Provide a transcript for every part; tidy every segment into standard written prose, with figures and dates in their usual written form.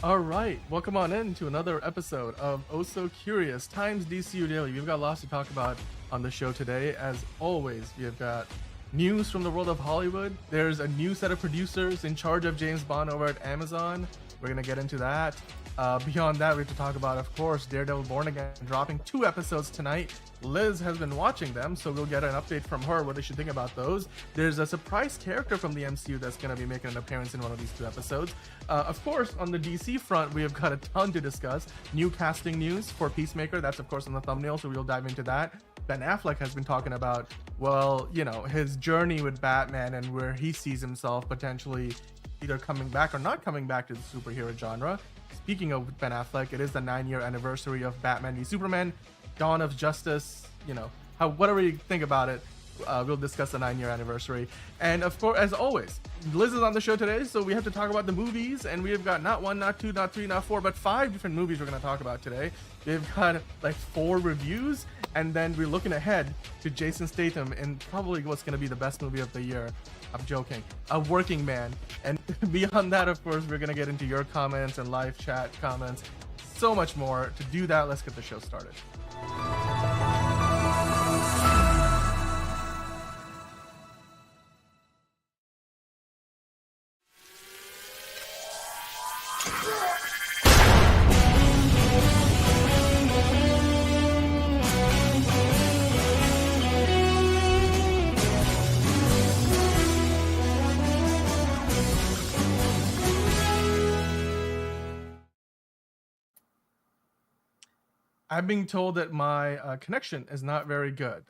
All right, welcome on in to another episode of Oh So Curious Times DCU Daily. We've got lots to talk about on the show today. As always, we have got news from the world of Hollywood. There's a new set of producers in charge of James Bond over at Amazon. We're going to get into that. Beyond that, we have to talk about, of course, Daredevil Born Again dropping 2 episodes tonight. Lizz has been watching them, so we'll get an update from her what they should think about those. There's a surprise character from the MCU that's going to be making an appearance in one of these 2 episodes. Of course, on the DC front, we have got a ton to discuss. New casting news for Peacemaker, that's of course on the thumbnail, so we'll dive into that. Ben Affleck has been talking about, well, you know, his journey with Batman and where he sees himself potentially either coming back or not coming back to the superhero genre. Speaking of Ben Affleck, it is the 9-year anniversary of Batman v Superman, Dawn of Justice. You know, whatever you think about it, we'll discuss the 9-year anniversary. And of course, as always, Liz is on the show today, so we have to talk about the movies. And we've got not 1, not 2, not 3, not 4, but 5 different movies we're going to talk about today. We've got like 4 reviews, and then we're looking ahead to Jason Statham in probably what's going to be the best movie of the year. I'm joking. A Working Man. And beyond that, of course, we're going to get into your comments and live chat comments. So much more. To do that, let's get the show started. I'm being told that my connection is not very good,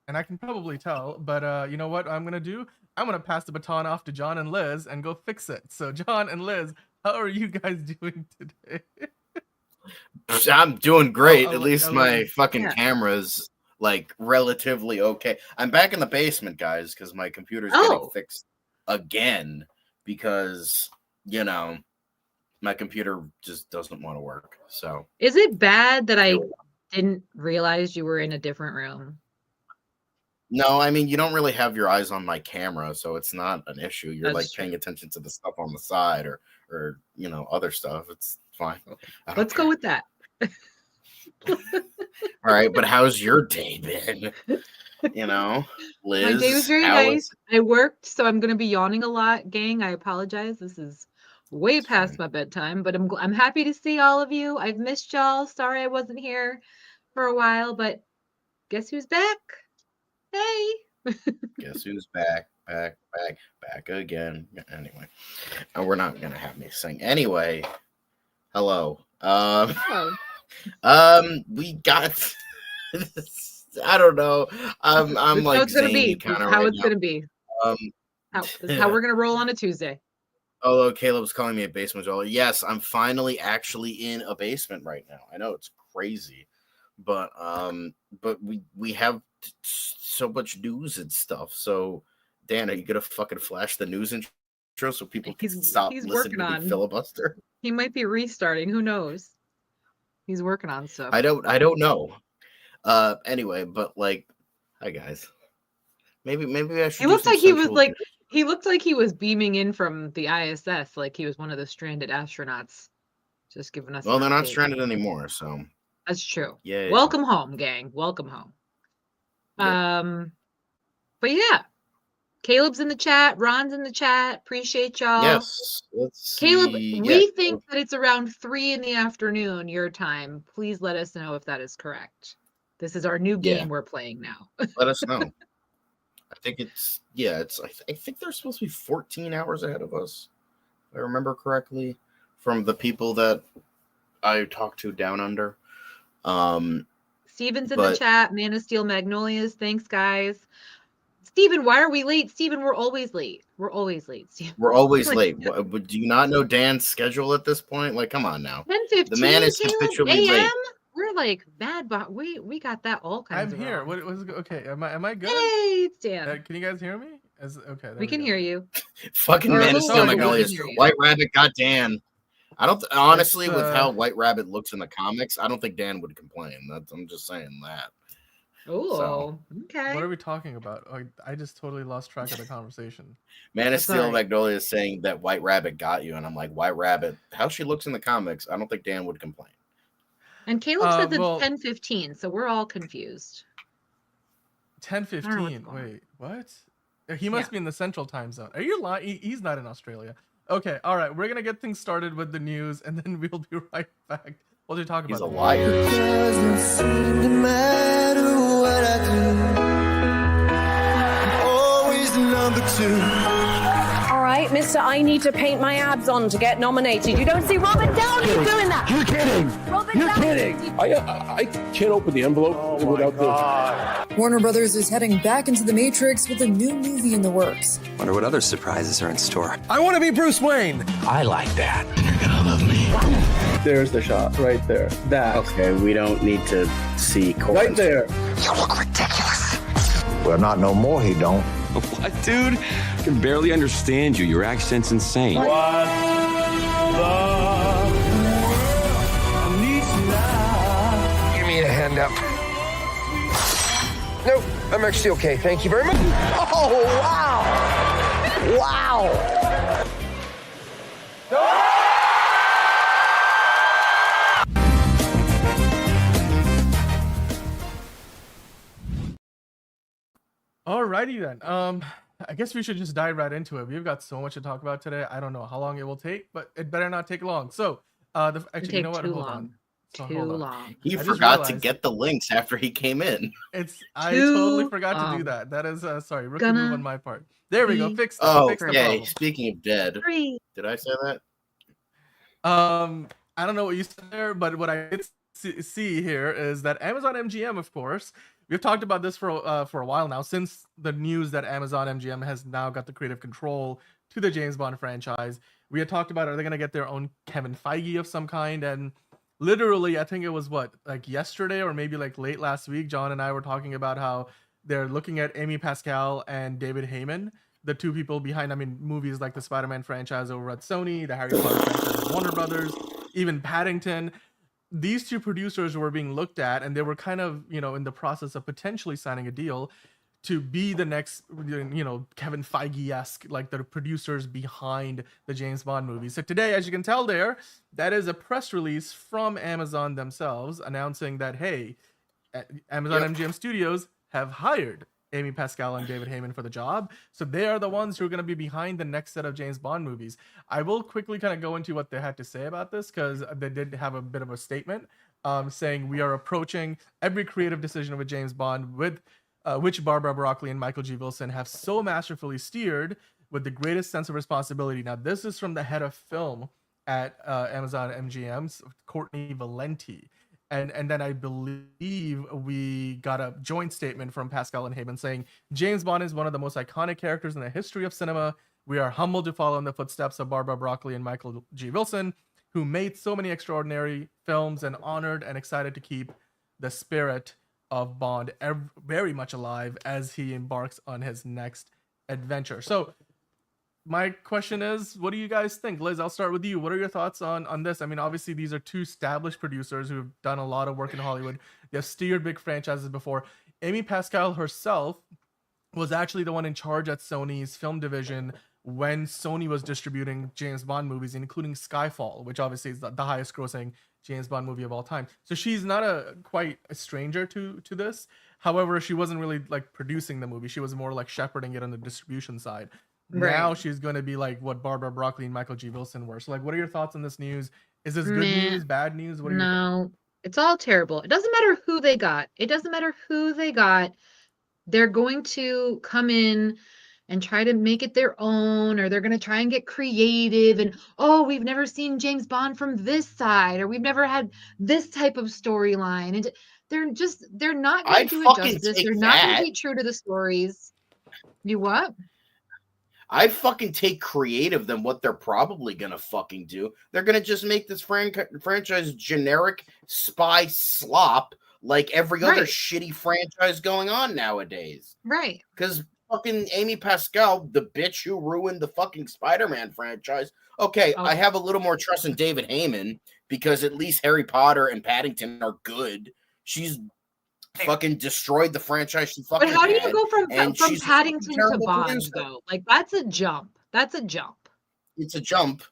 and I can probably tell, but you know what I'm going to do? I'm going to pass the baton off to John and Liz and go fix it. So John and Liz, how are you guys doing today? I'm doing great. At least my fucking camera's like relatively okay. I'm back in the basement, guys, because my computer's getting fixed again because, you know, my computer just doesn't want to work. So is it bad that I didn't realize you were in a different room? No, I mean, you don't really have your eyes on my camera, so it's not an issue. You're That's paying attention to the stuff on the side or you know, other stuff. It's fine. Let's go with that. All right, but how's your day been? You know, Liz. My day was very nice. I worked, so I'm going to be yawning a lot, gang. I apologize. This is way past my bedtime, but I'm happy to see all of you. I've missed y'all. Sorry I wasn't here for a while, but guess who's back? Hey. Guess who's back again. Anyway, we're not gonna have me sing. Anyway, hello. We got. I don't know. I'm like how it's gonna be. How it's now. Gonna be. How we're gonna roll on a Tuesday. Although Caleb's calling me a basement dweller. Yes, I'm finally actually in a basement right now. I know it's crazy, but we have so much news and stuff. So, Dan, are you gonna fucking flash the news intro so people can stop listening to me filibuster? He might be restarting. Who knows? He's working on stuff. I don't know. Anyway, but like, hi guys. Maybe I should. He looked like he was like. He looked like he was beaming in from the ISS, like he was one of the stranded astronauts. Just giving us. Well, they're not stranded anymore, so. That's true. Yeah. Welcome home, gang. Welcome home. Yeah. But yeah, Caleb's in the chat. Ron's in the chat. Appreciate y'all. Yes. Let's Caleb, see. we think that it's around 3 p.m. your time. Please let us know if that is correct. This is our new game we're playing now. Let us know. I think I think they're supposed to be 14 hours ahead of us, if I remember correctly, from the people that I talked to down under. Steven's in the chat. Man of Steel Magnolias. Thanks, guys. Steven, why are we late? Steven, we're always late. We're always late, Steven. We're always late. Do you not know Dan's schedule at this point? Like, come on now. 10:15. The man is habitually late. We're like bad, but we got that all kinds. I'm here. What was okay? Am I good? Hey, it's Dan. Can you guys hear me? Okay, we can hear you. Fucking Man of Steel Magnolias. White Rabbit got Dan. I don't honestly with how White Rabbit looks in the comics. I don't think Dan would complain. I'm just saying that. Oh, okay. What are we talking about? I just totally lost track of the conversation. Man of That's Steel all right. Magnolia is saying that White Rabbit got you, and I'm like, White Rabbit, how she looks in the comics, I don't think Dan would complain. And Caleb says it's Well, 10:15, so we're all confused. 10:15. Wait, what? He must be in the Central Time Zone. Are you lying? He's not in Australia. Okay, all right. We're gonna get things started with the news, and then we'll be right back. What do you talk about? He's a liar. It doesn't seem to matter what I do. I'm always number 2. All right, mister, I need to paint my abs on to get nominated. You don't see Robert Downey doing that. You're kidding. Robert You're Downey. kidding. I can't open the envelope without the... Warner Brothers is heading back into the Matrix with a new movie in the works. Wonder what other surprises are in store. I want to be Bruce Wayne. I like that. You're gonna love me. There's the shot right there. That. Okay, we don't need to see Corbin. Right there. You look ridiculous. Well, not no more, he don't. What, dude? I can barely understand you. Your accent's insane. What the Give me a hand up. Nope, I'm actually okay. Thank you very much. Oh, wow. Wow. Alrighty then. I guess we should just dive right into it. We've got so much to talk about today. I don't know how long it will take, but it better not take long. So, actually, you know what? Hold on. So, Too hold on. long. He I just forgot to realized- get the links after he came in. I Too totally forgot to do long. that. That is sorry, rookie Gonna move on my part. There we go. be- Fixed Oh, the yay. problem. Speaking of dead, 3. did I say that? I don't know what you said there, but what I did see here is that Amazon MGM, of course, we've talked about this for a while now, since the news that Amazon MGM has now got the creative control to the James Bond franchise. We had talked about, are they going to get their own Kevin Feige of some kind? And literally, I think it was like yesterday or maybe like late last week, John and I were talking about how they're looking at Amy Pascal and David Heyman, the two people behind, movies like the Spider-Man franchise over at Sony, the Harry Potter franchise at Warner Brothers, even Paddington. These two producers were being looked at, and they were kind of, in the process of potentially signing a deal to be the next, Kevin Feige-esque, like the producers behind the James Bond movies. So today, as you can tell there, that is a press release from Amazon themselves announcing that, hey, Amazon MGM Studios have hired Amy Pascal and David Heyman for the job. So they are the ones who are going to be behind the next set of James Bond movies. I will quickly kind of go into what they had to say about this, because they did have a bit of a statement saying, we are approaching every creative decision with James Bond with which Barbara Broccoli and Michael G. Wilson have so masterfully steered with the greatest sense of responsibility. Now, this is from the head of film at Amazon MGM, Courtney Valenti. And then I believe we got a joint statement from Pascal and Heyman saying, James Bond is one of the most iconic characters in the history of cinema. We are humbled to follow in the footsteps of Barbara Broccoli and Michael G. Wilson, who made so many extraordinary films, and honored and excited to keep the spirit of Bond very much alive as he embarks on his next adventure. So my question is, what do you guys think? Liz, I'll start with you. What are your thoughts on this? Obviously, these are two established producers who have done a lot of work in Hollywood. They've steered big franchises before. Amy Pascal herself was actually the one in charge at Sony's film division when Sony was distributing James Bond movies, including Skyfall, which obviously is the highest grossing James Bond movie of all time. So she's not quite a stranger to this. However, she wasn't really like producing the movie. She was more like shepherding it on the distribution side. Right. Now she's going to be like what Barbara Broccoli and Michael G. Wilson were. So like, what are your thoughts on this news? Is this good news, bad news? What are No, it's all terrible. It doesn't matter who they got. They're going to come in and try to make it their own, or they're going to try and get creative and, oh, we've never seen James Bond from this side, or we've never had this type of storyline. And they're not going to do it justice. They're not going to be true to the stories. You what? I'd fucking take creative than what they're probably gonna fucking do. They're gonna just make this franchise generic spy slop like every other shitty franchise going on nowadays. Right. Because fucking Amy Pascal, the bitch who ruined the fucking Spider-Man franchise. Okay, I have a little more trust in David Heyman because at least Harry Potter and Paddington are good. She's fucking destroyed the franchise she But fucking how do you had, go from and she's a fucking Paddington to terrible Bond producer. though? Like that's a jump. That's a jump. It's a jump,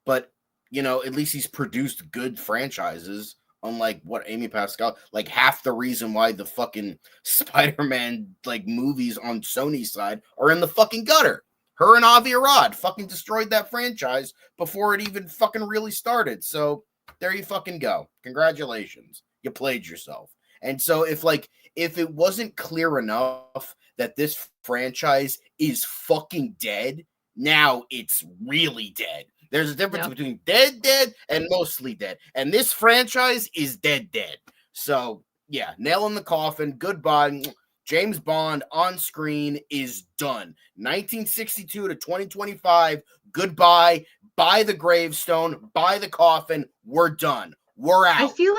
but at least he's produced good franchises. Unlike what Amy Pascal, like half the reason why the fucking Spider-Man like movies on Sony's side are in the fucking gutter. Her and Avi Arad fucking destroyed that franchise before it even fucking really started. So there you fucking go. Congratulations. You played yourself. And so if it wasn't clear enough that this franchise is fucking dead, now it's really dead. There's a difference between dead, and mostly dead. And this franchise is dead. So, yeah, nail in the coffin. Goodbye. James Bond on screen is done. 1962 to 2025. Goodbye. Buy the gravestone. Buy the coffin. We're done. We're out. I feel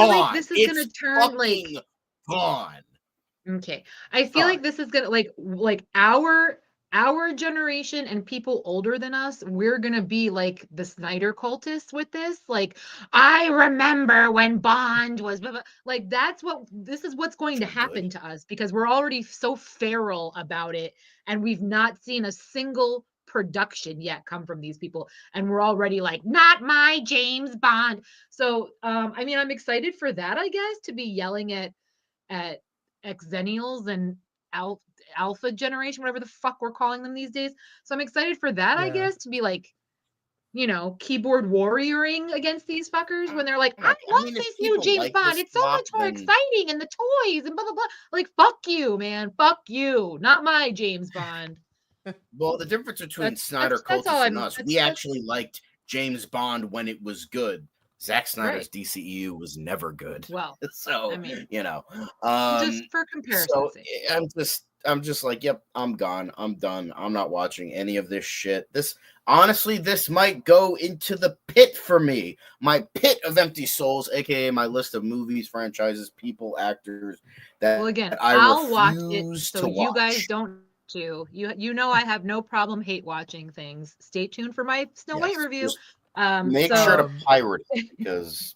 like this is going to turn like gone. Okay. I feel like this is gonna like our generation and people older than us, we're gonna be like the Snyder cultists with this. Like, I remember when Bond was blah, blah. Like this is what's going to happen to us because we're already so feral about it, and we've not seen a single production yet come from these people, and we're already like, not my James Bond. So I mean, I'm excited for that, I guess, to be yelling at Xennials and alpha generation, whatever the fuck we're calling them these days. So I'm excited for that, I guess, to be like, keyboard warrioring against these fuckers when they're like, I love this new James Bond. It's so much more exciting and the toys and blah, blah, blah. Like, fuck you, man. Fuck you. Not my James Bond. Well, the difference between Snyder cultists and us, we actually liked James Bond when it was good. Zack Snyder's DCEU was never good. Well, so I mean, just for comparison. So I'm just like, yep, I'm gone. I'm done. I'm not watching any of this shit. This might go into the pit for me. My pit of empty souls, aka my list of movies, franchises, people, actors that I'll watch it so you guys don't too. I have no problem hate watching things. Stay tuned for my Snow White review. Make sure to pirate it because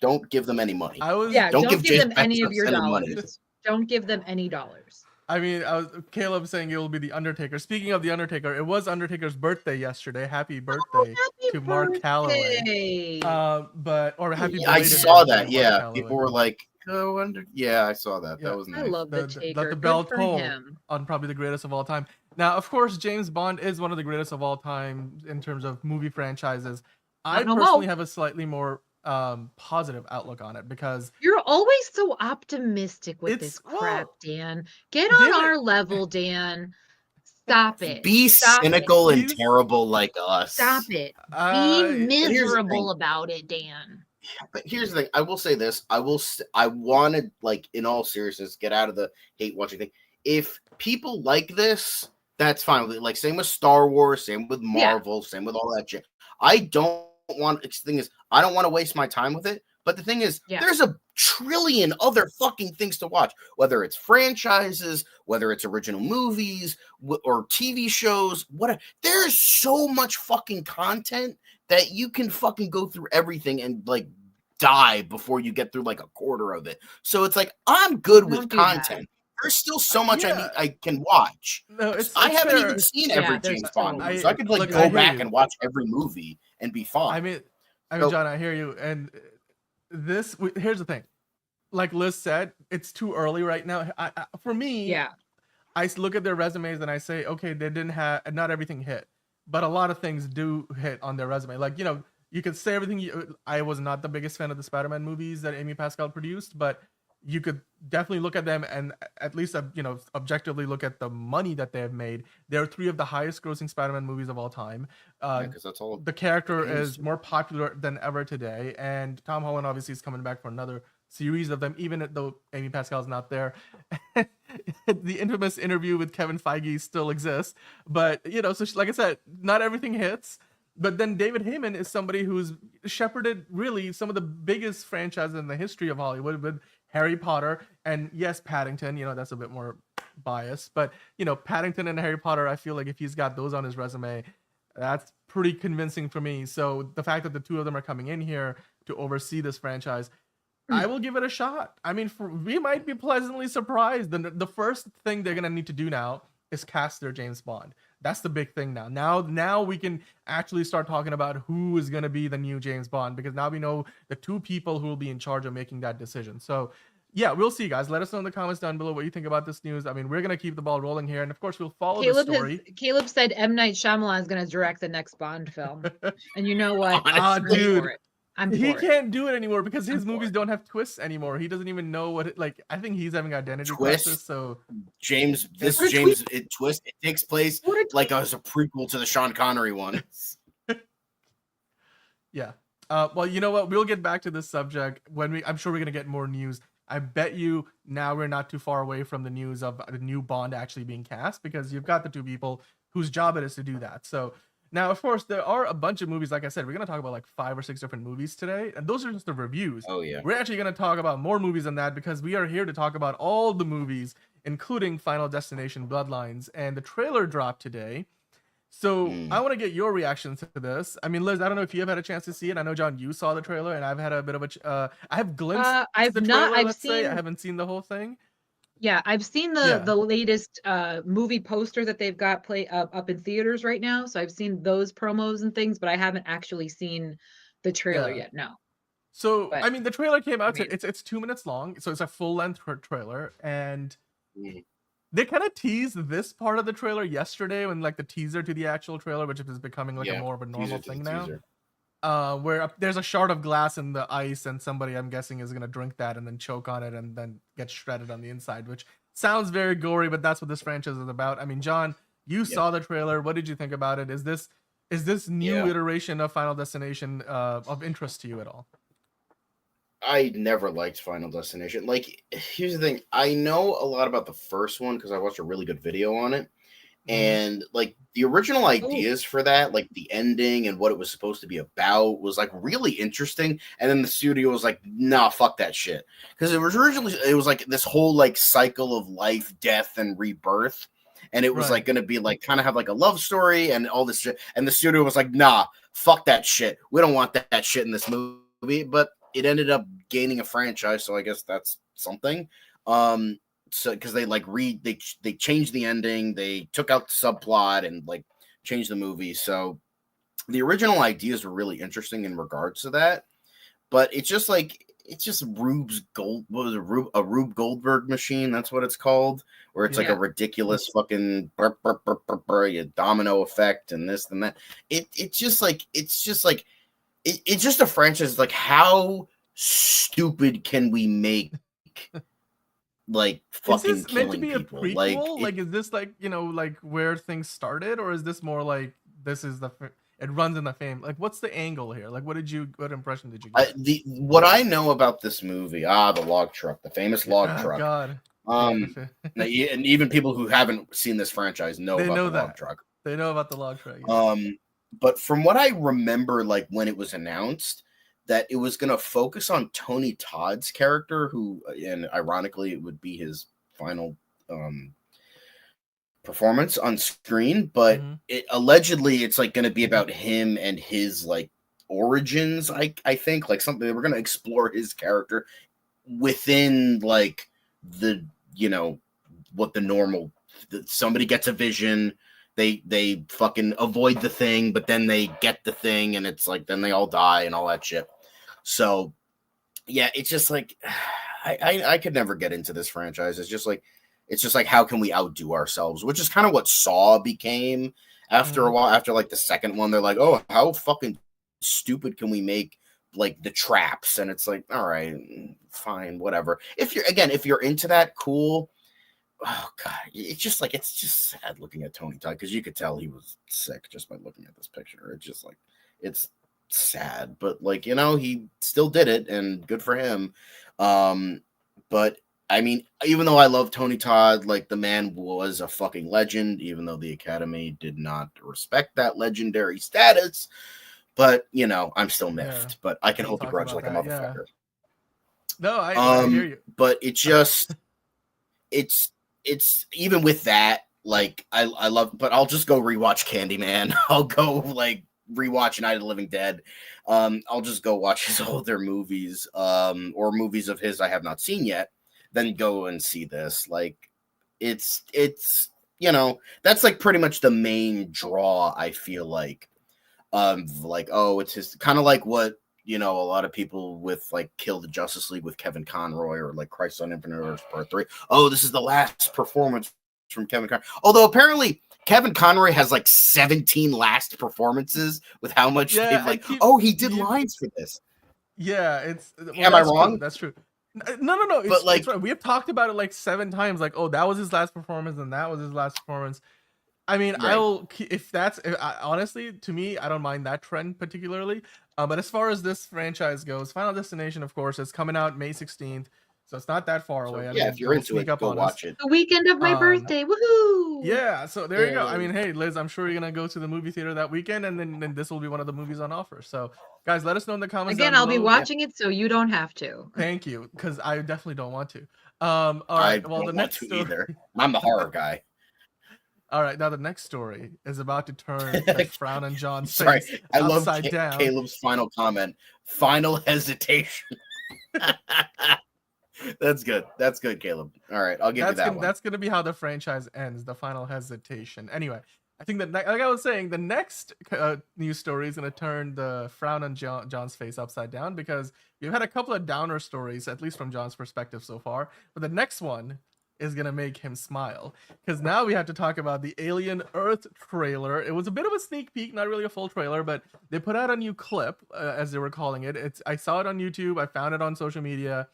don't give them any money. Don't give them any of your dollars. Don't give them any dollars. I mean, Caleb saying it will be the Undertaker. Speaking of the Undertaker, it was Undertaker's birthday yesterday. Happy birthday to Mark Calloway. Happy. I saw that. Yeah, people were like, "Go under." Yeah, I saw that. Yeah. That was nice. I love the Taker. Let the bell toll on probably the greatest of all time. Now, of course, James Bond is one of the greatest of all time in terms of movie franchises. I personally have a slightly more positive outlook on it because you're always so optimistic with this crap, Dan. Get on our level, Dan. Stop it. Be cynical and terrible like us. Stop it. Be miserable about it, Dan. But here's the thing. I will say this. I want to, like, in all seriousness, get out of the hate watching thing. If people like this, that's fine with it. Like, same with Star Wars, same with Marvel, same with all that shit. I don't want. The thing is, I don't want to waste my time with it. But the thing is, there's a trillion other fucking things to watch. Whether it's franchises, whether it's original movies or TV shows, whatever. There's so much fucking content that you can fucking go through everything and like die before you get through like a quarter of it. So it's like, I'm good with content. There's still so much I can watch. No, I haven't even seen every James Bond movie, so I could like go back and watch every movie and be fine. I mean, John, I hear you. And here's the thing. Like Liz said, it's too early right now. For me, I look at their resumes and I say, okay, they didn't have, not everything hit, but a lot of things do hit on their resume. Like, you could say everything. I was not the biggest fan of the Spider-Man movies that Amy Pascal produced, but you could definitely look at them and at least, objectively look at the money that they have made. They're 3 of the highest grossing Spider-Man movies of all time. Because that's all. The character is more popular than ever today. And Tom Holland obviously is coming back for another series of them, even though Amy Pascal is not there. The infamous interview with Kevin Feige still exists. But, so like I said, not everything hits. But then David Heyman is somebody who's shepherded really some of the biggest franchises in the history of Hollywood with Harry Potter and yes, Paddington, that's a bit more biased, but Paddington and Harry Potter, I feel like if he's got those on his resume, that's pretty convincing for me. So the fact that the 2 of them are coming in here to oversee this franchise, I will give it a shot. I mean, we might be pleasantly surprised. The first thing they're gonna need to do now is cast their James Bond. That's the big thing now. Now we can actually start talking about who is gonna be the new James Bond, because now we know the two people who will be in charge of making that decision. So yeah, we'll see, guys. Let us know in the comments down below what you think about this news. I mean, we're gonna keep the ball rolling here, and of course, we'll follow the story. Caleb said M. Night Shyamalan is gonna direct the next Bond film, and you know what? Dude. He for can't do it anymore because his movies don't have twists anymore. He doesn't even know what I think he's having identity crisis. So it takes place like as a prequel to the Sean Connery one. Yeah. Well, you know what? We'll get back to this subject when I'm sure we're gonna get more news. I bet you now we're not too far away from the news of the new Bond actually being cast, because you've got the two people whose job it is to do that. So now, of course, there are a bunch of movies. Like I said, we're going to talk about like 5 or 6 different movies today. And those are just the reviews. Oh, yeah. We're actually going to talk about more movies than that, because we are here to talk about all the movies, including Final Destination Bloodlines. And the trailer dropped today. So I want to get your reactions to this. I mean, Liz, I don't know if you have had a chance to see it. I know, John, you saw the trailer, and I've had a bit of a... I have glimpsed the trailer, I haven't seen the whole thing. Yeah, I've seen the latest movie poster that they've got up in theaters right now. So I've seen those promos and things, but I haven't actually seen the trailer yet. No. So I mean, the trailer came out. It's 2 minutes long, so it's a full length trailer, and they kind of teased this part of the trailer yesterday when like the teaser to the actual trailer, which is becoming like a more of a normal thing now. Where there's a shard of glass in the ice, and somebody, I'm guessing, is gonna drink that and then choke on it and then get shredded on the inside, which sounds very gory, but that's what this franchise is about. I mean, John, you saw the trailer. What did you think about it? Is this new iteration of Final Destination of interest to you at all? I never liked Final Destination. Like, here's the thing. I know a lot about the first one because I watched a really good video on it. And like the original ideas for that, like the ending and what it was supposed to be about, was like really interesting. And then the studio was like, nah, fuck that shit. Because it was originally, it was like this whole like cycle of life, death, and rebirth. And it was like going to be like kind of have like a love story and all this shit. And the studio was like, nah, fuck that shit. We don't want that shit in this movie. But it ended up gaining a franchise. So I guess that's something. So because they like they changed the ending, they took out the subplot and like changed the movie. So the original ideas were really interesting in regards to that, but it's just Rube Goldberg machine. That's what it's called, where it's like a ridiculous fucking domino effect and this and that. It's just a franchise. Like, how stupid can we make? Like, fucking is this meant to be a people? prequel? Like, is this like, you know, like where things started, or is this more like this is it runs in the fame? Like, what's the angle here? Like, what impression did you get? What I know about this movie, the log truck, the famous log truck. God. And even people who haven't seen this franchise know about the log truck. They know about the log truck. Yeah. But from what I remember, like when it was announced, that it was going to focus on Tony Todd's character, who, and ironically, it would be his final performance on screen. But allegedly, it's like going to be about him and his like origins. I think like something we're going to explore his character within like the, you know, what the normal. Somebody gets a vision. They fucking avoid the thing, but then they get the thing, and it's like then they all die and all that shit. So, yeah, it's just like I could never get into this franchise. It's just like how can we outdo ourselves? Which is kind of what Saw became after a while. After like the second one, they're like, oh, how fucking stupid can we make like the traps? And it's like, all right, fine, whatever. If you're into that, cool. Oh god, it's just sad looking at Tony Todd, because you could tell he was sick just by looking at this picture. It's just like, it's sad, but like, you know, he still did it, and good for him. But I mean, even though I love Tony Todd, like the man was a fucking legend, even though the Academy did not respect that legendary status. But you know, I'm still miffed. But I can hold the grudge like a motherfucker. Yeah. No, I hear you. But it just it's even with that, like I love, but I'll just go rewatch Candyman. I'll go like rewatch Night of the Living Dead, I'll just go watch his older movies, or movies of his I have not seen yet, then go and see this. Like, it's that's like pretty much the main draw, I feel like. It's his kind of like what a lot of people with like Kill the Justice League with Kevin Conroy, or like Crisis on Infinite Earths Part 3. Oh, this is the last performance from Kevin Conroy. Although apparently Kevin Conroy has like 17 last performances with how much they've like. He did lines for this. Yeah, Am I wrong? True. That's true. No. It's right. We have talked about it like 7 times. Like, that was his last performance, and that was his last performance. I mean, right. Honestly, to me, I don't mind that trend particularly. But as far as this franchise goes, Final Destination, of course, is coming out May 16th. So it's not that far away. If you're into it, go watch it. The weekend of my birthday. Woohoo! Yeah, so there you go. I mean, hey, Liz, I'm sure you're going to go to the movie theater that weekend, and then this will be one of the movies on offer. So, guys, let us know in the comments. Again, I'll be watching it, so you don't have to. Thank you, because I definitely don't want to. All right, well, the next story... either. I'm the horror guy. All right, now the next story is about to turn the frown on John's Sorry, face I love upside down. Caleb's final comment. Final hesitation. That's good. That's good, Caleb. All right, I'll give you that one. That's going to be how the franchise ends, the final hesitation. Anyway, I think that, like I was saying, the next news story is going to turn the frown on John's face upside down, because we've had a couple of downer stories, at least from John's perspective so far. But the next one is going to make him smile, because now we have to talk about the Alien Earth trailer. It was a bit of a sneak peek, not really a full trailer, but they put out a new clip, as they were calling it. I saw it on YouTube. I found it on social media.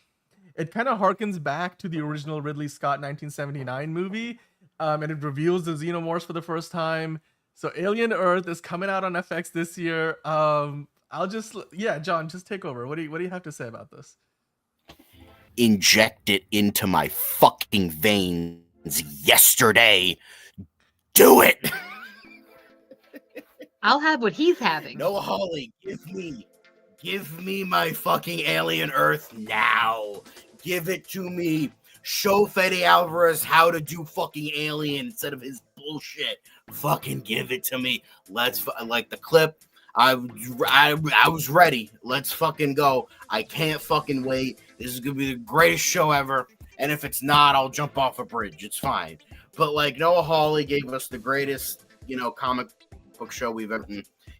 It kind of harkens back to the original Ridley Scott 1979 movie, and it reveals the xenomorphs for the first time. So Alien Earth is coming out on FX this year. John, just take over. What do you have to say about this? Inject it into my fucking veins yesterday. Do it. I'll have what he's having. No, Holly, give me my fucking Alien Earth now. Give it to me. Show Fede Alvarez how to do fucking Alien instead of his bullshit. Fucking give it to me. Let's like the clip. I was ready. Let's fucking go. I can't fucking wait. This is gonna be the greatest show ever. And if it's not, I'll jump off a bridge. It's fine. But like Noah Hawley gave us the greatest, comic book show we've ever.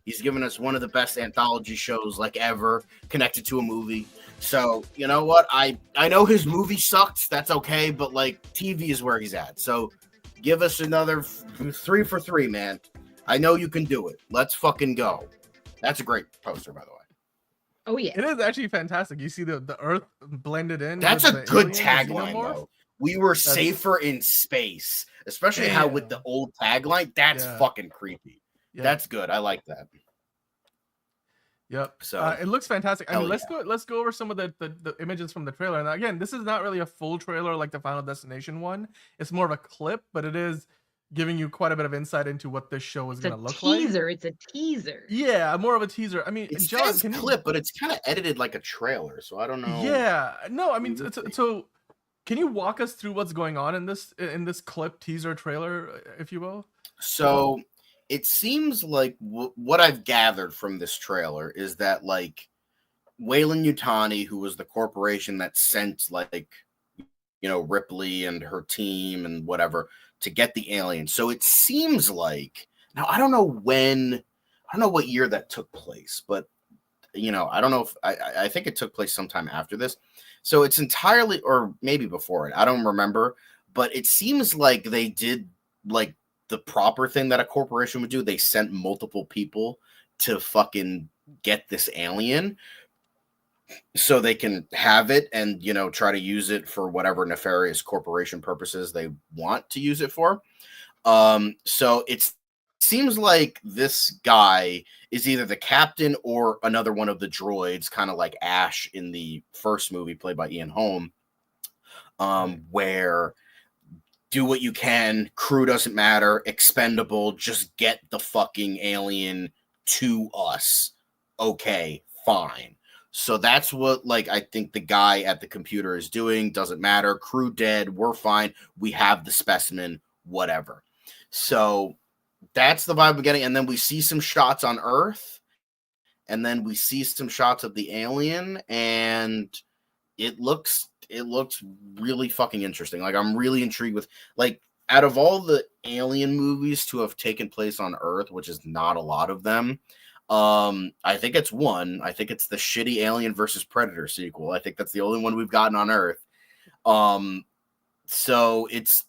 He's given us one of the best anthology shows like ever connected to a movie. So you know what? I know his movie sucked. That's okay. But like TV is where he's at. So give us another 3 for 3, man. I know you can do it. Let's fucking go. That's a great poster, by the way. Oh yeah, it is actually fantastic. You see the Earth blended in. That's a good tagline, though. We were safer in space, especially how with the old tagline. That's fucking creepy. Yep. That's good. I like that. Yep. So it looks fantastic. I mean, let's go over some of the images from the trailer. And again, this is not really a full trailer like the Final Destination one. It's more of a clip, but it is giving you quite a bit of insight into what this show is going to look like. It's a teaser. Yeah, more of a teaser. I mean, it's John, a clip, but it's kind of edited like a trailer, so I don't know. Yeah, no, I mean, so can you walk us through what's going on in this clip, teaser, trailer, if you will? So it seems like what I've gathered from this trailer is that like Weyland-Yutani, who was the corporation that sent like Ripley and her team and whatever to get the alien. So it seems like, now I don't know what year that took place, but I don't know if I think it took place sometime after this. So it's entirely, or maybe before it, I don't remember, but it seems like they did like the proper thing that a corporation would do. They sent multiple people to fucking get this alien so they can have it and, try to use it for whatever nefarious corporation purposes they want to use it for. So it seems like this guy is either the captain or another one of the droids, kind of like Ash in the first movie played by Ian Holm, where do what you can, crew doesn't matter, expendable, just get the fucking alien to us. Okay, fine. So that's what, like, I think the guy at the computer is doing. Doesn't matter. Crew dead. We're fine. We have the specimen, whatever. So That's the vibe we're getting. And then we see some shots on Earth, and then we see some shots of the alien, and it looks really fucking interesting. Like, I'm really intrigued with, like, out of all the alien movies to have taken place on Earth, which is not a lot of them, I think it's one. I think it's the shitty Alien versus Predator sequel. I think that's the only one we've gotten on Earth. So it's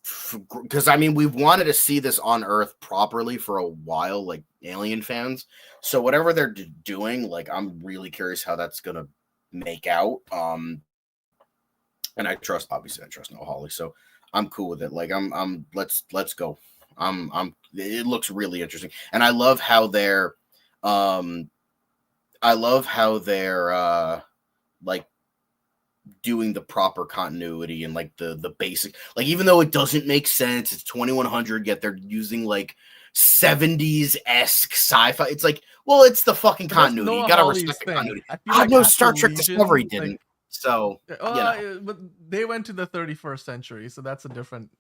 because, I mean, we've wanted to see this on Earth properly for a while, like Alien fans. So whatever they're doing, like, I'm really curious how that's gonna make out. And I trust Noah Hawley, so I'm cool with it. Like, let's go. It looks really interesting, and I love how they're like doing the proper continuity and like the basic, like, even though it doesn't make sense, it's 2100, yet they're using like 70s-esque sci-fi. It's like, well, it's the fucking continuity. You gotta respect the continuity. I know Star Trek Discovery didn't. Like, so, but they went to the 31st century, so that's a different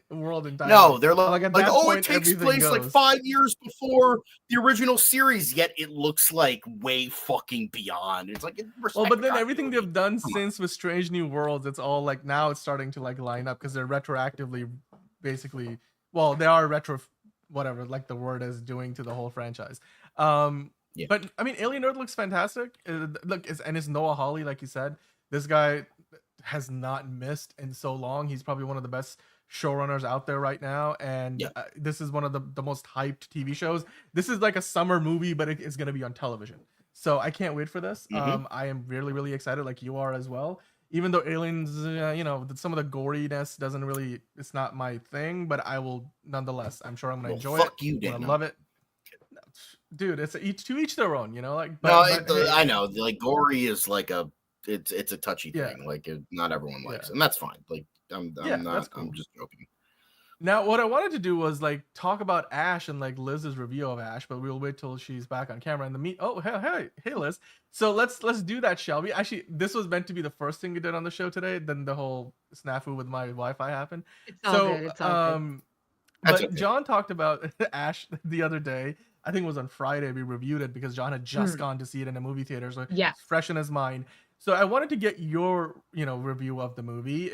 world entirely. No, they're like point, it takes place goes. like 5 years before the original series, yet it looks like way fucking beyond. It's like, but then everything they've done since with Strange New Worlds, it's all like, now it's starting to like line up because they're retroactively, basically, well, they are whatever, like the word is, doing to the whole franchise. But I mean, Alien Earth looks fantastic. It's Noah Hawley, like you said. This guy has not missed in so long. He's probably one of the best showrunners out there right now, and this is one of the most hyped TV shows. This is like a summer movie, but it's going to be on television, so I can't wait for this. I am really, really excited, like you are as well. Even though Aliens, some of the goriness doesn't really, it's not my thing, but I will nonetheless. I'm sure I'm going to enjoy it. I love it. Dude, it's to each their own, like. I know, like, gory is like it's a touchy thing. Like, not everyone likes it, and that's fine. Like, I'm not. Cool. I'm just joking. Now, what I wanted to do was like talk about Ash and like Liz's review of Ash, but we'll wait till she's back on camera. And hey, Liz. So let's do that, shall we? Actually, this was meant to be the first thing we did on the show today. Then the whole snafu with my Wi-Fi happened. It's all good. It's all good. But okay. John talked about Ash the other day. I think it was on Friday. We reviewed it because John had just gone to see it in a movie theater, so it's fresh in his mind. So I wanted to get your, review of the movie.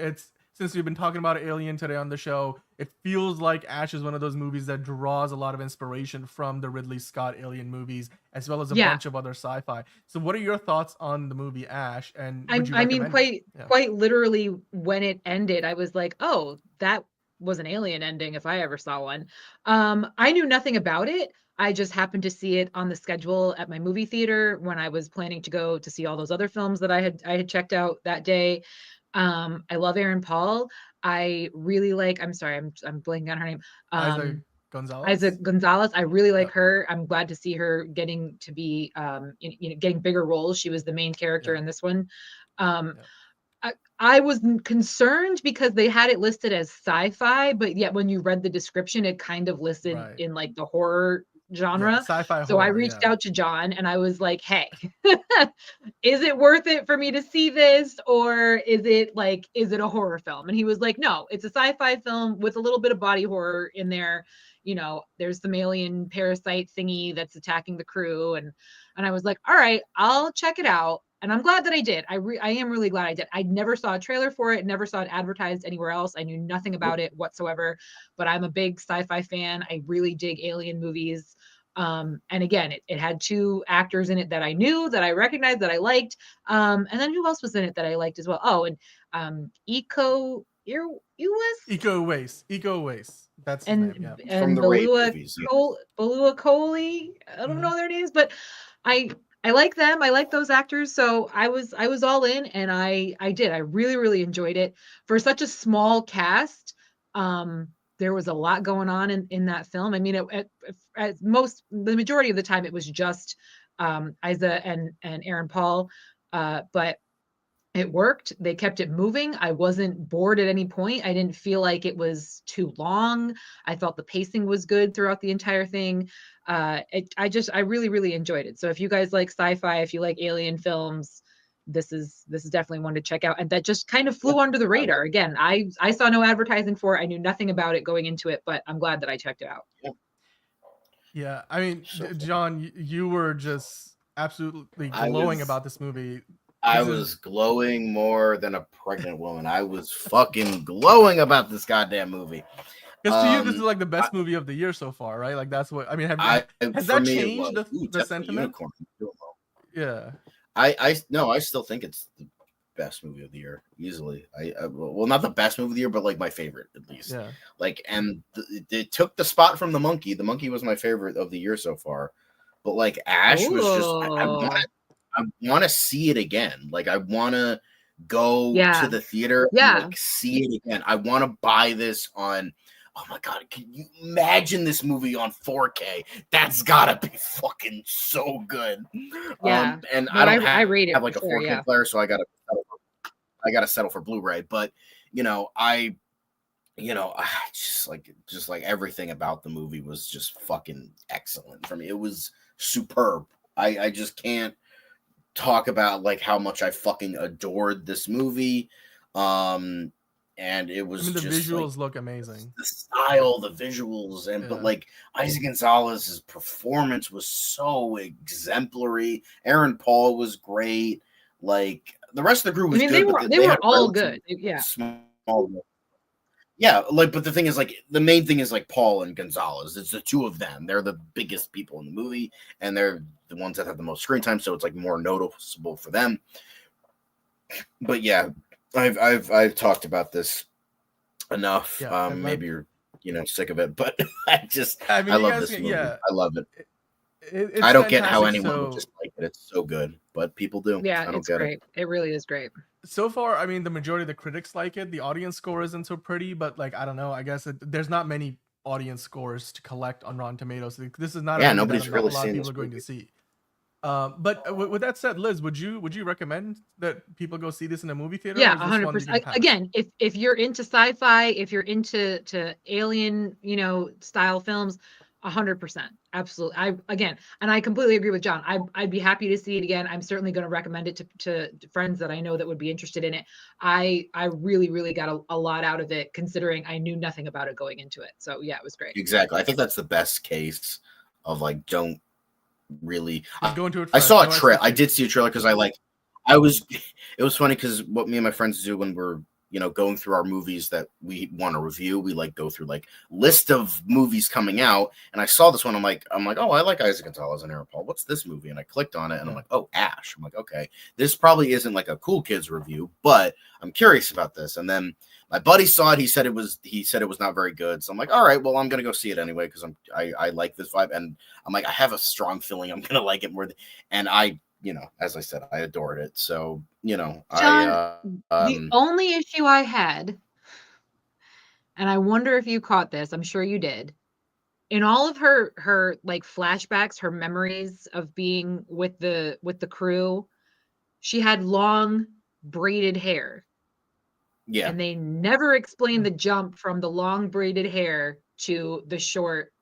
Since we've been talking about Alien today on the show, it feels like Ash is one of those movies that draws a lot of inspiration from the Ridley Scott Alien movies, as well as a bunch of other sci-fi. So what are your thoughts on the movie Ash? And I mean, quite literally, when it ended, I was like, oh, that was an Alien ending if I ever saw one. I knew nothing about it. I just happened to see it on the schedule at my movie theater when I was planning to go to see all those other films that I had checked out that day. I love Aaron Paul. I really like, I'm sorry, I'm blanking on her name. Isa Gonzalez. I really like her. I'm glad to see her getting to be, getting bigger roles. She was the main character in this one. I was concerned because they had it listed as sci-fi, but yet when you read the description, it kind of listed in like the horror genre. Sci-fi so horror, I reached out to John and I was like, hey, is it worth it for me to see this? Or is it a horror film? And he was like, no, it's a sci-fi film with a little bit of body horror in there. There's some alien parasite thingy that's attacking the crew. And I was like, all right, I'll check it out. And I'm glad that I did. I am really glad I did. I never saw a trailer for it, never saw it advertised anywhere else. I knew nothing about it whatsoever, but I'm a big sci-fi fan. I really dig alien movies. And again, it had two actors in it that I knew, that I recognized, that I liked. And then who else was in it that I liked as well? Oh, and Iko Uwais. That's his name, yeah. And Balua Coley. I don't know their names, but I like them. I like those actors. So I was all in, and I did. I really, really enjoyed it. For such a small cast, there was a lot going on in that film. I mean, the majority of the time it was just Isa and Aaron Paul, but it worked. They kept it moving. I wasn't bored at any point. I didn't feel like it was too long. I felt the pacing was good throughout the entire thing. I really, really enjoyed it. So if you guys like sci-fi, if you like alien films, this is definitely one to check out. And that just kind of flew under the radar. Again, I saw no advertising for it. I knew nothing about it going into it, but I'm glad that I checked it out. Yeah, I mean, John, you were just absolutely glowing about this movie. I was glowing more than a pregnant woman. I was fucking glowing about this goddamn movie. Because to you, this is like the best movie of the year so far, right? Like that's what I mean. Has that changed the sentiment? Unicorn. Yeah. No, I still think it's the best movie of the year, easily. Well, not the best movie of the year, but like my favorite at least. Yeah. Like, and it took the spot from The Monkey. The Monkey was my favorite of the year so far, but like Ash was just. I want to see it again. Like, I want to go to the theater and like, see it again. I want to buy this on. Oh my god! Can you imagine this movie on 4K? That's gotta be fucking so good. Yeah, and no, I don't have like a 4K player, so I gotta settle for Blu-ray. But I just like everything about the movie was just fucking excellent for me. It was superb. I just can't talk about like how much I fucking adored this movie. And it was the just visuals look amazing. The style, the visuals, but like Isaac Gonzalez's performance was so exemplary. Aaron Paul was great. Like the rest of the group was good. They were all good. Yeah. Small. Yeah, but the thing is, like, the main thing is like Paul and Gonzalez. It's the two of them. They're the biggest people in the movie, and they're the ones that have the most screen time, so it's like more noticeable for them. But yeah, I've talked about this enough. Yeah, maybe you're sick of it, but I mean, love this movie. Yeah. I love it. I don't get how anyone would just like it. It's so good, but people do. Yeah, it's great. It really is great. So far, I mean, the majority of the critics like it. The audience score isn't so pretty, but like, I don't know. I guess there's not many audience scores to collect on Rotten Tomatoes. This is not nobody's really a lot of people are going to see. But with that said, Liz, would you recommend that people go see this in a movie theater? Yeah, 100%. Again, if you're into sci-fi, if you're into alien, style films, 100%, absolutely. I completely agree with John. I'd be happy to see it again. I'm certainly going to recommend it to friends that I know that would be interested in it. I really, really got a lot out of it, considering I knew nothing about it going into it. So yeah, it was great. Exactly. I think that's the best case of like, don't really go into it. I saw a trailer. I did see a trailer because it was funny because what me and my friends do when we're going through our movies that we want to review, we like go through like list of movies coming out, and I saw this one. I'm like, oh, I like Isaac Gonzalez and Aaron Paul. What's this movie? And I clicked on it, and I'm like, oh, Ash. I'm like, okay, this probably isn't like a cool kids review, but I'm curious about this. And then my buddy saw it. He said it was not very good. So I'm like, all right, well, I'm gonna go see it anyway because I like this vibe, and I'm like, I have a strong feeling I'm gonna like it more. And I, as I said, I adored it. So John, the only issue I had, and I wonder if you caught this, I'm sure you did, in all of her like flashbacks, her memories of being with the crew, she had long braided hair. Yeah. And they never explained the jump from the long braided hair to the short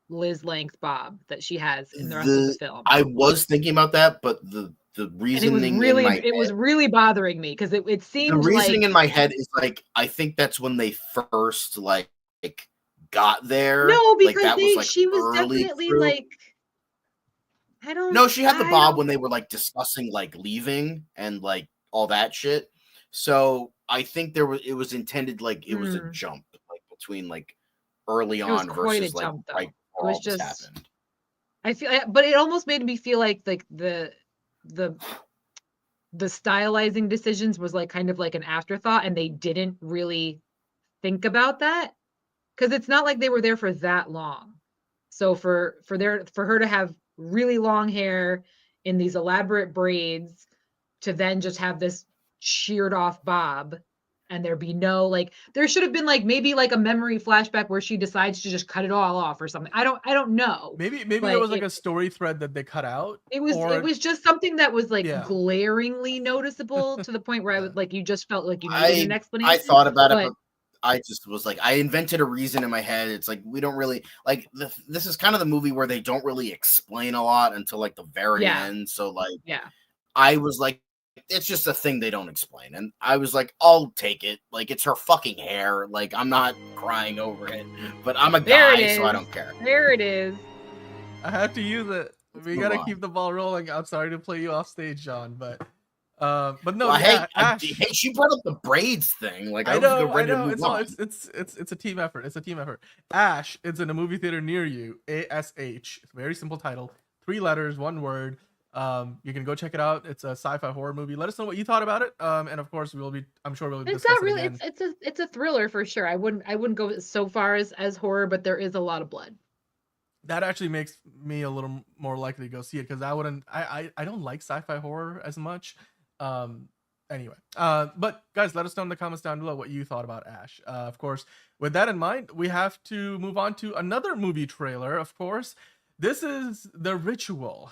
Liz length bob that she has in the rest of the film. I was thinking about that, but the reasoning it was really bothering me because it seemed the reasoning in my head is like, I think that's when they first like got there. No, because that was, like, she was definitely through. Like, I don't. No, she had the bob when they were like discussing like leaving and like all that shit. So I think it was intended like it was a jump like between like early on versus like jump, right before all this happened. I feel, but it almost made me feel like the stylizing decisions was like kind of like an afterthought, and they didn't really think about that because it's not like they were there for that long. So for her to have really long hair in these elaborate braids to then just have this sheared off bob, and there be no like, there should have been like maybe like a memory flashback where she decides to just cut it all off or something. I don't know. Maybe there was like a story thread that they cut out. It was just something that was like glaringly noticeable to the point where I was like, you just felt like you needed an explanation. I thought about it, but I just was like, I invented a reason in my head. It's like, we don't really like this is kind of the movie where they don't really explain a lot until like the very end. So like, I was like, it's just a thing they don't explain. And I was like, I'll take it. Like, it's her fucking hair. Like, I'm not crying over it, but I'm a guy, so I don't care. There it is. I have to use it. We gotta keep the ball rolling. I'm sorry to play you off stage, John, but no. Well, Yeah, hey, she brought up the braids thing. Like I was know. ready to move on. It's a team effort. It's a team effort. Ash, it's in a movie theater near you. ASH. Very simple title. 3 letters, 1 word. You can go check it out. It's a sci-fi horror movie. Let us know what you thought about it. And of course, I'm sure we'll It's discuss not really. it again. It's a thriller for sure. I wouldn't go so far as horror, but there is a lot of blood. That actually makes me a little more likely to go see it because I don't like sci-fi horror as much. Anyway, but guys, let us know in the comments down below what you thought about Ash. Of course, with that in mind, we have to move on to another movie trailer. Of course, this is The Ritual,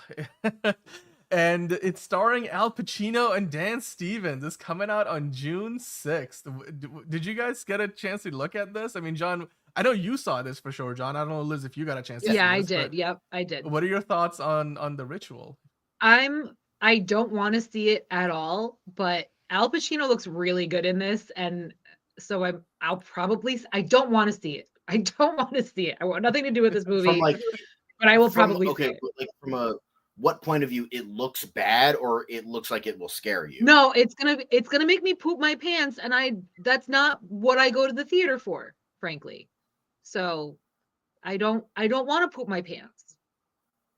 and it's starring Al Pacino and Dan Stevens. It's coming out on June 6th. Did you guys get a chance to look at this? I mean, John, I know you saw this for sure, John. I don't know, Liz, if you got a chance to see I this, did. Yep, I did. What are your thoughts on The Ritual? I don't want to see it at all, but Al Pacino looks really good in this, and so I don't want to see it. I don't want to see it. I want nothing to do with this movie. But I will probably see it. Like from what point of view, it looks bad or it looks like it will scare you? No, it's gonna make me poop my pants, and that's not what I go to the theater for, frankly. So I don't want to poop my pants.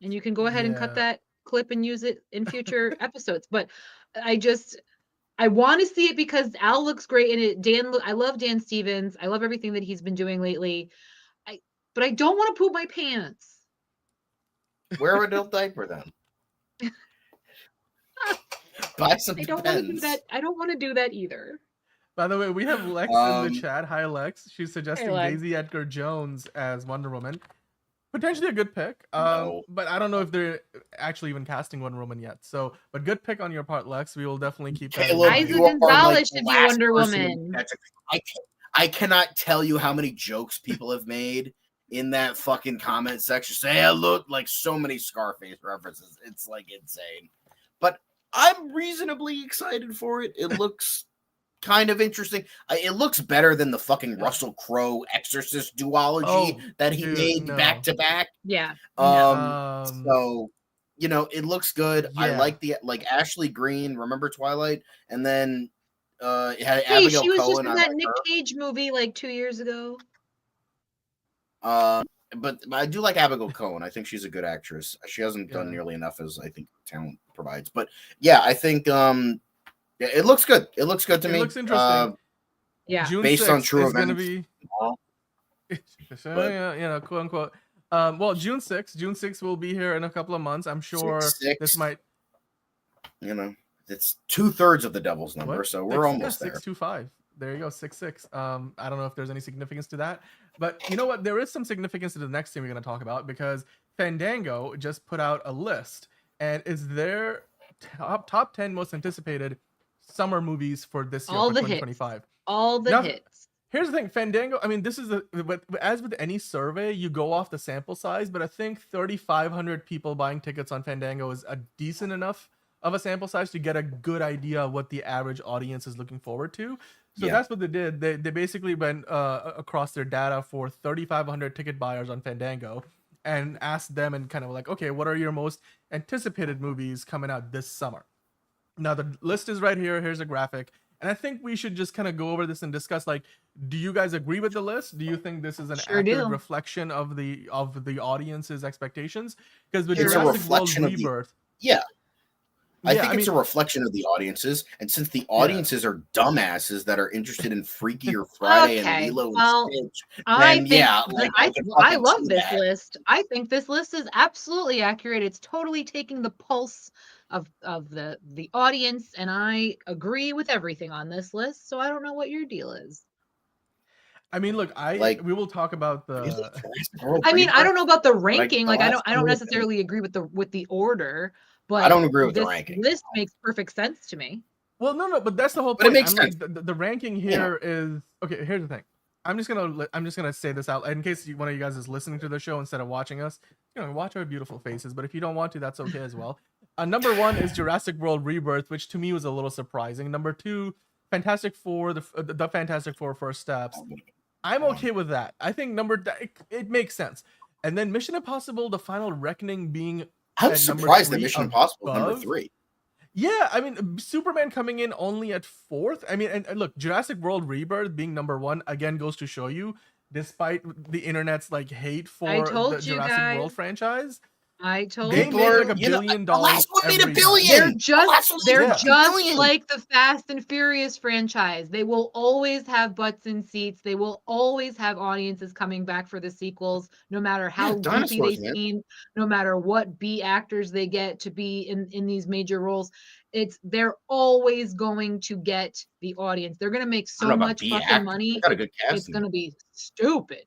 And you can go ahead and cut that clip and use it in future episodes. But I want to see it because Al looks great in it. I love Dan Stevens. I love everything that he's been doing lately. But I don't want to poop my pants. Wear an adult diaper then. Buy some pens. I don't want to do that either. By the way, we have Lex in the chat. Hi, Lex. She's suggesting Daisy Edgar Jones as Wonder Woman. Potentially a good pick. But I don't know if they're actually even casting Wonder Woman yet. So, but good pick on your part, Lex. We will definitely keep that. Liza Gonzalez should be Wonder Woman. I cannot tell you how many jokes people have made in that fucking comment section. Say, I look like so many Scarface references. It's like insane. But I'm reasonably excited for it. It looks kind of interesting. It looks better than the fucking Russell Crowe Exorcist duology that he made back to back. Yeah. So it looks good. Yeah. I like Ashley Greene. Remember Twilight? And then it had Hey, Abigail she was Cohen. just in that Nick Cage movie like 2 years ago. But I do like Abigail Cohen. I think she's a good actress. She hasn't done nearly enough as I think talent provides. But yeah, I think it looks good. It looks good to me. It looks interesting. Yeah, June based on true events. Quote unquote. Well, June 6th will be here in a couple of months. I'm sure this might. It's 2/3 of the devil's number, so we're almost there. 625. There you go, 6-6. I don't know if there's any significance to that, but you know what? There is some significance to the next thing we're going to talk about because Fandango just put out a list, and it's their top 10 most anticipated summer movies for this year, all for the 2025. Hits. All the hits. Here's the thing, Fandango. I mean, this is as with any survey, you go off the sample size, but I think 3,500 people buying tickets on Fandango is a decent enough of a sample size to get a good idea of what the average audience is looking forward to. So that's what they did. They basically went across their data for 3,500 ticket buyers on Fandango and asked them and kind of like, okay, what are your most anticipated movies coming out this summer? Now the list is right here. Here's a graphic. And I think we should just kind of go over this and discuss, like, do you guys agree with the list? Do you think this is an accurate reflection of the audience's expectations? Because with Jurassic World Rebirth, I think it's a reflection of the audiences, and since the audiences are dumbasses that are interested in Freaky or Friday and Lilo and Stitch, I love this list. I think this list is absolutely accurate. It's totally taking the pulse of the audience, and I agree with everything on this list. So I don't know what your deal is. I mean, look, we will talk about the. I mean, I don't know about the ranking. Like, I don't necessarily agree with the order. But I don't agree with the ranking. This makes perfect sense to me. Well, no, but that's the whole point. But it makes sense. Like, the ranking here is okay. Here's the thing. I'm just gonna say this out in case one of you guys is listening to the show instead of watching us. Watch our beautiful faces. But if you don't want to, that's okay as well. Number 1 is Jurassic World Rebirth, which to me was a little surprising. Number 2, Fantastic Four, the Fantastic Four First Steps. I'm okay with that. I think it makes sense. and then Mission Impossible: The Final Reckoning being I'm at number surprised that 3 Mission Impossible is number above. 3. Yeah, I mean, Superman coming in only at 4th. I mean, and look, Jurassic World Rebirth being number 1 again goes to show you, despite the internet's like hate for the Jurassic World franchise, I told they you. make like $1 billion. The last one made $1 billion. They're just billion. like the Fast and Furious franchise. They will always have butts in seats. They will always have audiences coming back for the sequels, no matter how goofy they seem, no matter what B actors they get to be in these major roles. They're always going to get the audience. They're gonna make so much fucking money. It's gonna be stupid.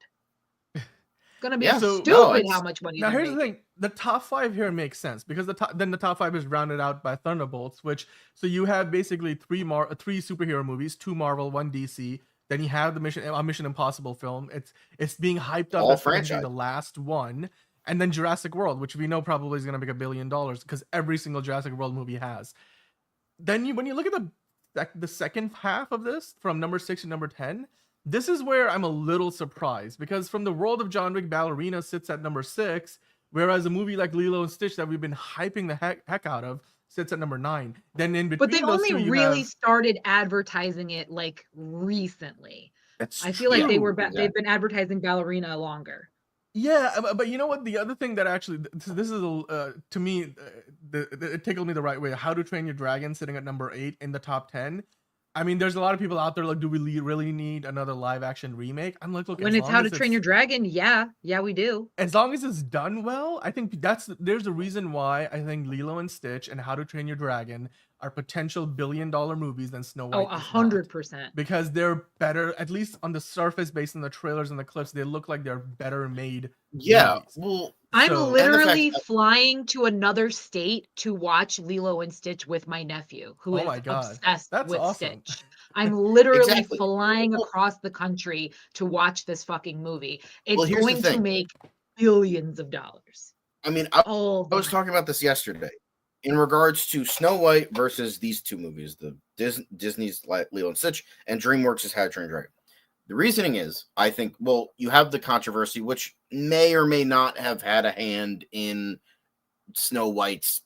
Gonna be stupid how much money. Now here's the thing: the top 5 here makes sense because the top 5 is rounded out by Thunderbolts, so you have basically 3 superhero movies, 2 Marvel, 1 DC. Then you have the Mission Impossible film. It's being hyped up as going to be the last one, and then Jurassic World, which we know probably is going to make $1 billion because every single Jurassic World movie has. Then when you look at the second half of this, from number 6 to number 10. This is where I'm a little surprised because from the world of John Wick, Ballerina sits at number 6, whereas a movie like Lilo and Stitch that we've been hyping the heck out of sits at number 9. Then in between, but they only really started advertising it like recently. I feel like they've been advertising Ballerina longer. Yeah, but you know what? The other thing that actually this is to me, it tickled me the right way. How to Train Your Dragon sitting at number 8 in the top 10. I mean, there's a lot of people out there like, do we really need another live action remake? I'm like, look, when it's How to Train Your Dragon, yeah, we do. As long as it's done well, I think there's a reason why I think Lilo and Stitch and How to Train Your Dragon are potential $1 billion movies than Snow White. 100%. Because they're better, at least on the surface, based on the trailers and the clips, they look like they're better made. Yeah, movies. well, I'm literally flying to another state to watch Lilo and Stitch with my nephew, who is obsessed with awesome. Stitch. I'm literally flying across the country to watch this fucking movie. It's going to make billions of dollars. I mean, I was talking about this yesterday in regards to Snow White versus these two movies, the Disney's Lilo and Stitch and DreamWorks' How to Train Your Dragon. The reasoning is, I think, well, you have the controversy, which may or may not have had a hand in Snow White's,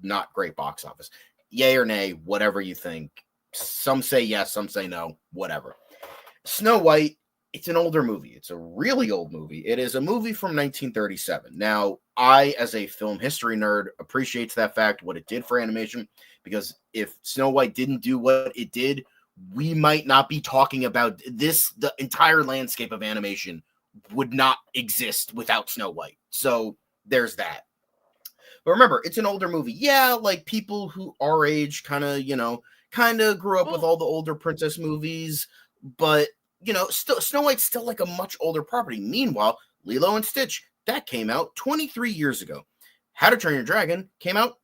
not great box office. Yay or nay, whatever you think. Some say yes, some say no, whatever. Snow White, it's an older movie. It's a really old movie. It is a movie from 1937. Now, I, as a film history nerd, appreciates that fact, what it did for animation, because if Snow White didn't do what it did, we might not be talking about this. The entire landscape of animation would not exist without Snow White. So there's that. But remember, it's an older movie. Yeah, like people who our age kind of grew up with all the older princess movies, but still Snow White's still like a much older property. Meanwhile, Lilo and Stitch, that came out 23 years ago. How to Train Your Dragon came out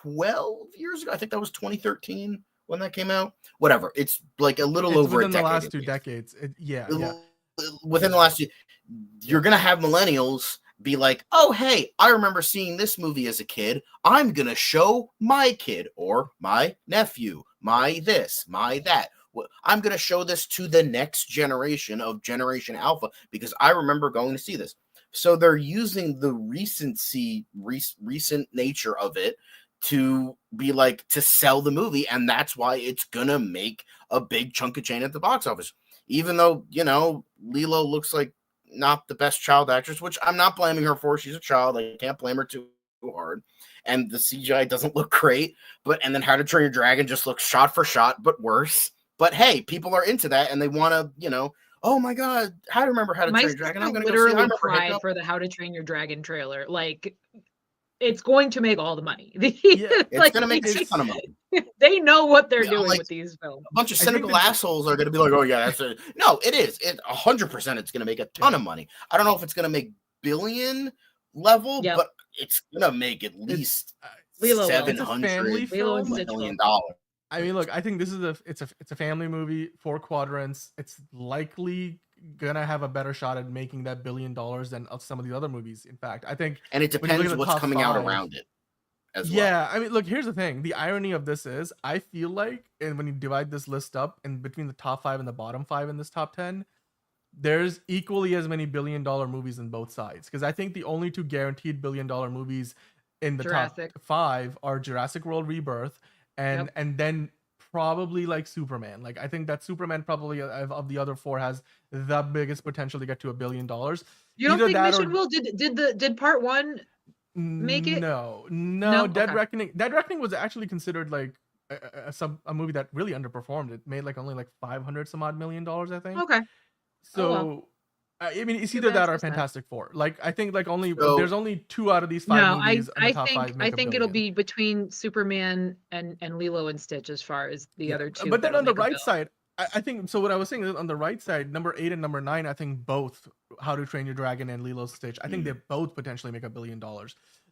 12 years ago. I think that was 2013 when that came out. Whatever. It's like a little over a decade. Within the last 2 decades. Within the last 2, you're going to have millennials be like, oh, hey, I remember seeing this movie as a kid. I'm going to show my kid or my nephew, my this, my that. I'm going to show this to the next generation of Generation Alpha because I remember going to see this. So they're using the recent nature of it to be like, to sell the movie. And that's why it's going to make a big chunk of change at the box office. Even though, Lilo looks like not the best child actress, which I'm not blaming her for. She's a child. I can't blame her too hard. And the CGI doesn't look great. And then How to Train Your Dragon just looks shot for shot, but worse. But hey, people are into that and they want to, oh my God, how to remember How to Train Your Dragon. I'm going to literally cry for the How to Train Your Dragon trailer. Like, it's going to make all the money. It's going to make a ton of money. They know what they're doing with these films. A bunch of cynical assholes are going to be like, oh yeah, that's it. No, it is. 100% it's going to make a ton of money. I don't know if it's going to make billion level, but it's going to make at least $700 million. I mean, look, I think this is it's a family movie, 4 quadrants. It's likely gonna have a better shot at making that $1 billion than some of the other movies. In fact, I think, and it depends what's coming out around it as well. Yeah, I mean, look, here's the thing. The irony of this is, I feel like, and when you divide this list up in between the top 5 and the bottom 5 in this top 10, there's equally as many billion-dollar movies in both sides. Because I think the only two guaranteed billion-dollar movies in the Jurassic. top 5 are Jurassic World Rebirth and then probably like Superman. Like I think that Superman probably of the other 4 has the biggest potential to get to $1 billion. You don't Either think that Mission Will did part 1 make it? No. No? Dead Okay. Reckoning. Dead Reckoning was actually considered like a movie that really underperformed. It made like only like 500 some odd $million, I think. Okay. So, Oh, well. I mean, it's Too either bad, that so or sad. Fantastic Four. Like, I think like So- there's only 2 out of these 5 No, movies in the I top 5 think make I think $1 it'll billion. be between Superman and Lilo and Stitch as far as the other 2. But then that'll on the make a right bill. side, I think so. What I was saying is on the right side, number 8 and number 9, I think both How to Train Your Dragon and Lilo and Stitch, I think they both potentially make $1 billion.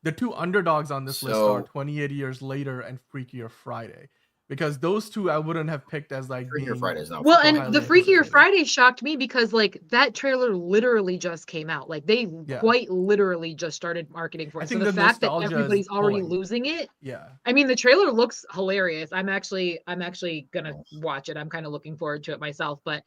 The 2 underdogs on this list are 28 Years Later and Freakier Friday. Because those 2 I wouldn't have picked as like Freakier being Friday's not Well, so and highly the Freakier anticipated. Friday shocked me because like that trailer literally just came out. Like they quite literally just started marketing for I it. So think the the fact that nostalgia is everybody's already pulling. losing it. Yeah. I mean, the trailer looks hilarious. I'm actually gonna watch it. I'm kind of looking forward to it myself. But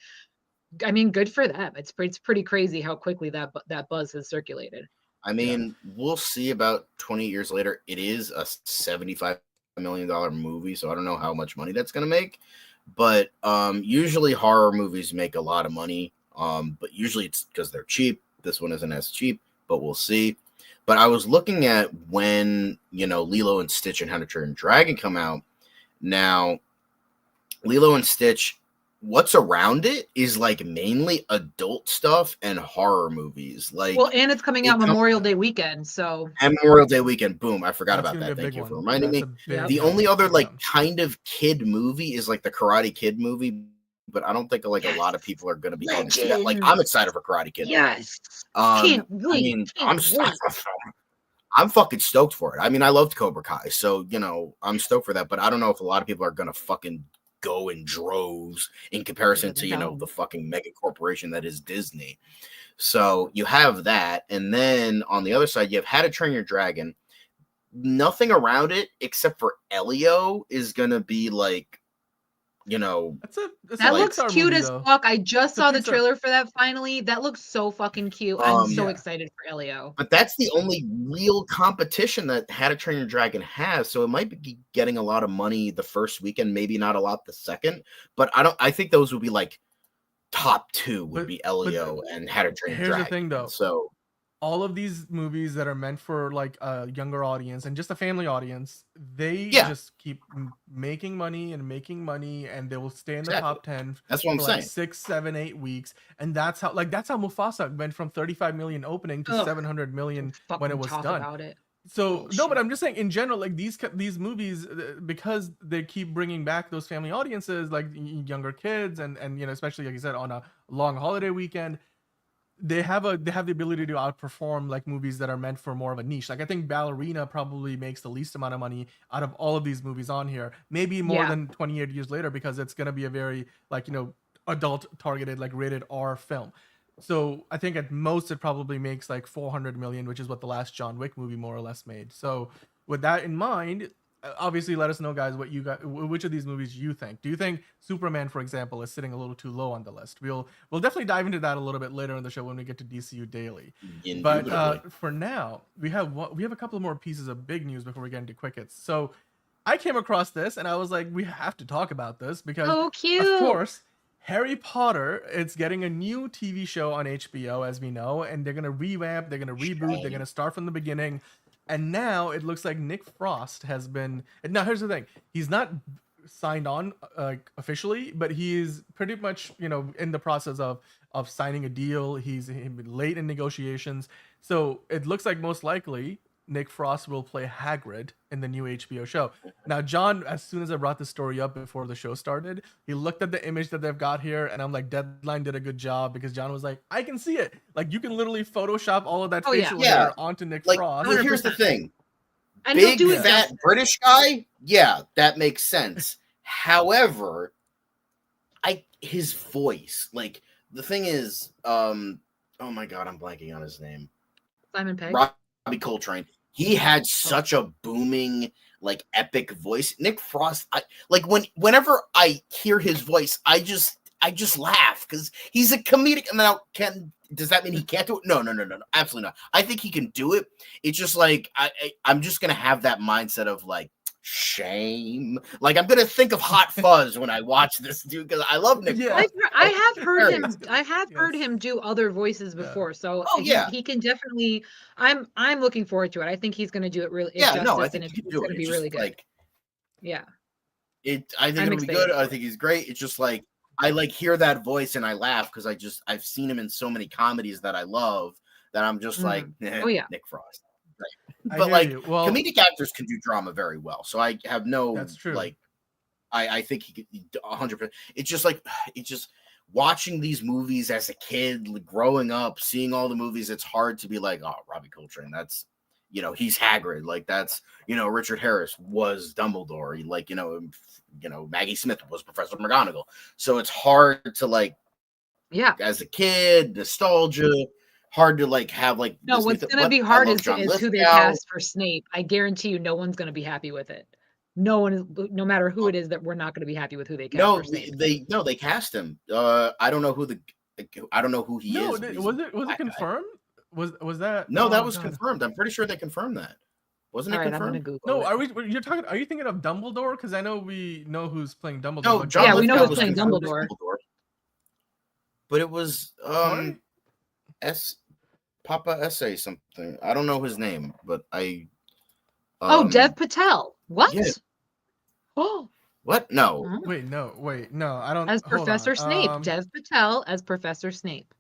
I mean, good for them. It's pretty crazy how quickly that buzz has circulated. I mean, we'll see about 20 years later. It is a $75 million movie, so I don't know how much money that's going to make. But usually horror movies make a lot of money, but usually it's because they're cheap. This one isn't as cheap, but we'll see. But I was looking at when, Lilo and Stitch and How to Train Your Dragon come out. Now, Lilo and Stitch, what's around it is like mainly adult stuff and horror movies. Like, Well, and it's coming out Memorial Day weekend, so and Memorial Day weekend. Boom! I forgot That's about gonna that. be a Thank big you for one. reminding That's me. a big The one. only other like Yeah. kind of kid movie is like the Karate Kid movie, but I don't think like a lot of people are going to be going to see that. Like, I'm excited for Karate Kid. yes. I mean, I'm fucking stoked for it. I mean, I loved Cobra Kai, so I'm stoked for that. But I don't know if a lot of people are gonna fucking go in droves in comparison to the fucking mega corporation that is Disney. So you have that, and then on the other side, you have How to Train Your Dragon. Nothing around it except for Elio is gonna be like, That's That a looks Pixar cute movie, as though. fuck. I just It's a saw the Pixar- trailer for that finally. That looks so fucking cute. I'm so Yeah. excited for Elio. But that's the only real competition that How to Train Your Dragon has. So it might be getting a lot of money the first weekend, maybe not a lot the second. But I think those would be like top 2 would be Elio and How to Train Your Here's Dragon. the thing, though. So all of these movies that are meant for like a younger audience and just a family audience, they just keep making money, and they will stay in the top 10 That's what I'm for saying. like 6, 7, 8 weeks. And that's how Mufasa went from 35 million opening to Ugh. 700 million when it was Talk done. about it. So no, but I'm just saying in general, like these movies, because they keep bringing back those family audiences, like younger kids, and especially like you said on a long holiday weekend, they have the ability to outperform like movies that are meant for more of a niche. Like I think Ballerina probably makes the least amount of money out of all of these movies on here, maybe more than 28 Years Later, because it's gonna be a very like adult targeted like rated R film. So I think at most it probably makes like 400 million, which is what the last John Wick movie more or less made. So with that in mind, obviously let us know, guys, what you got, which of these movies you think. Do you think Superman, for example, is sitting a little too low on the list? We'll definitely dive into that a little bit later in the show when we get to DCU Daily. But for now, we have a couple of more pieces of big news before we get into quick hits. So I came across this and I was like, we have to talk about this because of course Harry Potter, it's getting a new TV show on HBO, as we know, and they're gonna revamp, they're gonna reboot, they're gonna start from the beginning. And now it looks like Nick Frost has been. Now here's the thing: he's not signed on officially, but he is pretty much in the process of signing a deal. He's late in negotiations, so it looks like most likely Nick Frost will play Hagrid in the new HBO show. Now, John, as soon as I brought the story up before the show started, he looked at the image that they've got here, and I'm like, Deadline did a good job, because John was like, I can see it. Like, you can literally Photoshop all of that facial hair onto Nick Frost. Well, here's the thing. And big, he'll do it fat British guy, yeah, that makes sense. However, his voice, like, the thing is, oh my God, I'm blanking on his name. Simon Pegg. Robbie Coltrane. He had such a booming, like, epic voice. Nick Frost, whenever I hear his voice, I I just laugh because he's a comedic. Now, does that mean he can't do it? No, absolutely not. I think he can do it. It's just like I'm just gonna have that mindset of like shame. Like I'm gonna think of Hot Fuzz when I watch this dude because I love Nick. Yeah. I have heard him. I have heard him do other voices before, so he can definitely. I'm looking forward to it. I think he's going to do it really. Yeah, no, I think it's he can do going to it. be really good. Like, yeah, I think it'll be good. I think he's great. It's just like I like hear that voice and I laugh because I've seen him in so many comedies that I love that I'm just like, Nick Frost. Right. But like comedic actors can do drama very well, so I have no. That's true. Like, I think he could 100%. It's just like watching these movies as a kid, like, growing up, seeing all the movies. It's hard to be like, oh, Robbie Coltrane. That's he's Hagrid. Like that's Richard Harris was Dumbledore. Like Maggie Smith was Professor McGonagall. So it's hard to like, as a kid, nostalgia. Hard to like have like. No, what's going to be hard is who they cast for Snape. I guarantee you, no one's going to be happy with it. No one is, no matter who it is, that we're not going to be happy with who they cast. No, for Snape. they cast him. I don't know who he is. Was it confirmed? Was that? No, that was confirmed. I'm pretty sure they confirmed that. Wasn't it confirmed? No, are you thinking of Dumbledore? Because I know we know who's playing Dumbledore. No, yeah, we know who's playing Dumbledore. But it was Papa Essay something. I don't know his name, but I. Dev Patel. What? Yeah. Oh. What? No. Wait, no. I don't. As Professor Snape, Dev Patel as Professor Snape.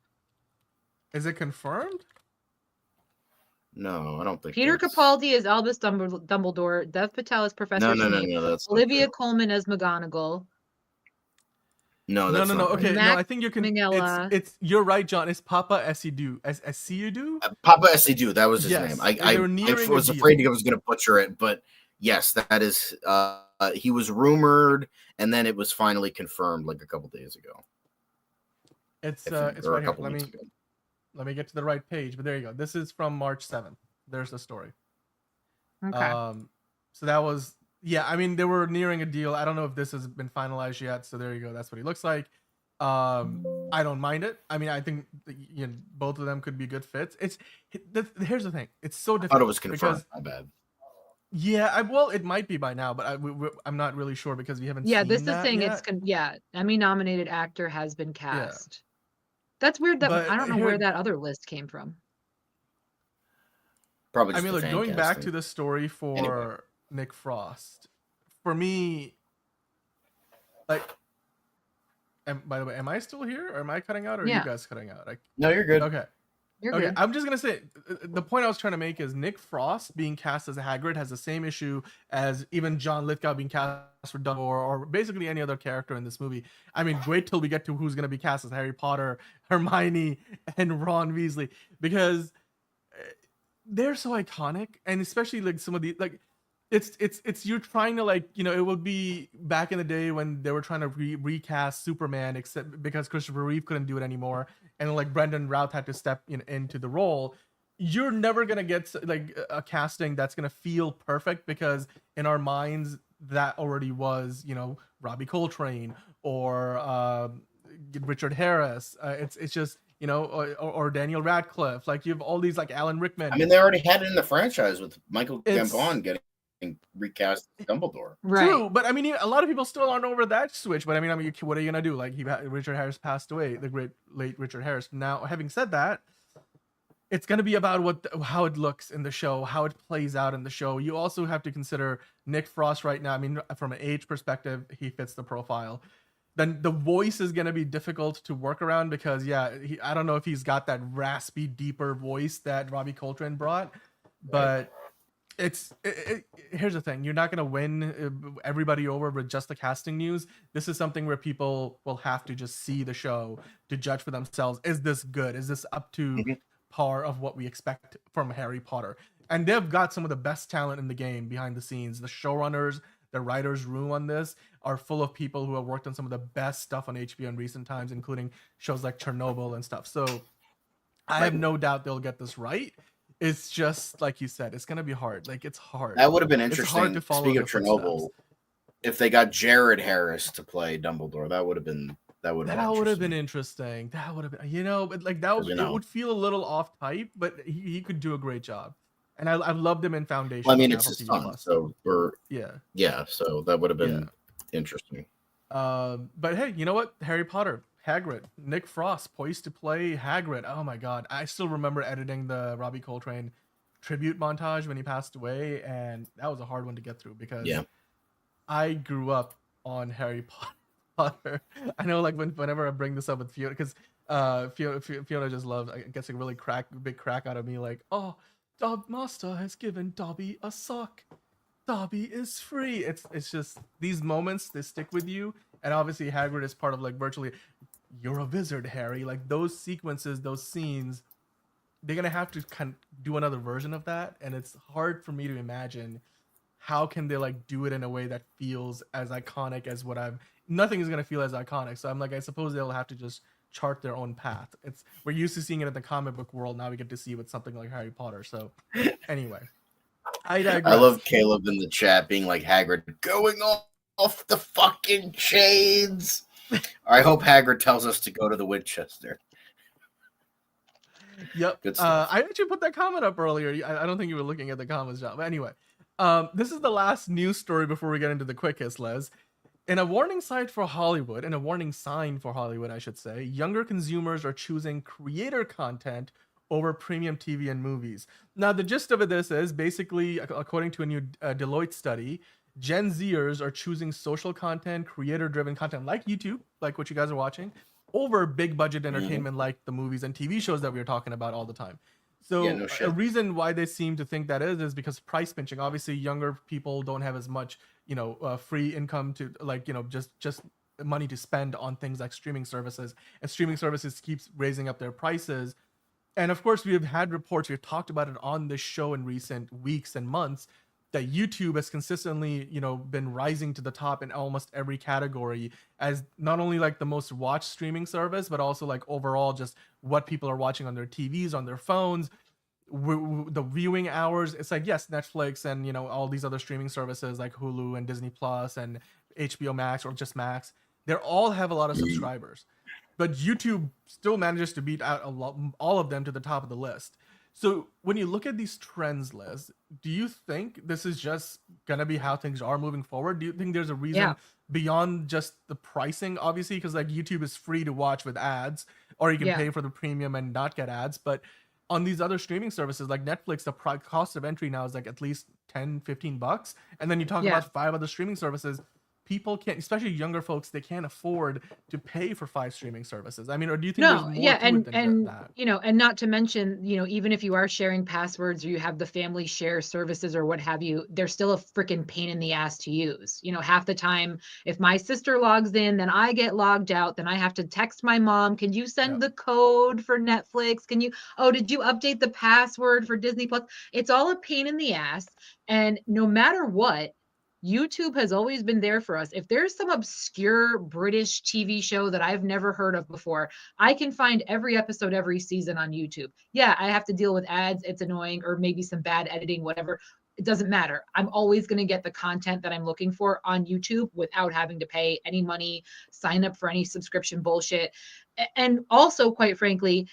Is it confirmed? No, I don't think. Peter Capaldi as Albus Dumbledore. Dev Patel as Professor Snape. No. That's Olivia Colman as McGonagall. No, that's no. Right. Okay, no, I think you can. It's you're right, John. It's Papa Esidu. Esidu? Papa Esidu. That was his name. I was afraid I was going to butcher it, but yes, that is. He was rumored, and then it was finally confirmed like a couple days ago. It's right here. Let me get to the right page. But there you go. This is from March 7th. There's the story. Okay. So that was. Yeah, I mean, they were nearing a deal. I don't know if this has been finalized yet. So there you go. That's what he looks like. I don't mind it. I mean, I think both of them could be good fits. Here's the thing. It's so difficult. I thought it was confirmed. My bad. Yeah, well, it might be by now, but I'm not really sure because we haven't. Yeah, seen this is that saying yet. Emmy-nominated actor has been cast. Yeah. That's weird. That I don't know where that other list came from. Probably. I mean, look, going back to the story for Nick Frost, for me, like, by the way, am I still here or am I cutting out or are you guys cutting out? No, you're good. Okay. You're good. I'm just gonna say the point I was trying to make is Nick Frost being cast as Hagrid has the same issue as even John Lithgow being cast for Dumbledore or basically any other character in this movie. I mean, wait till we get to who's gonna be cast as Harry Potter, Hermione, and Ron Weasley because they're so iconic, and especially like some of the like. It's you're trying to like it would be back in the day when they were trying to recast Superman except because Christopher Reeve couldn't do it anymore and like Brendan Routh had to step into the role. You're never gonna get like a casting that's gonna feel perfect because in our minds that already was Robbie Coltrane or Richard Harris. It's just or Daniel Radcliffe. Like you have all these like Alan Rickman. I mean, they already had it in the franchise with Michael Gambon getting recast Dumbledore. Right. True, but I mean, a lot of people still aren't over that switch. But I mean, what are you gonna do? Like, Richard Harris passed away, the great late Richard Harris. Now, having said that, it's gonna be about how it looks in the show, how it plays out in the show. You also have to consider Nick Frost right now. I mean, from an age perspective, he fits the profile. Then the voice is gonna be difficult to work around because I don't know if he's got that raspy, deeper voice that Robbie Coltrane brought, but. Here's the thing. You're not going to win everybody over with just the casting news. This is something where people will have to just see the show to judge for themselves. Is this good? Is this up to par of what we expect from Harry Potter? And they've got some of the best talent in the game behind the scenes. The showrunners, the writers' room on this are full of people who have worked on some of the best stuff on HBO in recent times, including shows like Chernobyl and stuff. So I have no doubt they'll get this right. It's just like you said, it's gonna be hard. Like it's hard. That would have been interesting. Speaking of Chernobyl, if they got Jared Harris to play Dumbledore, that would have been That would That would have been interesting. That would have been, but like that would, it would feel a little off type, but he could do a great job. And I loved him in Foundation. Well, I mean, it's his son, so yeah. So that would have been interesting. But hey, you know what? Harry Potter, Hagrid, Nick Frost, poised to play Hagrid. Oh my God, I still remember editing the Robbie Coltrane tribute montage when he passed away, and that was a hard one to get through because I grew up on Harry Potter. I know, like whenever I bring this up with Fiona, because Fiona just loves, I guess, a really big crack out of me, like, oh, Master has given Dobby a sock. Dobby is free. It's just these moments, they stick with you, and obviously Hagrid is part of like virtually, you're a wizard, Harry. Like those sequences, those scenes, they're gonna have to kind of do another version of that, and it's hard for me to imagine how can they like do it in a way that feels as iconic as nothing is gonna feel as iconic. So I'm like, I suppose they'll have to just chart their own path. We're used to seeing it in the comic book world. Now we get to see it with something like Harry Potter. So anyway, I digress. I love Caleb in the chat being like, Hagrid going off the fucking chains. I hope Hagrid tells us to go to the Winchester. Yep. I actually put that comment up earlier. I don't think you were looking at the comments, John. But anyway, this is the last news story before we get into the quick hits, Les. In a warning sign for Hollywood, I should say, younger consumers are choosing creator content over premium TV and movies. Now, the gist of this is basically, according to a new Deloitte study, Gen Zers are choosing social content, creator-driven content like YouTube, like what you guys are watching, over big budget entertainment like the movies and TV shows that we are talking about all the time. So a reason why they seem to think that is because price pinching. Obviously, younger people don't have as much, free income to just money to spend on things like streaming services, and streaming services keeps raising up their prices. And of course, we have had reports, we've talked about it on this show in recent weeks and months, that YouTube has consistently, been rising to the top in almost every category as not only like the most watched streaming service, but also like overall just what people are watching on their TVs, on their phones, the viewing hours. It's like, yes, Netflix and, all these other streaming services like Hulu and Disney Plus and HBO Max or just Max, they all have a lot of subscribers, but YouTube still manages to beat out all of them to the top of the list. So when you look at these trends, Liz, do you think this is just going to be how things are moving forward? Do you think there's a reason beyond just the pricing, obviously, because like YouTube is free to watch with ads, or you can pay for the premium and not get ads. But on these other streaming services like Netflix, the cost of entry now is like at least $10-15. And then you talk about 5 other streaming services. People can't, especially younger folks, they can't afford to pay for 5 streaming services. I mean, or do you think there's more to it than that? And not to mention, even if you are sharing passwords or you have the family share services or what have you, they're still a freaking pain in the ass to use. Half the time, if my sister logs in, then I get logged out, then I have to text my mom, can you send the code for Netflix? Did you update the password for Disney Plus? It's all a pain in the ass. And no matter what, YouTube has always been there for us. If there's some obscure British TV show that I've never heard of before, I can find every episode, every season on YouTube. Yeah, I have to deal with ads. It's annoying, or maybe some bad editing, whatever. It doesn't matter. I'm always going to get the content that I'm looking for on YouTube without having to pay any money, sign up for any subscription bullshit. And also, quite frankly,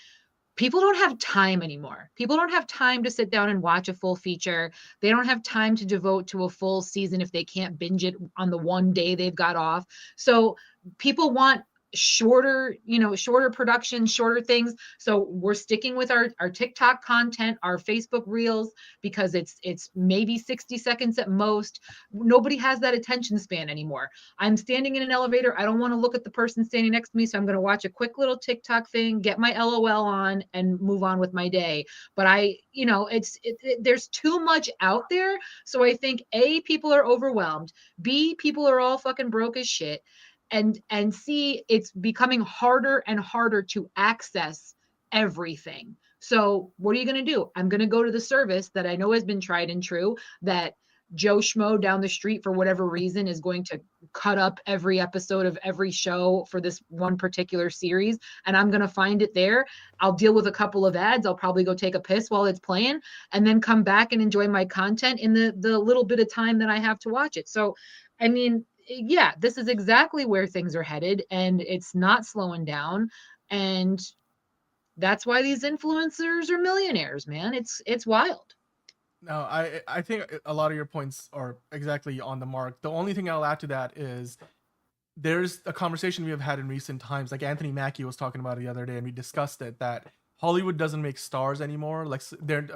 people don't have time anymore. People don't have time to sit down and watch a full feature. They don't have time to devote to a full season if they can't binge it on the one day they've got off. So people want shorter production, shorter things. So we're sticking with our TikTok content, our Facebook reels, because it's maybe 60 seconds at most. Nobody has that attention span anymore. I'm standing in an elevator. I don't want to look at the person standing next to me. So I'm going to watch a quick little TikTok thing, get my LOL on, and move on with my day. But there's too much out there. So I think A, people are overwhelmed. B, people are all fucking broke as shit. And C, it's becoming harder and harder to access everything. So what are you going to do? I'm going to go to the service that I know has been tried and true, that Joe Schmo down the street, for whatever reason, is going to cut up every episode of every show for this one particular series. And I'm going to find it there. I'll deal with a couple of ads. I'll probably go take a piss while it's playing, and then come back and enjoy my content in the little bit of time that I have to watch it. So, I mean, yeah, this is exactly where things are headed, and it's not slowing down. And that's why these influencers are millionaires, man. It's wild. No, I think a lot of your points are exactly on the mark. The only thing I'll add to that is there's a conversation we have had in recent times, like Anthony Mackie was talking about it the other day, and we discussed it, that Hollywood doesn't make stars anymore. Like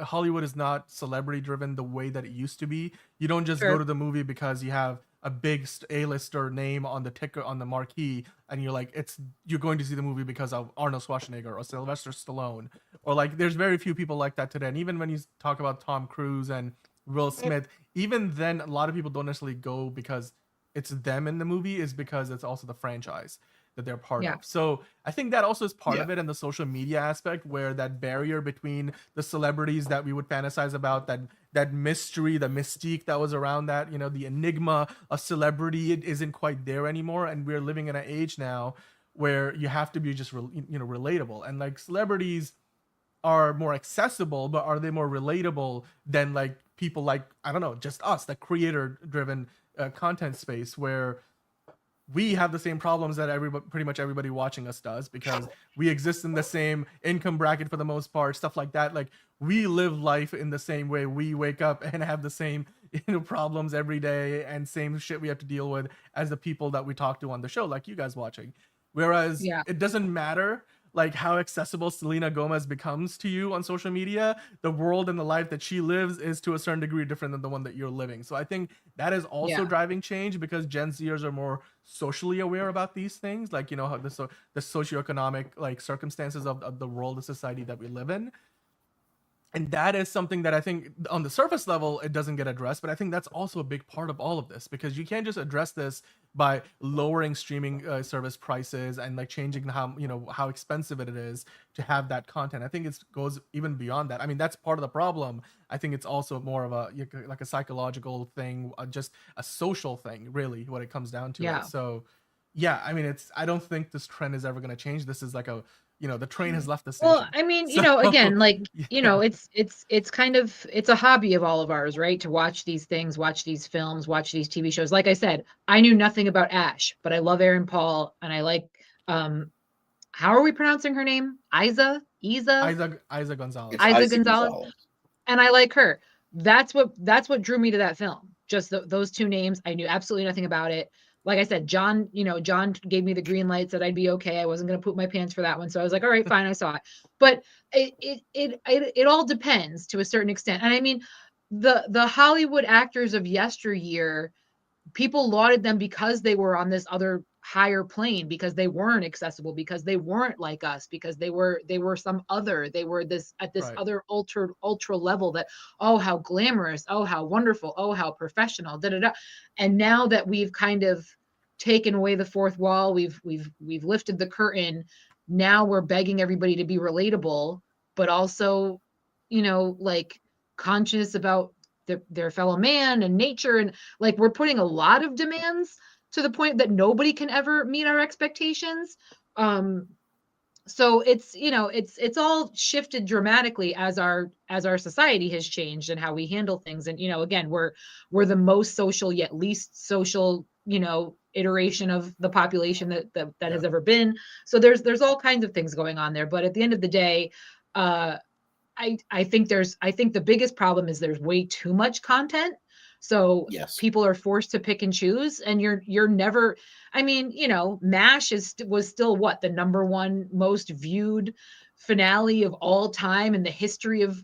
Hollywood is not celebrity driven the way that it used to be. You don't just go to the movie because you have a big A-lister name on the ticket, on the marquee, and you're like, you're going to see the movie because of Arnold Schwarzenegger or Sylvester Stallone, or like there's very few people like that today. And even when you talk about Tom Cruise and Will Smith, even then a lot of people don't necessarily go because it's them in the movie, is because it's also the franchise that they're part of. So I think that also is part of it, and the social media aspect, where that barrier between the celebrities that we would fantasize about, that mystery, the mystique that was around that, you know, the enigma of celebrity, it isn't quite there anymore. And we're living in an age now where you have to be just relatable, and like celebrities are more accessible, but are they more relatable than like people like, I don't know, just us, the creator driven content space, where we have the same problems that pretty much everybody watching us does, because we exist in the same income bracket for the most part, stuff like that. Like we live life in the same way. We wake up and have the same problems every day and same shit we have to deal with as the people that we talk to on the show, like you guys watching. Whereas it doesn't matter like how accessible Selena Gomez becomes to you on social media, the world and the life that she lives is to a certain degree different than the one that you're living. So I think that is also driving change, because Gen Zers are more socially aware about these things, like, you know, how the socioeconomic like circumstances of the world and society that we live in. And that is something that I think on the surface level, it doesn't get addressed. But I think that's also a big part of all of this, because you can't just address this by lowering streaming service prices and like changing how expensive it is to have that content. I think it goes even beyond that. I mean, that's part of the problem. I think it's also more of a psychological thing, just a social thing, really, when it comes down to it. So, yeah, I mean, I don't think this trend is ever going to change. This is like the train has left the station. Well, I mean, again, like, it's kind of, it's a hobby of all of ours, right? To watch these things, watch these films, watch these TV shows. Like I said, I knew nothing about Ash, but I love Aaron Paul, and I like, how are we pronouncing her name? Isa Gonzalez. Isa Gonzalez. And I like her. That's what drew me to that film. Just those two names. I knew absolutely nothing about it. Like I said, John gave me the green light, said I'd be okay. I wasn't going to poop my pants for that one. So I was like, all right, fine. I saw it. But it all depends to a certain extent. And I mean, the Hollywood actors of yesteryear, people lauded them because they were on this other higher plane, because they weren't accessible, because they weren't like us, because they were some other, they were this at this other ultra level that, oh, how glamorous, oh, how wonderful, oh, how professional, da da da. And now that we've kind of taken away the fourth wall, we've lifted the curtain, now we're begging everybody to be relatable, but also, like conscious about their fellow man and nature, and like we're putting a lot of demands to the point that nobody can ever meet our expectations. So it's all shifted dramatically as our society has changed and how we handle things. And again, we're the most social yet least social iteration of the population that has ever been. So there's all kinds of things going on there. But at the end of the day, I think the biggest problem is there's way too much content. So people are forced to pick and choose, and you're never, I mean, MASH was still what, the #1 most viewed finale of all time in the history of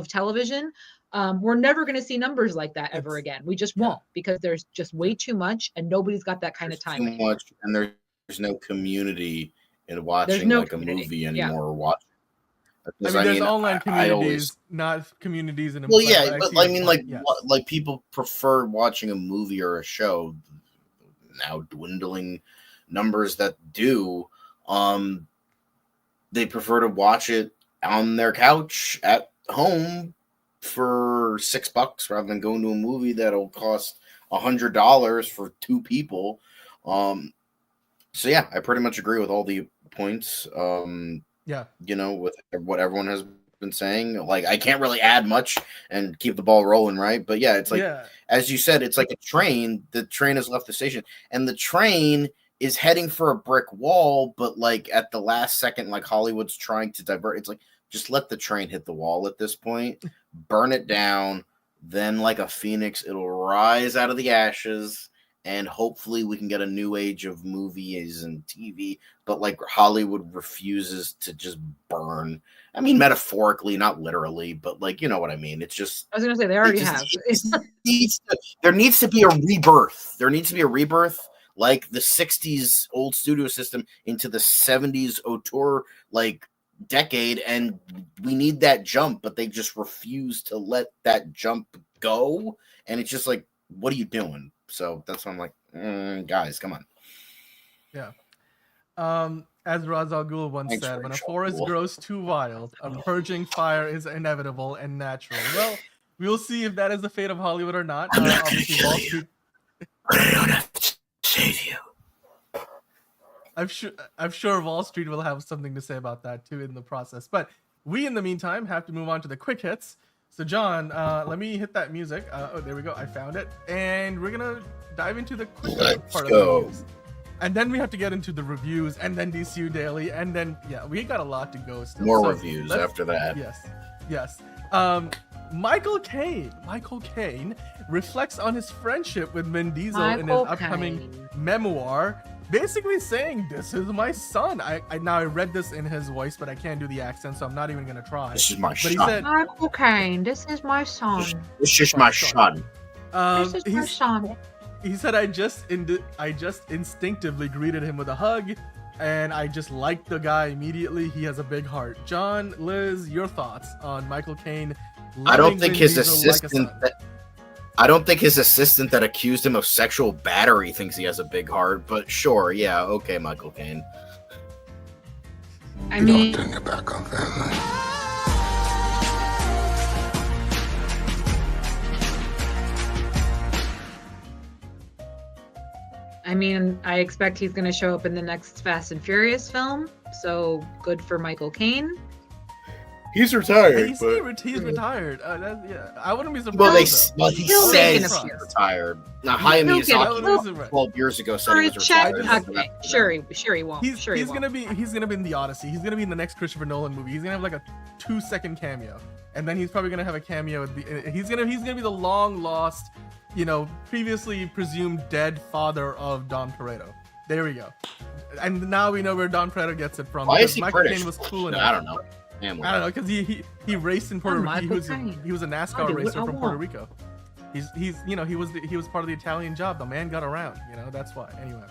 television. We're never going to see numbers like that ever again. We just won't, because there's just way too much, and nobody's got that kind of time. Too much, and there's no community in watching a movie anymore, or watching. I mean, there's online communities, not communities in. Well, yeah, but I mean, like people prefer watching a movie or a show. Now dwindling numbers that do, they prefer to watch it on their couch at home for $6 rather than going to a movie that'll cost $100 for 2 people. So yeah, I pretty much agree with all the points. With what everyone has been saying. Like, I can't really add much and keep the ball rolling, right? But yeah, it's like, as you said, it's like a train. The train has left the station, and the train is heading for a brick wall, but like at the last second, like Hollywood's trying to divert. It's like, just let the train hit the wall at this point, burn it down, then like a phoenix, it'll rise out of the ashes, and hopefully we can get a new age of movies and TV. But like Hollywood refuses to just burn. I mean, metaphorically, not literally, but like, you know what I mean? It's just, I was going to say, they already have. There needs to be a rebirth. There needs to be a rebirth, like the 60s old studio system into the 70s auteur like decade, and we need that jump, but they just refuse to let that jump go, and it's just like, what are you doing? So that's why I'm like, guys, come on. Yeah. As Ra's al Ghul once said, when a forest grows too wild, a purging fire is inevitable and natural. Well, we'll see if that is the fate of Hollywood or not. Obviously, Wall Street. I don't have to save you. I'm sure Wall Street will have something to say about that too in the process. But we, in the meantime, have to move on to the quick hits. So, John, let me hit that music. Oh, there we go. I found it, and we're gonna dive into the quick part of the news. And then we have to get into the reviews, and then DCU Daily, and then we got a lot to go still. More reviews after that. Yes. Michael Caine reflects on his friendship with Vin Diesel in his upcoming memoir, basically saying, "This is my son." I read this in his voice, but I can't do the accent, so I'm not even gonna try. This is my son. He said, Michael Caine, this is my son. This is my son. This is my son. He said, I just instinctively greeted him with a hug, and I just liked the guy immediately. He has a big heart. John, Liz, your thoughts on Michael Caine? I don't think his assistant that accused him of sexual battery thinks he has a big heart, but sure, yeah, okay, Michael Caine. I mean, Don't turn your back on family. I expect he's going to show up in the next Fast and Furious film, so good for Michael Caine. He's retired. He's retired. I wouldn't be He surprised. says he's retired. Now, Hayao Miyazaki 12 years ago said he was retired. Okay. Sure he won't. He's gonna be in the Odyssey. He's gonna be in the next Christopher Nolan movie. He's gonna have like a 2-second cameo, and then he's probably gonna have a cameo at the. He's gonna be the long lost, previously presumed dead father of Don Toretto. There we go. And now we know where Don Toretto gets it from. Why is he Michael British? Caine was cool enough. I don't know. I don't know, because he raced in Puerto Rico. He was a NASCAR racer from Puerto Rico. He was part of the Italian job. The man got around. That's why. Anyway,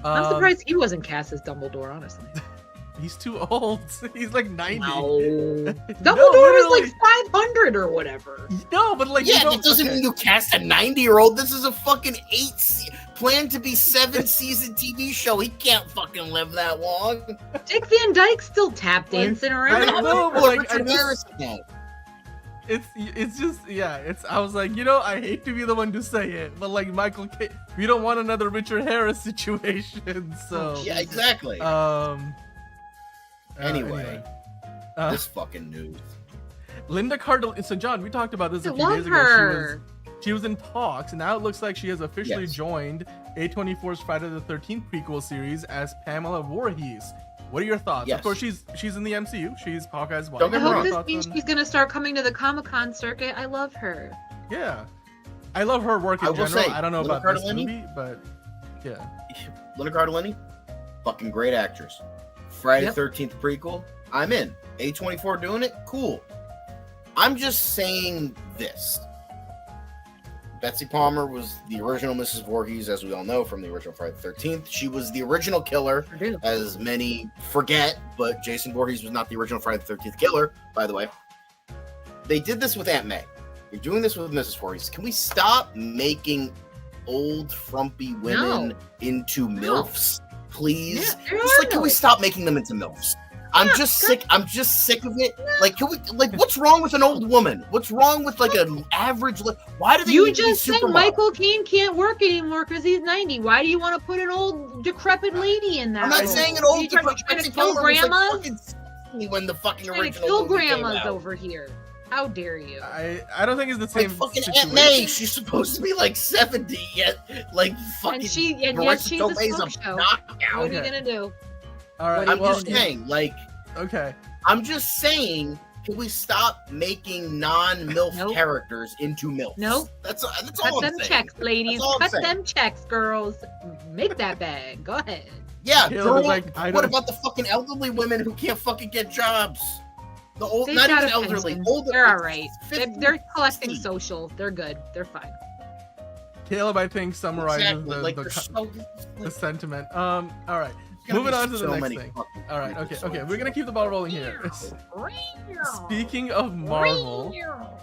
I'm surprised he wasn't cast as Dumbledore. Honestly, he's too old. He's like 90. No. Dumbledore is like 500 or whatever. No, but like that doesn't mean you cast a 90-year-old. This is a fucking planned to be 7-season TV show. He can't fucking live that long. Dick Van Dyke's still tap dancing around. I know, but I was like, I hate to be the one to say it, but like Michael Caine, we don't want another Richard Harris situation. So yeah, exactly. Anyway, this fucking news. Linda Cardellini. So John, we talked about this a few days ago. She was in talks, and now it looks like she has officially joined A24's Friday the 13th prequel series as Pamela Voorhees. What are your thoughts? Of course, she's in the MCU. She's Hawkeye's wife. I hope this means she's gonna start coming to the Comic-Con circuit. I love her. Yeah, I love her work in general. I don't know about this movie, but yeah. Linda Cardellini, fucking great actress. Friday the 13th prequel, I'm in. A24 doing it, cool. I'm just saying this. Betsy Palmer was the original Mrs. Voorhees, as we all know from the original Friday the 13th. She was the original killer, as many forget, but Jason Voorhees was not the original Friday the 13th killer, by the way. They did this with Aunt May. You're doing this with Mrs. Voorhees. Can we stop making old, frumpy women into MILFs, please? Can we stop making them into MILFs? I'm just sick of it. Like, what's wrong with an old woman? What's wrong with like an average? Why do they? You just said Michael Caine can't work anymore because he's 90. Why do you want to put an old decrepit lady in that? I'm not saying an old decrepit grandma. me when the fucking Trying to original kill movie came grandmas out. over here. How dare you? I don't think it's the Like same fucking situation. Aunt May, she's supposed to be like 70 yet, like fucking. And yet she's a Tomei's smoke show. knockout. What are you gonna do? All right. I'm well, just saying, like, okay. I'm just saying, can we stop making non-MILF characters into MILFs? Nope. That's all Cut I'm them saying. checks, ladies. That's all I'm Cut saying. them checks, girls. Make that bag. Go ahead. Yeah, Caleb girl, is like, I what don't- about the fucking elderly women who can't fucking get jobs? The old, They've not got even a elderly, pension. older. They're all right. 50, They're collecting 60. social. They're good. They're fine. Caleb, I think, summarizes Exactly. Like, they're the sentiment. All right. Gonna Moving be on to the so next many thing. fucking All right. people, Okay. so We're gonna keep the ball rolling here. Speaking of Marvel,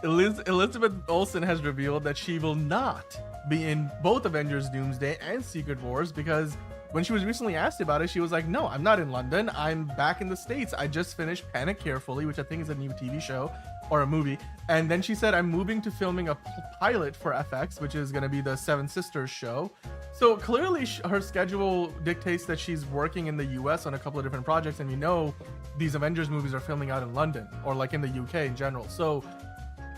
Elizabeth Olsen has revealed that she will not be in both Avengers Doomsday and Secret Wars because when she was recently asked about it, she was like, no, I'm not in London. I'm back in the States. I just finished Panic Carefully, which I think is a new TV show or a movie. And then she said, I'm moving to filming a pilot for FX, which is going to be the Seven Sisters show. So clearly her schedule dictates that she's working in the US on a couple of different projects. And we know these Avengers movies are filming out in London or like in the UK in general. So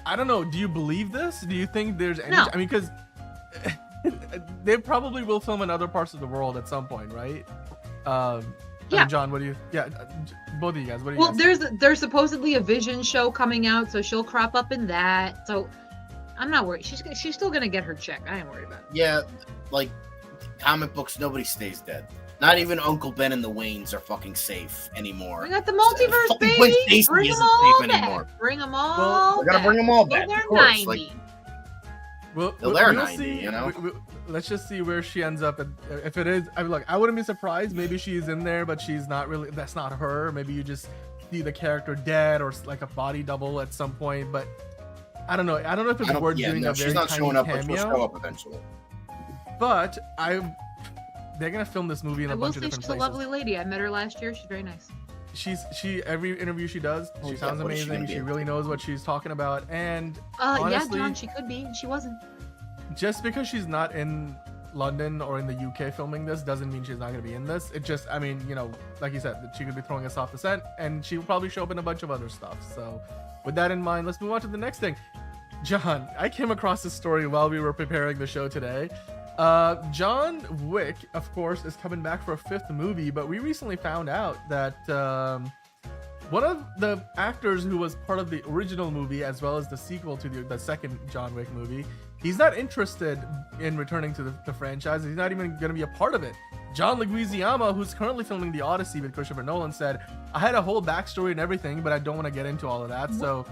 I don't know. Do you believe this? Do you think there's any, No. I mean, because they probably will film in other parts of the world at some point, right? I Yeah. mean, John, what do you? Yeah, both of you guys. What do you? Well, guys there's supposedly a Vision show coming out, so she'll crop up in that. So I'm not worried. She's still gonna get her check. I ain't worried about it. Yeah, like comic books, nobody stays dead. Not even Uncle Ben and the Waynes are fucking safe anymore. We got the multiverse, Fucking Gwen baby. Stacy Bring them isn't all safe back. anymore. Bring them all. We gotta back. bring them all Till back. they're Of course, 90. like, Well, Till they're we'll 90, see. you know? Let's just see where she ends up. If it is, I mean, look, I wouldn't be surprised. Maybe she's in there, but she's not really. That's not her. Maybe you just see the character dead or like a body double at some point. But I don't know. I don't know if it's worth doing a very she's not tiny showing up, but she'll cameo. show up eventually. But they're gonna film this movie in I a will bunch of say different she's a places. lovely lady. I met her last year. She's very nice. She every interview she does, Oh, she yeah, sounds what is she amazing. gonna be She in? really knows what she's talking about. And Yeah, honestly, John, she could be. She wasn't. just because she's not in London or in the UK filming this doesn't mean she's not going to be in this. It just, I mean, you know, like you said, she could be throwing us off the set and she will probably show up in a bunch of other stuff. So with that in mind, let's move on to the next thing. John, I came across this story while we were preparing the show today. John Wick, of course, is coming back for a fifth movie, but we recently found out that one of the actors who was part of the original movie as well as the sequel to the second John Wick movie, he's not interested in returning to the franchise. He's not even going to be a part of it. John Leguizamo, who's currently filming The Odyssey with Christopher Nolan, said, I had a whole backstory and everything, but I don't want to get into all of that. So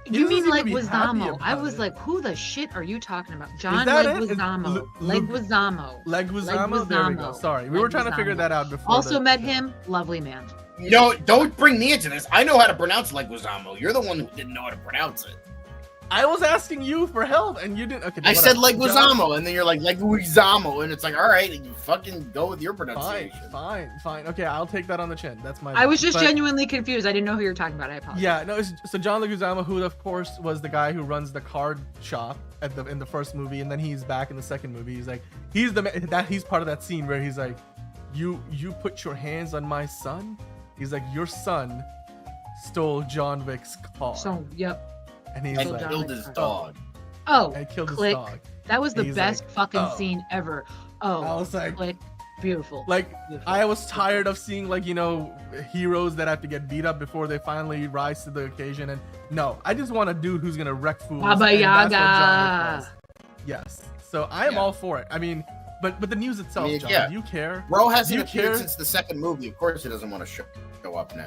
he You doesn't mean seem to be happy Leguizamo? I about was it. like, who the shit are you talking about? John that it? Leguizamo. Leguizamo. Leguizamo? There we go. Sorry. We were trying to figure that out before. Also met him. Lovely man. No, don't bring me into this. I know how to pronounce Leguizamo. You're the one who didn't know how to pronounce it. I was asking you for help and you didn't. Okay, I said whatever. Leguizamo, and then you're like Leguizamo, and it's like, all right, you fucking go with your pronunciation. Fine. Okay, I'll take that on the chin. That's my. I was bad. just But- genuinely confused. I didn't know who you were talking about. I apologize. Yeah, no. So John Leguizamo, who of course was the guy who runs the card shop in the first movie, and then he's back in the second movie. He's like, he's part of that scene where he's like, you put your hands on my son. He's like, your son stole John Wick's car. So, yep. And he's And like, killed his dog. Oh, and killed his click. dog. That was the He's best like, fucking oh. scene ever. Oh, I was like, click. Beautiful. Like, Beautiful. I was tired of seeing, like, you know, heroes that have to get beat up before they finally rise to the occasion. And no, I just want a dude who's gonna wreck fools. Baba and that's what John Yaga. Wick was. Yes. So I am all for it. I mean, but the news itself, John, yeah. do you care? Bro Do hasn't you appeared care? since the second movie. Of course, he doesn't want to show up now.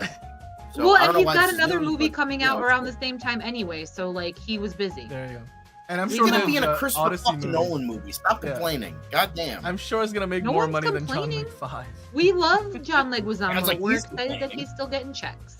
So, Well, I don't and know he's why got this is another news, movie but, coming you know, out it's around cool. the same time anyway, so like he was busy. There you go. And I'm He's sure gonna be in a his, Christopher Odyssey fucking movie. Nolan movie. Stop Yeah. complaining. God damn. I'm sure it's gonna make No more one's money than John complaining. Wick 5. We love John Leguizamo. Sounds like We're he's excited that complaining. he's still getting checks.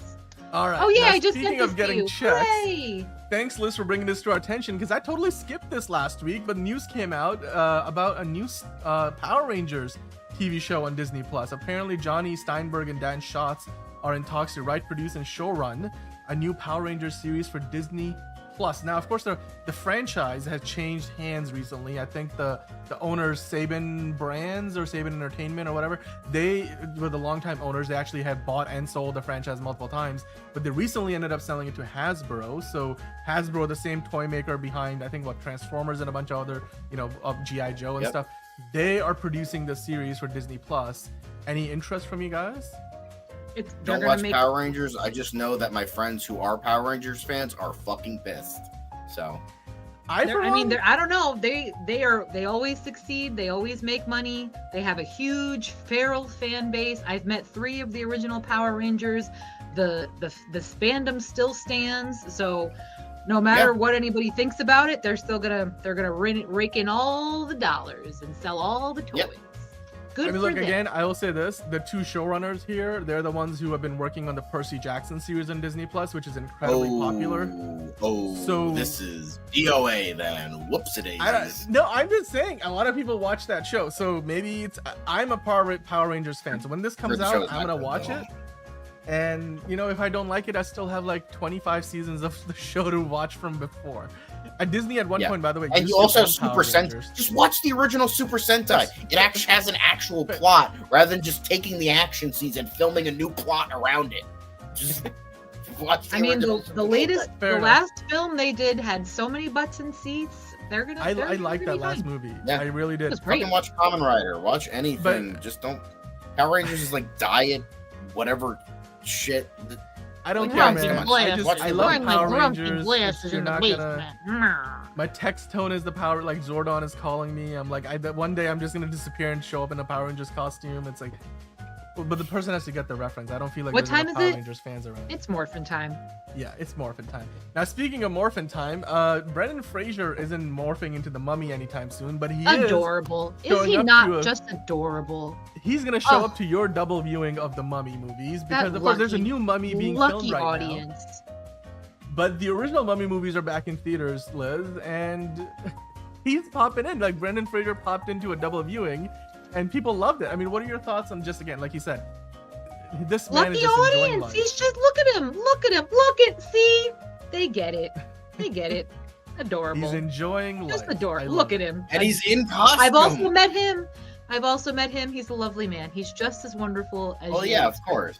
All right. Oh yeah, now, I just speaking sent this of getting to you. checks, Hooray! thanks, Liz, for bringing this to our attention because I totally skipped this last week, but news came out about a new Power Rangers TV show on Disney Plus. Apparently, Johnny Steinberg and Dan Schatz are in talks to write, produce, and showrun a new Power Rangers series for Disney Plus. Now, of course, the franchise has changed hands recently. I think the owners, Saban Brands or Saban Entertainment or whatever, they were the longtime owners. They actually had bought and sold the franchise multiple times, but they recently ended up selling it to Hasbro. So Hasbro, the same toy maker behind, I think, Transformers and a bunch of other, of G.I. Joe and stuff, they are producing the series for Disney Plus. Any interest from you guys? Don't watch Power Rangers. I just know that my friends who are Power Rangers fans are fucking pissed. So I don't know. They always succeed. They always make money. They have a huge feral fan base. I've met 3 of the original Power Rangers. The fandom still stands. So no matter what anybody thinks about it, they're gonna rake in all the dollars and sell all the toys. Good for them. Again, I will say this: the 2 showrunners here, they're the ones who have been working on the Percy Jackson series on Disney Plus, which is incredibly popular. So this is DOA then. Whoopsie-daisies. No, I'm just saying a lot of people watch that show. So maybe I'm a Power Rangers fan. So when this comes out, I'm gonna watch it. And if I don't like it, I still have like 25 seasons of the show to watch from before. Disney at one point, by the way, and you also have Super Sentai. Just watch the original Super Sentai. It actually has an actual plot rather than just taking the action scenes and filming a new plot around it. Just watch. The last film they did had so many butts and seats. I like that last movie. Yeah. I really did. Fucking watch Kamen Rider. Watch anything. Just don't. Power Rangers is like diet, whatever shit. I don't care, man. I love Power Rangers. My text tone is the power. Like Zordon is calling me. I'm like, one day I'm just gonna disappear and show up in a Power Rangers costume. It's like, but the person has to get the reference. I don't feel like what time is Power it? Rangers fans around. It's Morphin time. Yeah, it's Morphin time. Now, speaking of Morphin time, Brendan Fraser isn't morphing into the Mummy anytime soon, but he adorable. Is he not just adorable? He's gonna show up to your double viewing of the Mummy movies because, of course, there's a new Mummy being filmed right now. But the original Mummy movies are back in theaters, Liz, and he's popping in. Like Brendan Fraser popped into a double viewing, and people loved it. I mean, what are your thoughts on, just again, like you said, this man is just enjoying life. He's just look at him. See, they get it. Adorable. He's enjoying life. Just adorable. Look at him. And he's in costume. I've also met him. He's a lovely man. He's just as wonderful as. Oh yeah, of course.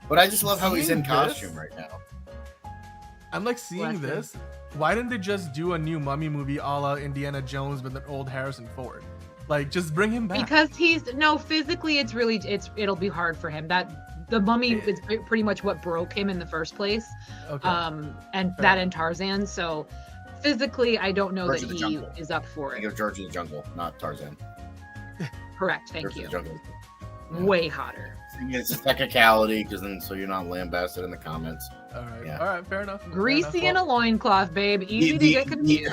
But I just love how he's in costume right now. I'm like seeing this. Why didn't they just do a new Mummy movie a la Indiana Jones with an old Harrison Ford? Like, just bring him back. Because physically, it'll be hard for him. That the Mummy is pretty much what broke him in the first place. Okay. And that and Tarzan. So physically, I don't know that he is up for it. Think of George of the Jungle, not Tarzan. Correct. Thank you. Jungle. Way hotter. It's a technicality, because then so you're not lambasted in the comments. All right. All right. Fair enough. Greasy in a loincloth, babe. Easy to get confused.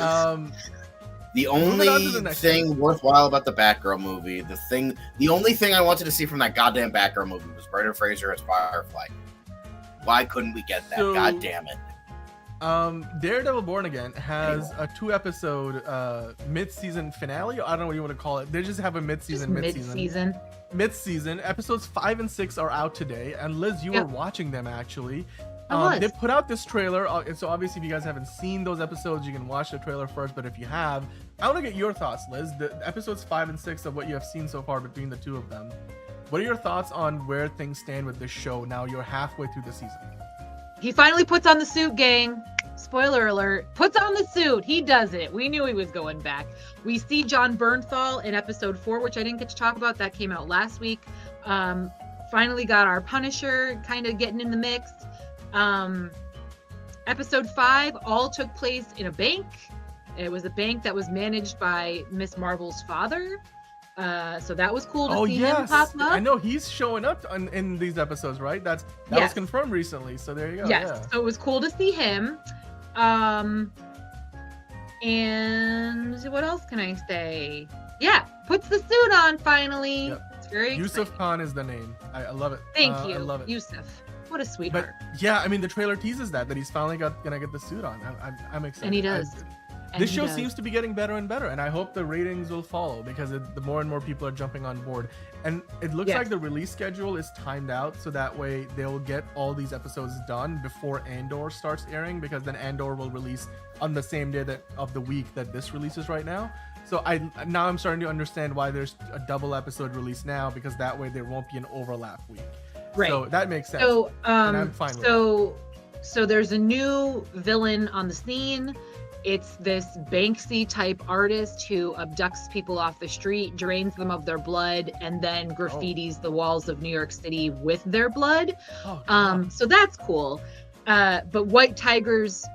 The only thing worthwhile about the Batgirl movie, the only thing I wanted to see from that goddamn Batgirl movie was Brendan Fraser as Firefly. Why couldn't we get that? God damn it. Daredevil Born Again has a 2-episode mid-season finale. I don't know what you want to call it. They just have a mid-season. Episodes 5 and 6 are out today, and Liz, you were watching them actually. They put out this trailer, so obviously if you guys haven't seen those episodes, you can watch the trailer first, but if you have, I want to get your thoughts, Liz. The episodes 5 and 6 of what you have seen so far between the 2 of them. What are your thoughts on where things stand with this show now you're halfway through the season? He finally puts on the suit, gang. Spoiler alert. Puts on the suit. He does it. We knew he was going back. We see John Bernthal in episode 4, which I didn't get to talk about. That came out last week. Finally got our Punisher kind of getting in the mix. Episode 5 all took place in a bank. It was a bank that was managed by Miss Marvel's father. So that was cool to see him pop up. I know he's showing up in these episodes, right? That was confirmed recently. So there you go. Yes. Yeah. So it was cool to see him. And what else can I say? Yeah, puts the suit on finally. Yep. It's very exciting. Yusuf Khan is the name. I love it. Thank you. I love it. Yusuf. What a sweetheart. But yeah, I mean the trailer teases that he's finally gonna get the suit on. I'm excited. And he does. This show seems to be getting better and better, and I hope the ratings will follow because the more and more people are jumping on board. And it looks like the release schedule is timed out, so that way they'll get all these episodes done before Andor starts airing, because then Andor will release on the same day of the week that this releases right now. So I'm starting to understand why there's a double episode release now, because that way there won't be an overlap week. Right. So that makes sense. So and I'm fine with that. So there's a new villain on the scene. It's this Banksy type artist who abducts people off the street, drains them of their blood, and then graffitis the walls of New York City with their blood. So that's cool. But White Tiger's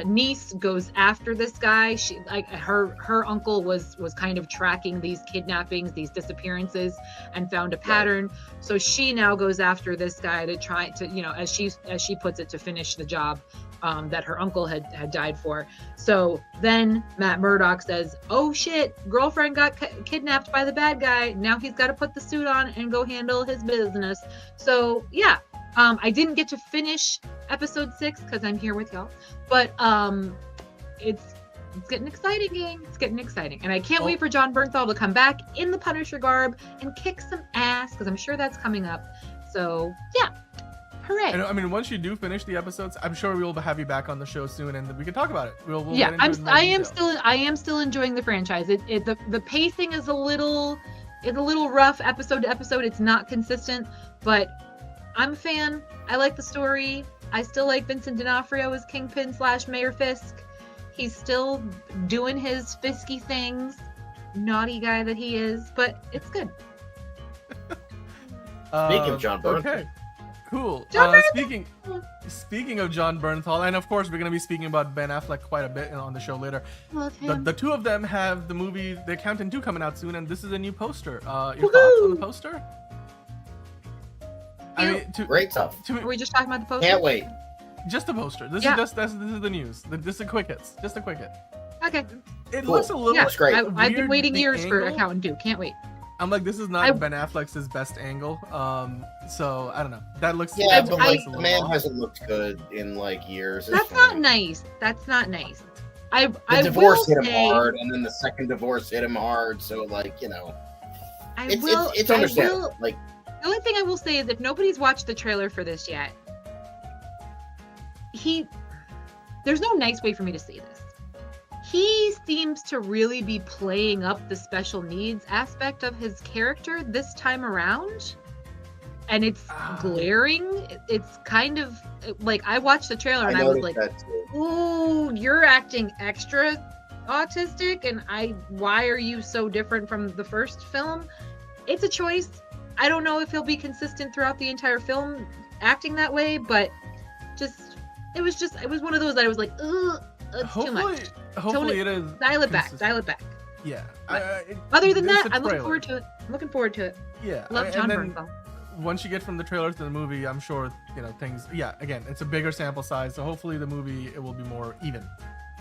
niece goes after this guy. She her uncle was kind of tracking these kidnappings, these disappearances, and found a pattern. So she now goes after this guy to try to, as she puts it, to finish the job that her uncle had died for. So then Matt Murdock says, "Oh shit, girlfriend got kidnapped by the bad guy. Now he's got to put the suit on and go handle his business." So yeah, I didn't get to finish episode 6 because I'm here with y'all, but it's getting exciting, gang. It's getting exciting, and I can't wait for John Bernthal to come back in the Punisher garb and kick some ass, because I'm sure that's coming up. So yeah. Hooray. And, I mean, once you do finish the episodes, I'm sure we'll have you back on the show soon, and we can talk about it. We'll yeah, get into I am still enjoying the franchise. The pacing is a little rough episode to episode. It's not consistent, but I'm a fan. I like the story. I still like Vincent D'Onofrio as Kingpin / Mayor Fisk. He's still doing his fisky things, naughty guy that he is, but it's good. Speaking of John Bernthal. Okay. Cool. John Speaking of John Bernthal, and of course we're going to be speaking about Ben Affleck quite a bit on the show later. Love him. The two of them have the movie The Accountant 2 coming out soon, and this is a new poster. Your thoughts on the poster? Great stuff. Are we just talking about the poster? Can't wait. Just the poster. This is the news. This is the quick hits. Just the quick hit. Okay. It looks a little. Yeah, great. I've been waiting years for angle. Accountant 2. Can't wait. I'm like, this is not Ben Affleck's best angle. So I don't know. That looks. Yeah, but the man hasn't looked good in years. That's not nice. That's not nice. The divorce hit him hard, and then the second divorce hit him hard. So it's understandable. The only thing I will say is, if nobody's watched the trailer for this yet, there's no nice way for me to say this. He seems to really be playing up the special needs aspect of his character this time around. And it's glaring. It's kind of I watched the trailer and I was like, ooh, you're acting extra autistic. And why are you so different from the first film? It's a choice. I don't know if he'll be consistent throughout the entire film acting that way, but it was one of those that I was like, ugh, it's too much. Hopefully it is. Dial it back. Yeah. Other than that, I'm looking forward to it. Yeah. Love John Bernthal. Once you get from the trailer to the movie, I'm sure things. Yeah. Again, it's a bigger sample size, so hopefully the movie it will be more even.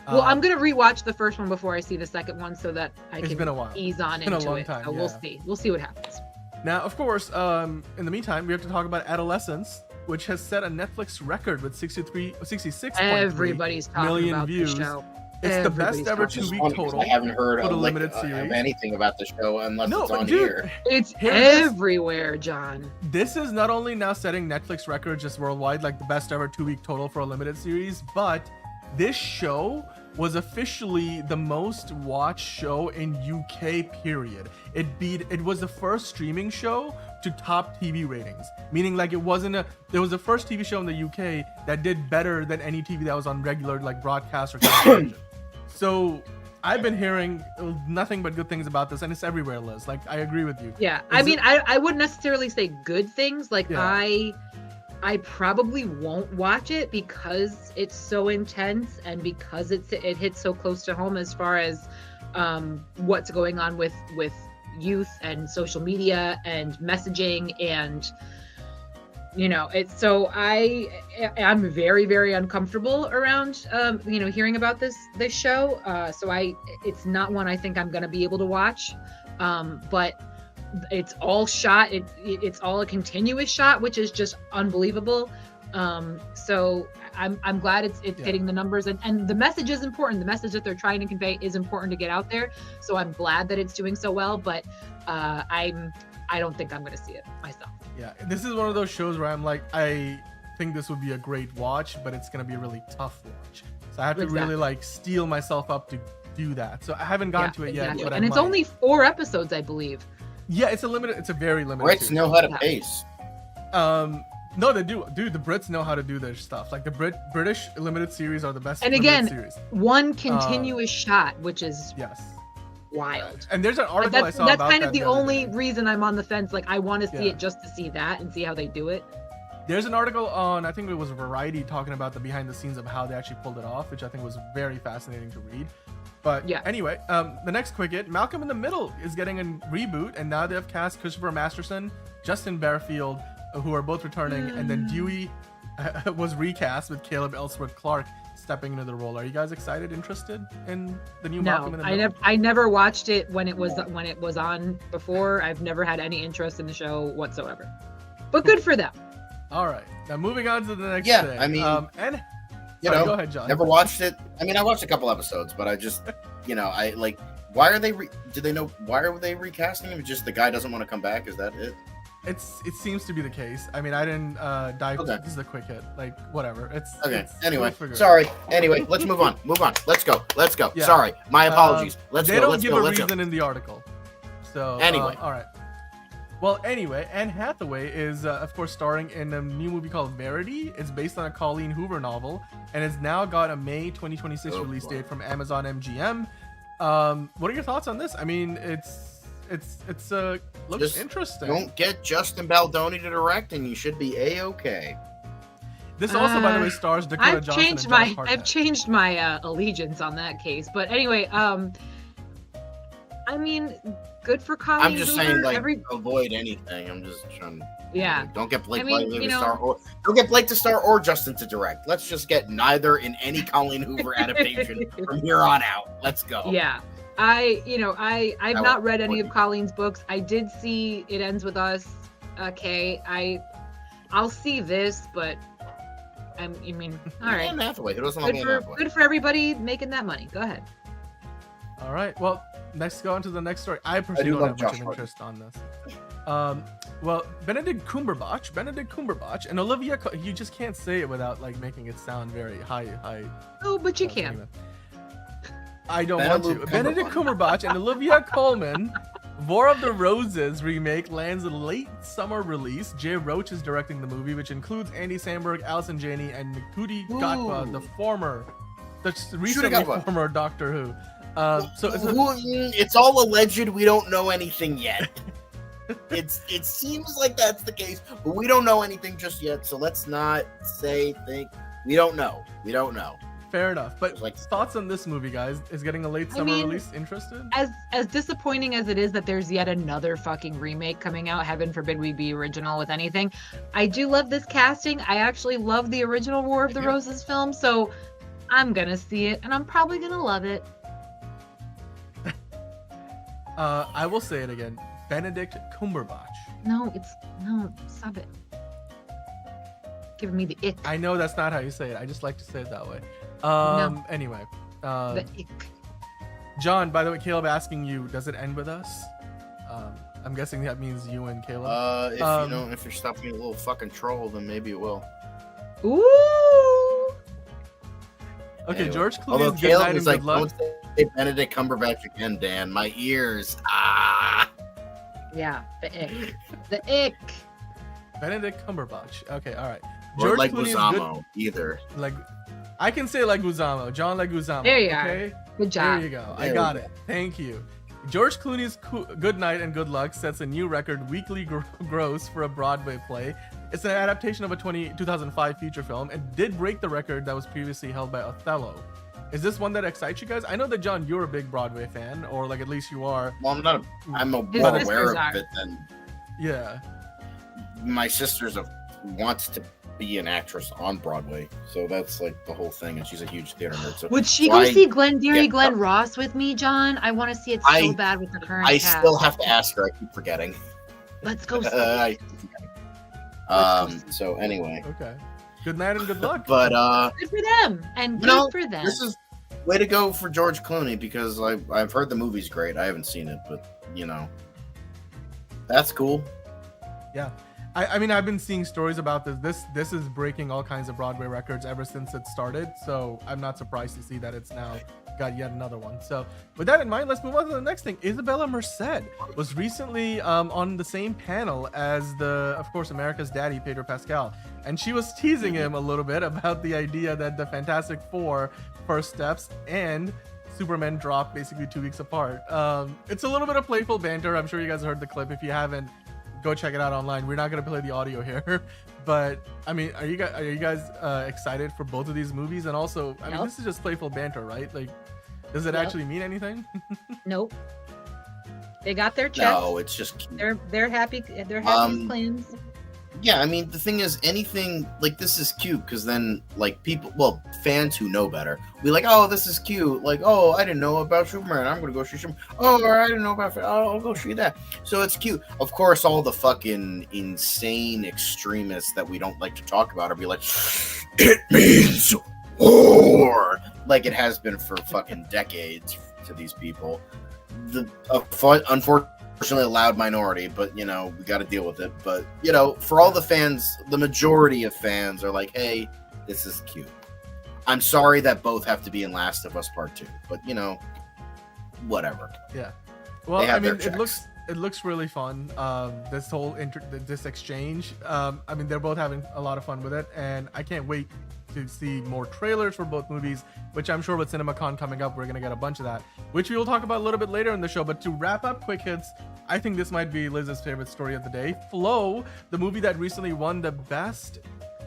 Well, I'm gonna rewatch the first one before I see the second one, so that I can been a while. ease on into it. Time, so we'll see. We'll see what happens. Now, of course, in the meantime, we have to talk about Adolescence, which has set a Netflix record with 66.3 million views. The show. It's the best ever 2-week total. I haven't heard for the of, limited series. Of anything about the show unless it's on here. It's everywhere, John. This is not only now setting Netflix records just worldwide, like the best ever 2-week total for a limited series, but this show was officially the most watched show in UK, period. It was the first streaming show to top TV ratings, meaning it was the first TV show in the UK that did better than any TV that was on regular broadcast or television. So I've been hearing nothing but good things about this, and it's everywhere, Liz. I agree with you. Yeah, I wouldn't necessarily say good things. I probably won't watch it because it's so intense and because it hits so close to home as far as what's going on with youth and social media and messaging, and it's so I'm very, very uncomfortable around hearing about this show. So it's not one I think I'm gonna be able to watch, but it's all shot. It's all a continuous shot, which is just unbelievable. So I'm glad it's hitting the numbers, and the message is important. The message that they're trying to convey is important to get out there. So I'm glad that it's doing so well, but I don't think I'm going to see it myself. Yeah, this is one of those shows where I'm like, I think this would be a great watch, but it's going to be a really tough watch. So I have to really like steel myself up to do that. So I haven't gotten to it yet. But and it's only 4 episodes, I believe. Yeah, it's a very limited. Brits know how to pace. No, they do. Dude, the Brits know how to do their stuff. Like the British limited series are the best. And again, one continuous shot, which is wild. And there's an article I saw that's about kind of that the only reason I'm on the fence. Like I want to see it just to see that and see how they do it. There's an article on, I think it was Variety, talking about the behind the scenes of how they actually pulled it off, which I think was very fascinating to read. But anyway, the next quick hit, Malcolm in the Middle is getting a reboot, and now they have cast Christopher Masterson, Justin Bearfield, who are both returning, and then Dewey was recast with Caleb Ellsworth Clark stepping into the role. Are you guys excited, interested in the new Malcolm in the Middle? I never watched it when it was on before. I've never had any interest in the show whatsoever. But good for them. All right, now moving on to the next thing. I mean, and you know, go ahead, John. Never watched it. I mean, I watched a couple episodes, but I just, I like. Why are they? Do they know why are they recasting him? Just the guy doesn't want to come back. Is that it? It seems to be the case. I mean, I didn't dive. Okay. This is a quick hit. Like whatever. It's okay. Anyway, sorry. Anyway, let's move on. Let's go. Yeah. Sorry, my apologies. Let's go. They don't give a reason in the article. So anyway, all right. Well, anyway, Anne Hathaway is, of course, starring in a new movie called Verity. It's based on a Colleen Hoover novel, and it's now got a May 2026 release date from Amazon MGM. What are your thoughts on this? I mean, it's looks just interesting. Don't get Justin Baldoni to direct, and you should be a-okay. This also, by the way, stars Dakota Johnson. I've changed my allegiance on that case, but anyway, I mean, good for Colleen. I'm just saying, like, avoid anything. I'm just trying. Don't get Blake Lively to star, or don't get Blake to star or Justin to direct. Let's just get neither in any Colleen Hoover adaptation from here on out. Let's go. Yeah, I've not read any of Colleen's books. I did see It Ends With Us. Okay, I'll see this, but I mean, all right. Anne Hathaway. Who doesn't love Anne Hathaway? Good for everybody making that money. Go ahead. All right. Well, let's go on to the next story. I personally don't have much interest on this. Well, Benedict Cumberbatch, and Olivia. You just can't say it without like making it sound very high. Oh, but you can. I don't want to. Benedict Cumberbatch and Olivia Colman, War of the Roses remake lands a late summer release. Jay Roach is directing the movie, which includes Andy Samberg, Allison Janney, and Ncuti Gatwa, the recently former Doctor Who. It's all alleged. We don't know anything yet. It seems like that's the case, but we don't know anything just yet. So let's not think. We don't know. Fair enough. But thoughts on this movie, guys? Is getting a late summer release interested? As disappointing as it is that there's yet another fucking remake coming out, heaven forbid we be original with anything. I do love this casting. I actually love the original War of the Roses film, so I'm gonna see it, and I'm probably gonna love it. I will say it again. Benedict Cumberbatch. No, stop it. Giving me the ick. I know that's not how you say it. I just like to say it that way. No. Anyway. The ick. John, by the way, Caleb asking you, does it end with us? I'm guessing that means you and Caleb. If you're stopping being a little fucking troll, then maybe it will. Ooh. Okay, anyway. George Clooney's Although good Caleb night was and like, good luck. don't say Benedict Cumberbatch again, Dan. My ears. Yeah, the ick. The ick. Benedict Cumberbatch. Okay, all right. Or George like Clooney's Leguizamo, good. either. Like, I can say Leguizamo. John Leguizamo. There you okay? are. Good job. There you go. I got it. Thank you. George Clooney's Good Night and Good Luck sets a new record weekly gross for a Broadway play. It's an adaptation of a 2005 feature film and did break the record that was previously held by Othello. Is this one that excites you guys? I know that, John, you're a big Broadway fan, or like at least you are. Well, I'm not. I'm more aware of it than. Yeah. My sister's wants to be an actress on Broadway, so that's like the whole thing, and she's a huge theater nerd. So would she go see Glenn Ross with me, John? I want to see it so bad with the current I cast. still have to ask her. I keep forgetting. Let's go see it. So anyway. Okay. Good night and good luck. But good for them and good for them. This is way to go for George Clooney because I've heard the movie's great. I haven't seen it, but that's cool. Yeah. I mean, I've been seeing stories about this. This is breaking all kinds of Broadway records ever since it started. So I'm not surprised to see that it's now got yet another one. So with that in mind, let's move on to the next thing. Isabella Merced was recently on the same panel as of course, America's Daddy, Pedro Pascal. And she was teasing him a little bit about the idea that the Fantastic Four first steps and Superman drop basically 2 weeks apart. It's a little bit of playful banter. I'm sure you guys heard the clip. If you haven't, go check it out online. We're not gonna play the audio here, but I mean, are you guys excited for both of these movies? And also, I mean, this is just playful banter, right? Like, does it actually mean anything? Nope. They got their checks. No, it's just cute. They're happy. They're happy plans. Yeah, I mean, the thing is, anything like this is cute because then, like, fans who know better, be like, oh, this is cute. Like, oh, I didn't know about Superman. I'm going to go see Superman. Oh, or I didn't know about, I'll go see that. So it's cute. Of course, all the fucking insane extremists that we don't like to talk about are be like, it means war. Like it has been for fucking decades to these people. Unfortunately, a loud minority, but we got to deal with it. But for all the fans, the majority of fans are like, hey, this is cute. I'm sorry that both have to be in Last of Us Part 2, but whatever. Yeah. Well, I mean, it looks really fun. This whole this exchange. I mean, they're both having a lot of fun with it, and I can't wait to see more trailers for both movies, which I'm sure with CinemaCon coming up, we're going to get a bunch of that, which we will talk about a little bit later in the show. But to wrap up Quick Hits, I think this might be Liz's favorite story of the day. Flow, the movie that recently won the best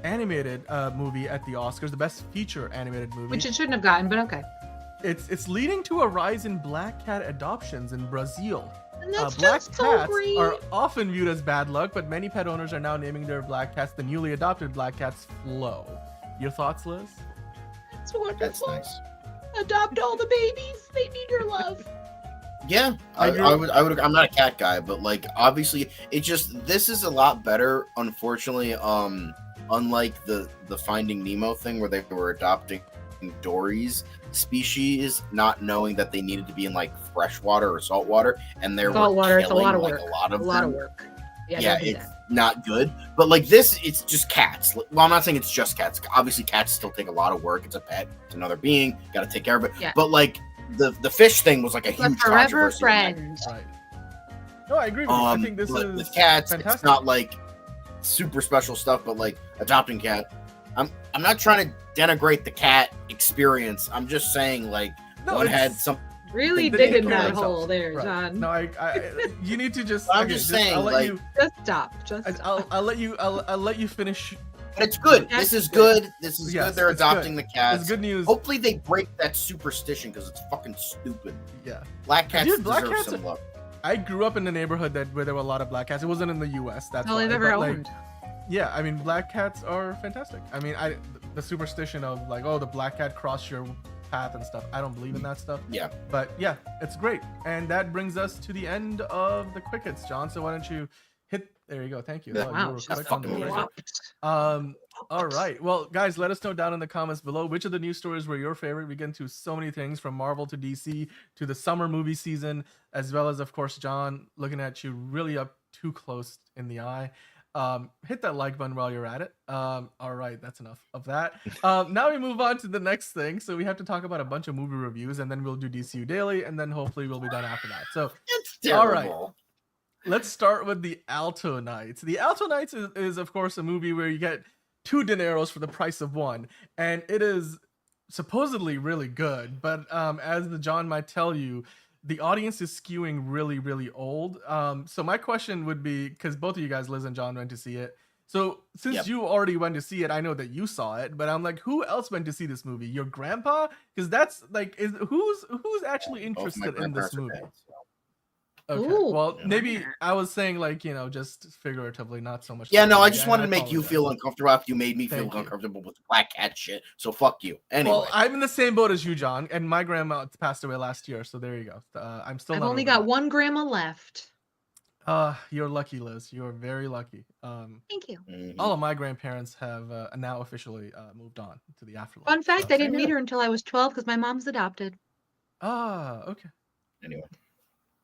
animated movie at the Oscars, the best feature animated movie. Which it shouldn't have gotten, but okay. It's leading to a rise in black cat adoptions in Brazil. And that's black just cats so are often viewed as bad luck, but many pet owners are now naming their black cats the newly adopted black cats Flow. Your thoughts, Liz? It's wonderful. That's nice. Adopt all the babies. They need your love. Yeah, I would. I'm not a cat guy, but like obviously, this is a lot better. Unfortunately, unlike the Finding Nemo thing where they were adopting Dory's species, not knowing that they needed to be in like freshwater or saltwater, and they were killing, it's a lot of like, work. a lot of work. Yeah, it's not good. But like this, it's just cats. Well, I'm not saying it's just cats. Obviously, cats still take a lot of work. It's a pet. It's another being. Got to take care of it. Yeah. But like the fish thing was like a huge forever controversy. friend. Right. No, I agree with you. I think this is with cats. fantastic. It's not like super special stuff, but like adopting cat. I'm not trying to denigrate the cat experience. I'm just saying like one had some. Really They digging take care that of hole themselves. there, Right. John. No, I you need to just. I'm just saying, I'll let like- you. Just stop. Just stop. I'll let you finish. But it's good. That's This is good. good. This is Yes, good. They're it's adopting good. the cats. It's good news. Hopefully they break that superstition because it's fucking stupid. Yeah. Black cats Dude, black deserve cats some love. I grew up in a neighborhood where there were a lot of black cats. It wasn't in the U.S. That's all why. I've ever but, like, owned. yeah, I mean, black cats are fantastic. I mean, the superstition of like, oh, the black cat crossed your path and stuff. I don't believe in that stuff. Yeah. But yeah, it's great. And that brings us to the end of the quick hits, John. So why don't you hit? There you go. Thank you. Yeah. Oh, Wow, you were she's quick on the fucking trigger. All right. Well, guys, let us know down in the comments below which of the news stories were your favorite. We get into so many things from Marvel to DC to the summer movie season, as well as, of course, John, looking at you really up too close in the eye. Hit that like button while you're at it. All right, that's enough of that. Now we move on to the next thing. So we have to talk about a bunch of movie reviews, and then we'll do DCU Daily, and then hopefully we'll be done after that. So It's terrible. all right. Let's start with the Alto Knights. The Alto Knights is of course a movie where you get 2 dineros for the price of 1, and it is supposedly really good. But as the John might tell you, the audience is skewing really, really old. So my question would be, because both of you guys, Liz and John, went to see it. So since Yep. you already went to see it, I know that you saw it, but I'm like, who else went to see this movie? Your grandpa? Because that's like, who's actually Both my interested in this grandparents are movie? dead, so. Okay. Ooh. Well, maybe I was saying like, just figuratively, not so much. Yeah, no, I literally. just wanted to make you apologize. feel uncomfortable after you made me feel Thank you. uncomfortable with the black cat shit. So fuck you. Anyway. Well, I'm in the same boat as you, John, and my grandma passed away last year, so there you go. I'm still. I've not only over got that. one grandma left. You're lucky, Liz. You're very lucky. Thank you. All of my grandparents have now officially moved on to the afterlife. Fun fact: So, I didn't meet her until I was 12 because my mom's adopted. Okay. Anyway.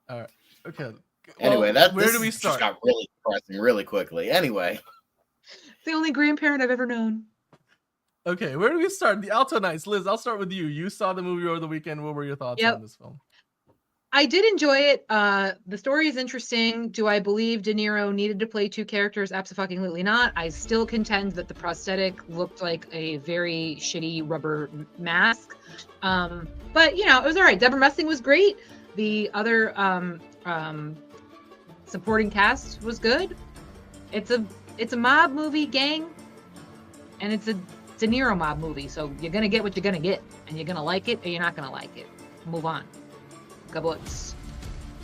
All right. Okay. Anyway, where do we start? Just got really depressing really quickly. Anyway. It's the only grandparent I've ever known. Okay, where do we start? The Alto Nights. Liz, I'll start with you. You saw the movie over the weekend. What were your thoughts on this film? I did enjoy it. The story is interesting. Do I believe De Niro needed to play two characters? Absolutely not. I still contend that the prosthetic looked like a very shitty rubber mask. But it was all right. Deborah Messing was great. The other supporting cast was good. It's a mob movie, gang, and it's a De Niro mob movie. So you're gonna get what you're gonna get, and you're gonna like it or you're not gonna like it. Move on. Goblets.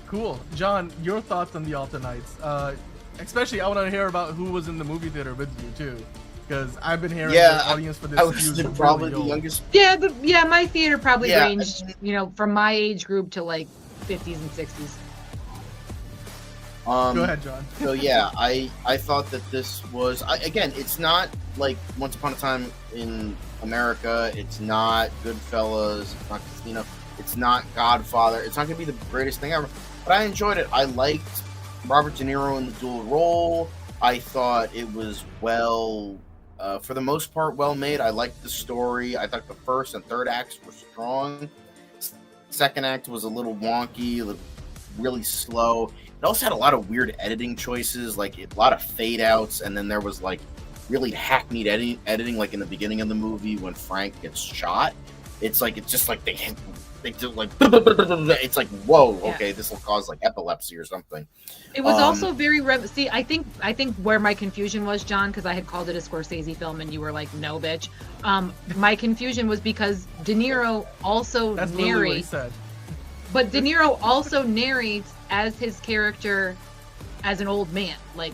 Cool. John, your thoughts on the Alta Nights? Especially, I want to hear about who was in the movie theater with you, too. Because I've been hearing the audience for this I was probably the youngest. Yeah, my theater probably ranged, from my age group to like 50s and 60s. Go ahead, John. So yeah, I thought that this was again, it's not like Once Upon a Time in America. It's not Goodfellas. It's not Casino. It's not Godfather. It's not going to be the greatest thing ever. But I enjoyed it. I liked Robert De Niro in the dual role. I thought it was for the most part, well made. I liked the story. I thought the first and third acts were strong. Second act was a little wonky, really slow. It also had a lot of weird editing choices, like a lot of fade outs, and then there was like really hackneyed editing, like in the beginning of the movie when Frank gets shot. It's just like they do like it's like whoa, okay, this will cause like epilepsy or something. It was also very see. I think where my confusion was, John, because I had called it a Scorsese film and you were like, no, bitch. My confusion was because De Niro also narrates, but De Niro also narrates as his character as an old man, like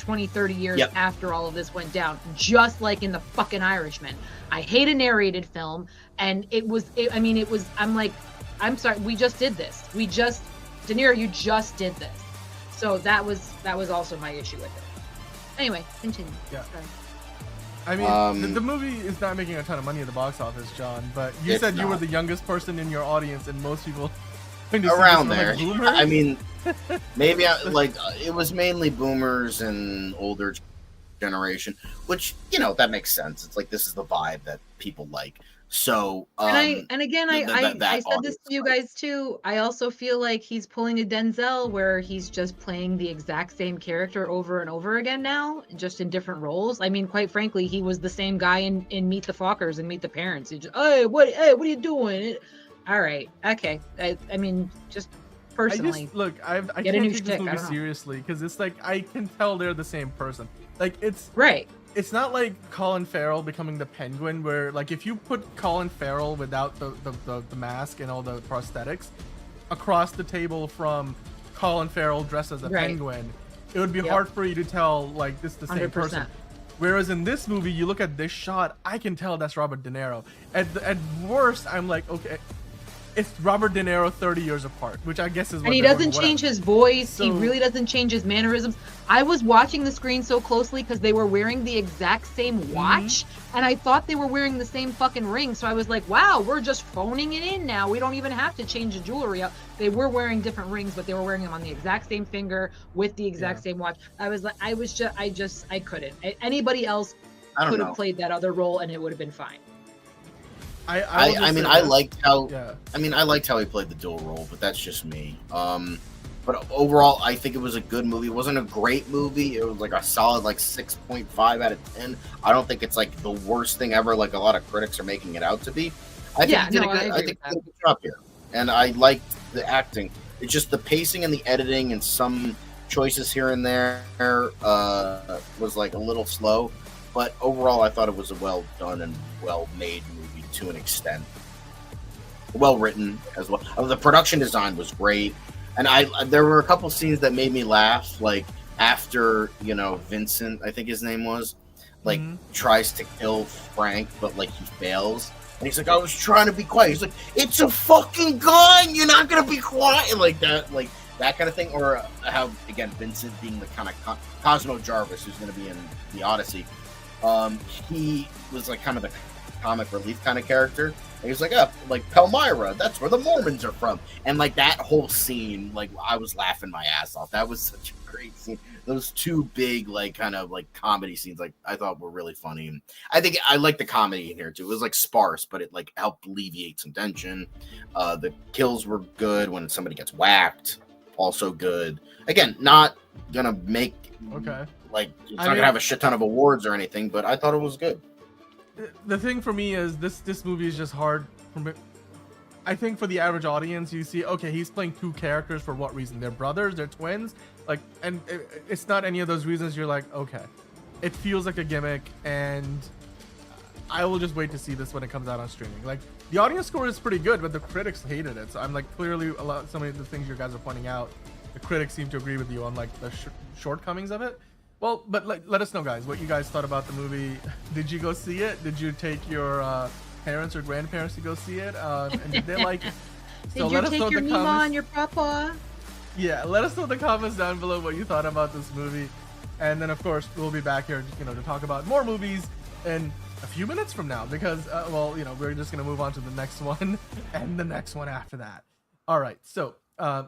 20, 30 years after all of this went down, just like in the fucking Irishman. I hate a narrated film, and I'm like, I'm sorry, we just did this. De Niro, you just did this. So that was also my issue with it. Anyway, continue. Yeah. Sorry. I mean, the movie is not making a ton of money at the box office, John, but you said you were the youngest person in your audience, and most people around there. Like boomers? I mean, maybe it was mainly boomers and older generation, which that makes sense. It's like this is the vibe that people like. So I said this to you guys too. I also feel like he's pulling a Denzel where he's just playing the exact same character over and over again now, just in different roles. I mean, quite frankly, he was the same guy in Meet the Fockers and Meet the Parents. He just, what are you doing? All right, okay. I mean, just personally, I can't take this movie seriously because it's like I can tell they're the same person. Like it's right. It's not like Colin Farrell becoming the Penguin, where like if you put Colin Farrell without the mask and all the prosthetics across the table from Colin Farrell dressed as a penguin, it would be hard for you to tell like this is the same 100%. Person. Whereas in this movie, you look at this shot, I can tell that's Robert De Niro. At worst, I'm like, okay, it's Robert De Niro 30 years apart, which I guess is what. And he doesn't change his voice. So, he really doesn't change his mannerisms. I was watching the screen so closely because they were wearing the exact same watch, and I thought they were wearing the same fucking ring. So I was like, wow, we're just phoning it in now. We don't even have to change the jewelry up. They were wearing different rings, but they were wearing them on the exact same finger with the exact same watch. I was like, I couldn't. Anybody else could have played that other role, and it would have been fine. I liked how he played the dual role, but that's just me. But overall, I think it was a good movie. It wasn't a great movie. It was like a solid 6.5 out of 10. I don't think it's like the worst thing ever, like a lot of critics are making it out to be. I think he did a good job here, and I liked the acting. It's just the pacing and the editing and some choices here and there was like a little slow. But overall, I thought it was a well done and well made movie to an extent. Well written as well. The production design was great. And there were a couple scenes that made me laugh, like after, Vincent, I think his name was, tries to kill Frank, but he fails. And he's like, I was trying to be quiet. He's like, it's a fucking gun! You're not gonna be quiet! Like that that kind of thing, or how again Vincent being the kind of Cosmo Jarvis who's going to be in the Odyssey. He was like kind of the comic relief kind of character. And he was like, like Palmyra, that's where the Mormons are from. And like that whole scene, like I was laughing my ass off. That was such a great scene. Those two big, like kind of like comedy scenes, like I thought were really funny. And I think I like the comedy in here too. It was like sparse, but it like helped alleviate some tension. The kills were good when somebody gets whacked. Also good. Again, not gonna make like it's not gonna have a shit ton of awards or anything, but I thought it was good. The thing for me is this movie is just hard for me. I think for the average audience, you see, okay, he's playing two characters for what reason? They're brothers, they're twins, like, and it's not any of those reasons. You're like, okay, it feels like a gimmick, and I will just wait to see this when it comes out on streaming. Like, the audience score is pretty good, but the critics hated it. So I'm like, clearly some of the things you guys are pointing out, the critics seem to agree with you on like the shortcomings of it. Well, but let us know, guys, what you guys thought about the movie. Did you go see it? Did you take your parents or grandparents to go see it? And did they like it? So did you take your Mima and your Papa? Yeah, let us know in the comments down below what you thought about this movie. And then, of course, we'll be back here, to talk about more movies in a few minutes from now. Because, we're just going to move on to the next one and the next one after that. All right, so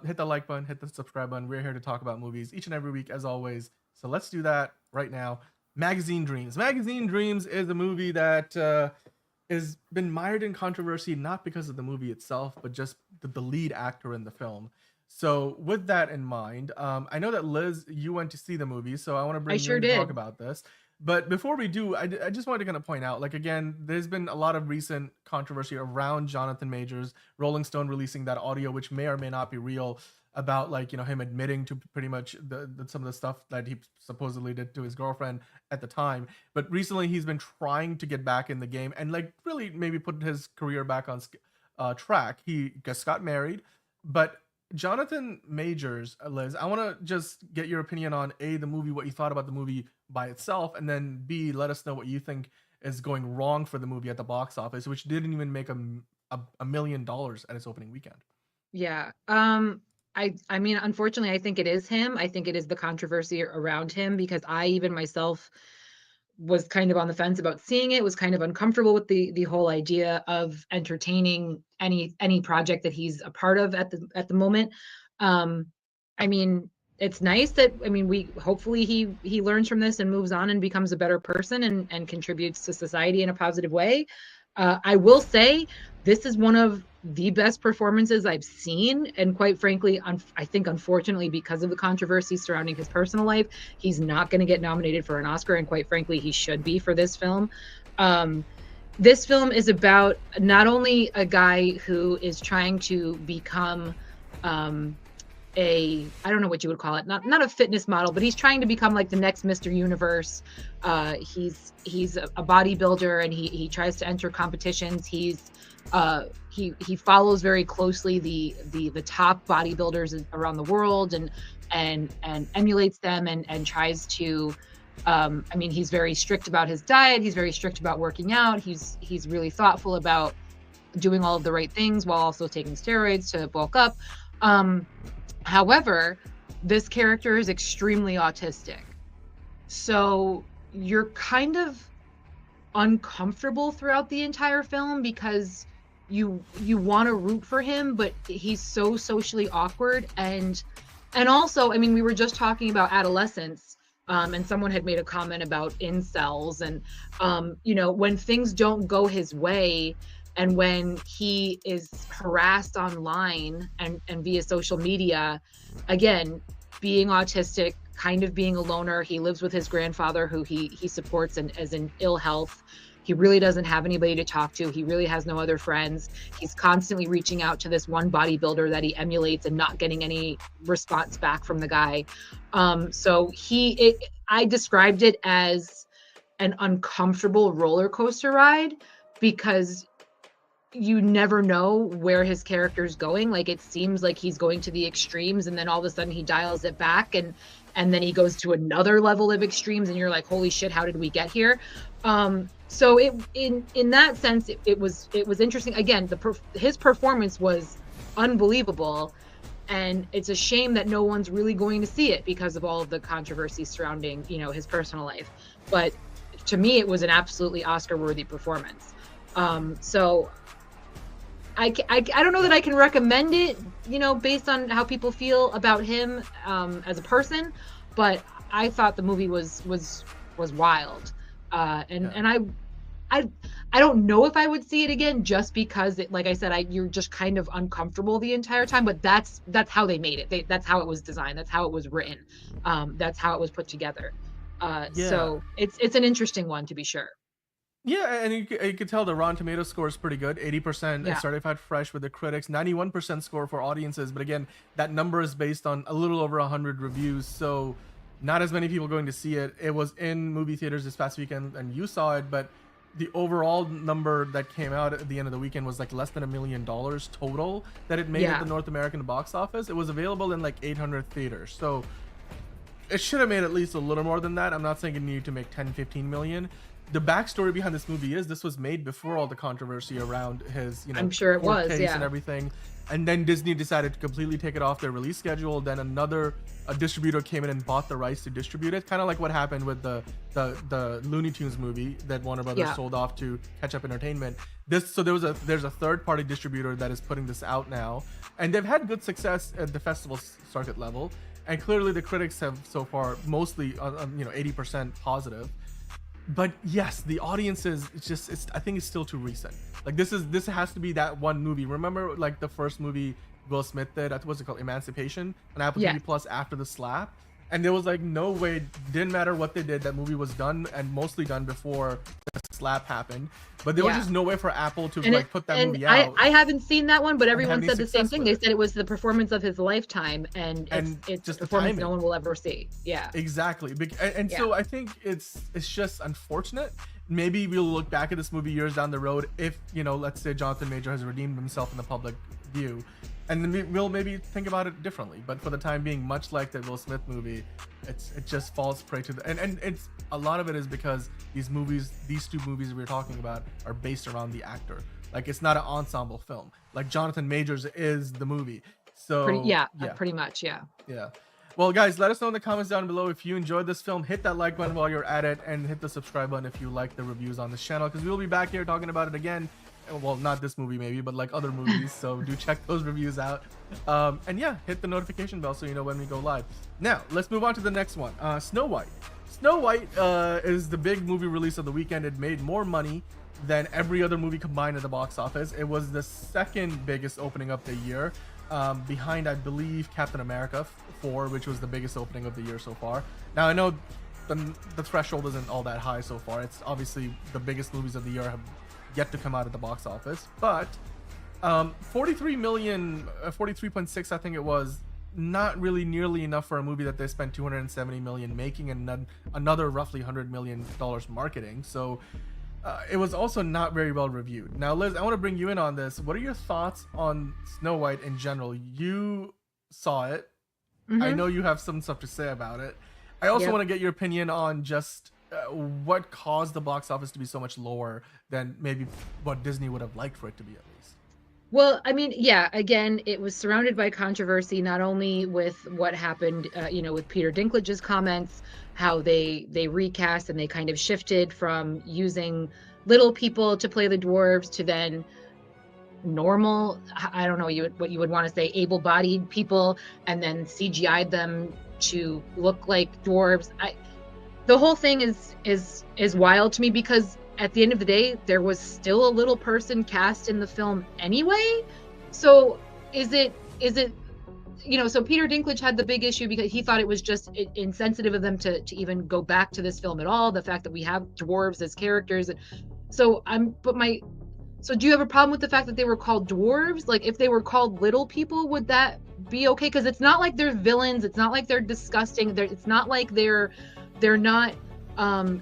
hit the like button, hit the subscribe button. We're here to talk about movies each and every week, as always. So let's do that right now. Magazine Dreams. Magazine Dreams is a movie that has been mired in controversy, not because of the movie itself, but just the lead actor in the film. So with that in mind, I know that Liz, you went to see the movie, so I want to bring you in to talk about this. But before we do, I just wanted to kind of point out, like, again, there's been a lot of recent controversy around Jonathan Majors, Rolling Stone releasing that audio, which may or may not be real, about like him admitting to pretty much some of the stuff that he supposedly did to his girlfriend at the time. But recently he's been trying to get back in the game and like really maybe put his career back on track. He just got married. But Jonathan Majors, Liz, I want to just get your opinion on A, the movie, what you thought about the movie by itself, and then B, let us know what you think is going wrong for the movie at the box office, which didn't even make $1 million at its opening weekend. Yeah. I mean, unfortunately, I think it is him. I think it is the controversy around him, because I even myself was kind of on the fence about seeing it, was kind of uncomfortable with the whole idea of entertaining any project that he's a part of at the moment. I mean, it's nice that, we hopefully he learns from this and moves on and becomes a better person and contributes to society in a positive way. I will say this is one of the best performances I've seen. And quite frankly, I think, unfortunately, because of the controversy surrounding his personal life, he's not going to get nominated for an Oscar. And quite frankly, he should be for this film. This film is about not only a guy who is trying to become I don't know what you would call it, not a fitness model, but he's trying to become like the next Mr. Universe. He's a bodybuilder, and he tries to enter competitions. He follows very closely the top bodybuilders around the world and emulates them and tries to he's very strict about his diet. He's very strict about working out. He's really thoughtful about doing all of the right things while also taking steroids to bulk up. However, this character is extremely autistic. So you're kind of uncomfortable throughout the entire film because you want to root for him, but he's so socially awkward. And also, we were just talking about adolescence, and someone had made a comment about incels, and when things don't go his way, and when he is harassed online and via social media, again, being autistic, kind of being a loner, he lives with his grandfather who he supports and as in ill health. He really doesn't have anybody to talk to. He really has no other friends. He's constantly reaching out to this one bodybuilder that he emulates and not getting any response back from the guy. So I described it as an uncomfortable roller coaster ride, because you never know where his character's going. Like, it seems like he's going to the extremes, and then all of a sudden he dials it back, and then he goes to another level of extremes, and you're like, holy shit, how did we get here? So in that sense, it was interesting. Again, his performance was unbelievable. And it's a shame that no one's really going to see it because of all of the controversy surrounding, his personal life. But to me, it was an absolutely Oscar-worthy performance. So I don't know that I can recommend it, based on how people feel about him as a person, but I thought the movie was wild. And I don't know if I would see it again, just because, like I said, you're just kind of uncomfortable the entire time. But that's how they made it. That's how it was designed. That's how it was written. That's how it was put together. So it's an interesting one, to be sure. Yeah, and you could tell the Rotten Tomatoes score is pretty good. 80% certified fresh with the critics, 91% score for audiences. But again, that number is based on a little over 100 reviews, so not as many people going to see it. It was in movie theaters this past weekend, and you saw it, but the overall number that came out at the end of the weekend was like less than $1 million total that it made at the North American box office. It was available in like 800 theaters, so it should have made at least a little more than that. I'm not saying it needed to make 10-15 million. The backstory behind this movie is this was made before all the controversy around his, I'm sure it was, case and everything. And then Disney decided to completely take it off their release schedule. Then a distributor came in and bought the rights to distribute it, kind of like what happened with the Looney Tunes movie that Warner Brothers sold off to Catch Up Entertainment. There's a third-party distributor that is putting this out now, and they've had good success at the festival circuit level. And clearly, the critics have so far mostly, 80% positive. But yes, the audiences, I think it's still too recent. Like this has to be that one movie. Remember, like the first movie Will Smith did, what's it called, Emancipation, on Apple TV Plus after the slap, and there was like no way, didn't matter what they did, that movie was done, and mostly done before the slap happened. But there was just no way for Apple to put that movie out. I haven't seen that one, but everyone said the same thing. They said it was the performance of his lifetime, and it's just a performance no one will ever see. Yeah, exactly. And so I think it's just unfortunate. Maybe we'll look back at this movie years down the road if, let's say Jonathan Major has redeemed himself in the public view, and then we'll maybe think about it differently. But for the time being, much like the Will Smith movie, it just falls prey to and it's a lot of it is because these two movies we're talking about are based around the actor. Like it's not an ensemble film. Like Jonathan Majors is the movie. So pretty much. Yeah. Well, guys, let us know in the comments down below if you enjoyed this film. Hit that like button while you're at it, and hit the subscribe button if you like the reviews on this channel, because we'll be back here talking about it again. Well, not this movie maybe, but like other movies. So do check those reviews out. And yeah, hit the notification bell so you know when we go live. Now, let's move on to the next one. Snow White. Snow White is the big movie release of the weekend. It made more money than every other movie combined at the box office. It was the second biggest opening of the year, behind, I believe, Captain America 4, which was the biggest opening of the year so far. Now, I know the threshold isn't all that high so far. It's obviously the biggest movies of the year have yet to come out at the box office, but 43.6 I think it was, not really nearly enough for a movie that they spent 270 million making and another roughly $100 million marketing. So it was also not very well reviewed. Now, Liz, I want to bring you in on this. What are your thoughts on Snow White in general? You saw it. I know you have some stuff to say about it. I also want to get your opinion on just what caused the box office to be so much lower than maybe what Disney would have liked for it to be, at least. Well, I mean, again, it was surrounded by controversy, not only with what happened, with Peter Dinklage's comments, how they recast and they kind of shifted from using little people to play the dwarves to then normal, I don't know what you would want to say, able-bodied people, and then CGI'd them to look like dwarves. The whole thing is wild to me, because at the end of the day, there was still a little person cast in the film anyway. So is it so Peter Dinklage had the big issue because he thought it was just insensitive of them to even go back to this film at all, the fact that we have dwarves as characters. So do you have a problem with the fact that they were called dwarves? Like, if they were called little people, would that be okay? Because it's not like they're villains, it's not like they're disgusting, it's not like they're not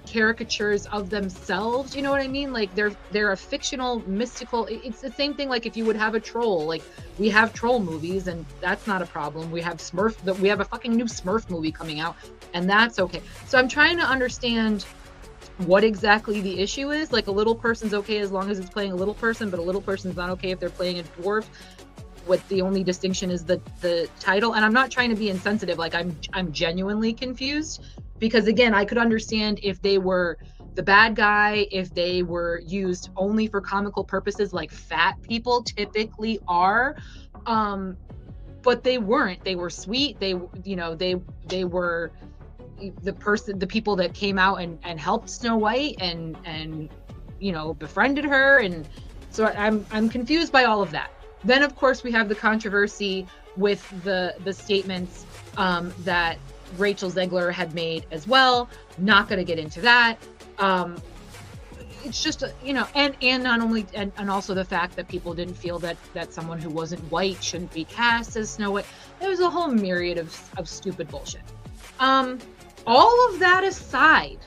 caricatures of themselves, you know what I mean? Like they're a fictional, mystical, it's the same thing like if you would have a troll. Like, we have troll movies and that's not a problem. We have we have a fucking new Smurf movie coming out and that's okay. So I'm trying to understand what exactly the issue is. Like, a little person's okay as long as it's playing a little person, but a little person's not okay if they're playing a dwarf. what the only distinction is the title. And I'm not trying to be insensitive. Like I'm genuinely confused, because again, I could understand if they were the bad guy, if they were used only for comical purposes, like fat people typically are. But they weren't. They were sweet. They were the people that came out and helped Snow White and befriended her. And so I'm confused by all of that. Then of course we have the controversy with the statements that Rachel Zegler had made as well. Not going to get into that. It's just and not only and also the fact that people didn't feel that someone who wasn't white shouldn't be cast as Snow White. There was a whole myriad of stupid bullshit. All of that aside,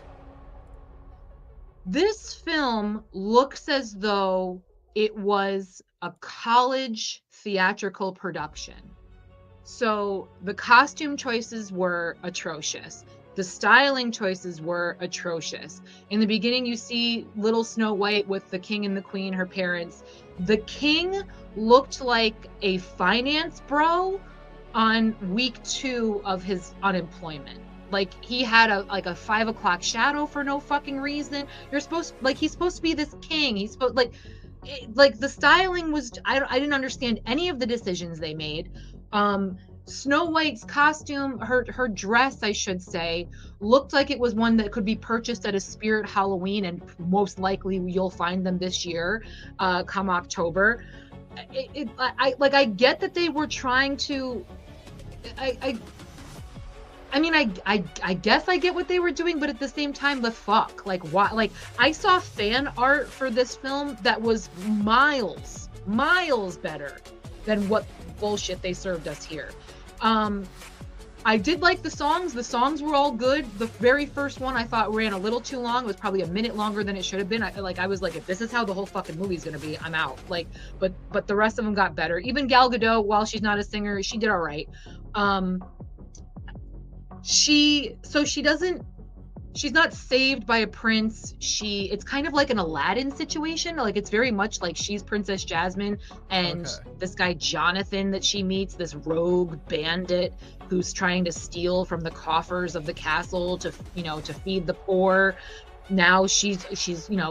this film looks as though it was a college theatrical production. So the costume choices were atrocious. The styling choices were atrocious. In the beginning, you see little Snow White with the king and the queen, her parents. The king looked like a finance bro on week 2 of his unemployment. Like he had a 5 o'clock shadow for no fucking reason. He's supposed to be this king. He's supposed like the styling was, I didn't understand any of the decisions they made. Snow White's costume, her dress, I should say, looked like it was one that could be purchased at a Spirit Halloween, and most likely you'll find them this year, come October. I get that they were trying to. I mean, I guess I get what they were doing, but at the same time, the fuck, like, why? Like, I saw fan art for this film that was miles better than what bullshit they served us here. I did like the songs. The songs were all good. The very first one I thought ran a little too long. It was probably a minute longer than it should have been. I was like, if this is how the whole fucking movie's gonna be, I'm out. Like, but the rest of them got better. Even Gal Gadot, while she's not a singer, she did all right. She's not saved by a prince. It's kind of like an Aladdin situation. Like, it's very much like she's Princess Jasmine, and this guy Jonathan that she meets, this rogue bandit who's trying to steal from the coffers of the castle to feed the poor. Now she's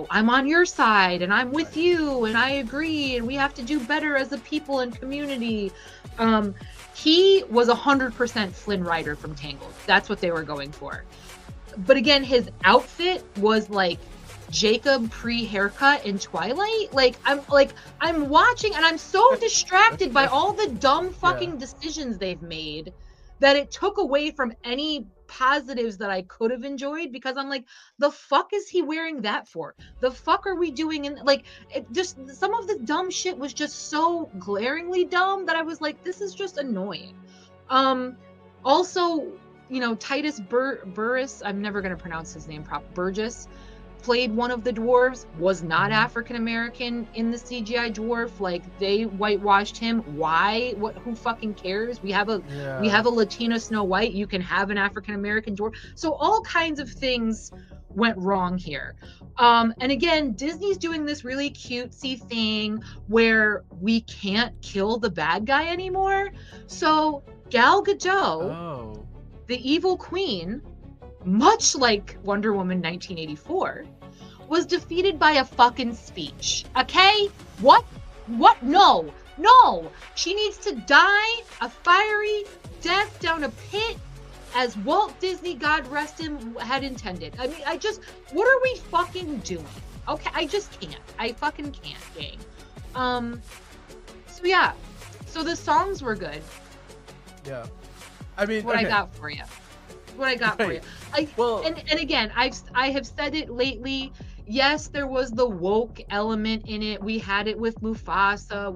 I'm on your side and I'm with you and I agree and we have to do better as a people and community. He was 100% Flynn Rider from Tangled. That's what they were going for. But again, his outfit was like Jacob pre-haircut in Twilight. I'm watching and I'm so distracted by all the dumb fucking decisions they've made that it took away from any positives that I could have enjoyed, because I'm like, the fuck is he wearing that for? The fuck are we doing? And just some of the dumb shit was just so glaringly dumb that I was like, this is just annoying. Also, Titus Burris, I'm never going to pronounce his name properly, Burgess, played one of the dwarves, was not African American in the CGI dwarf. Like, they whitewashed him. Why? Who fucking cares? We have a Latina Snow White. You can have an African American dwarf. So all kinds of things went wrong here. And again, Disney's doing this really cutesy thing where we can't kill the bad guy anymore. So Gal Gadot, the evil queen, much like Wonder Woman 1984, was defeated by a fucking speech. Okay? What? No. She needs to die a fiery death down a pit, as Walt Disney, God rest him, had intended. I mean, what are we fucking doing? Okay, I just can't. I fucking can't, gang. So the songs were good. Yeah. I mean, I got for you. And again, I have said it lately. Yes, there was the woke element in it. We had it with Mufasa.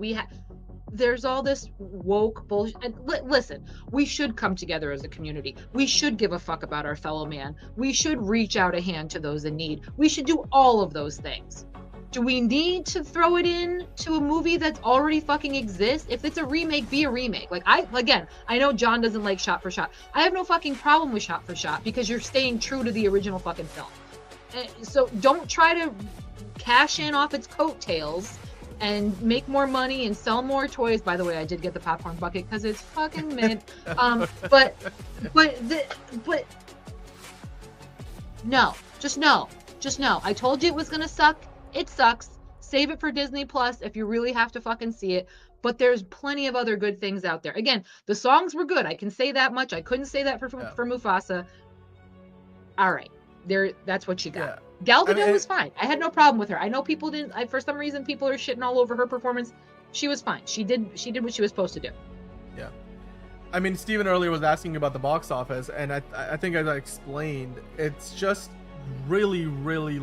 There's all this woke bullshit. And listen, we should come together as a community. We should give a fuck about our fellow man. We should reach out a hand to those in need. We should do all of those things. Do we need to throw it in to a movie that's already fucking exists? If it's a remake, be a remake. I know John doesn't like shot for shot. I have no fucking problem with shot for shot because you're staying true to the original fucking film. So don't try to cash in off its coattails and make more money and sell more toys. By the way, I did get the popcorn bucket because it's fucking mint. But no, just no. I told you it was gonna suck. It sucks. Save it for Disney Plus if you really have to fucking see it. But there's plenty of other good things out there. Again, the songs were good. I can say that much. I couldn't say that for Mufasa. All right, that's what you got. Yeah. Gal Gadot was fine. I had no problem with her. I know people didn't. For some reason, people are shitting all over her performance. She was fine. She did what she was supposed to do. Yeah. I mean, Steven earlier was asking about the box office, and I think as I explained, it's just really, really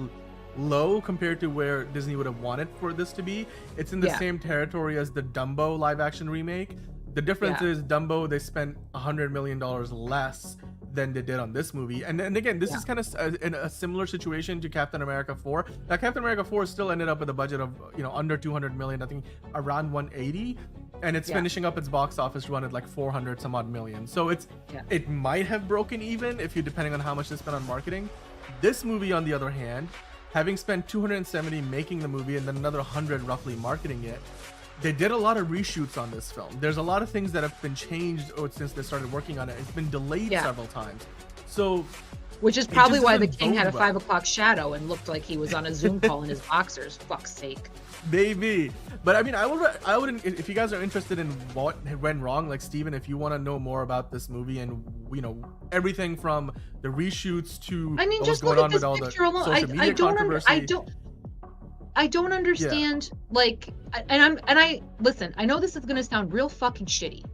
low compared to where Disney would have wanted for this to be. It's in the same territory as the Dumbo live action remake. The difference is Dumbo, they spent $100 million less than they did on this movie. And again, this is kind of in a similar situation to Captain America 4. Now, Captain America 4 still ended up with a budget of, under 200 million, I think around 180. And it's finishing up its box office run at like 400 some odd million. So it might have broken even depending on how much they spent on marketing. This movie, on the other hand, having spent 270 making the movie and then another 100 roughly marketing it, they did a lot of reshoots on this film. There's a lot of things that have been changed since they started working on it. It's been delayed several times. So, which is probably why the king had a 5 o'clock shadow and looked like he was on a Zoom call in his boxers. Fuck's sake. Maybe. But I mean, I wouldn't, if you guys are interested in what went wrong, like Steven, if you want to know more about this movie and, everything from the reshoots to just look at this picture alone. I don't understand, listen, I know this is going to sound real fucking shitty,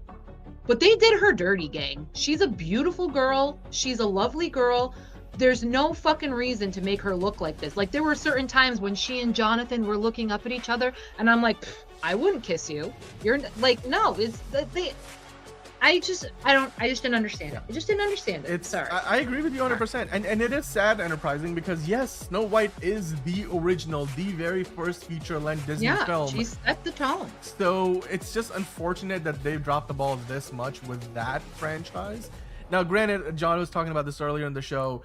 but they did her dirty, gang. She's a beautiful girl. She's a lovely girl. There's no fucking reason to make her look like this. Like, there were certain times when she and Jonathan were looking up at each other, and I'm like, I wouldn't kiss you. You're like, no, it's I just didn't understand it. I just didn't understand it. Sorry. I agree with you 100%. And it is sad and surprising because, yes, Snow White is the original, the very first feature-length Disney film. Yeah, she set the tone. So it's just unfortunate that they've dropped the ball this much with that franchise. Now, granted, John was talking about this earlier in the show.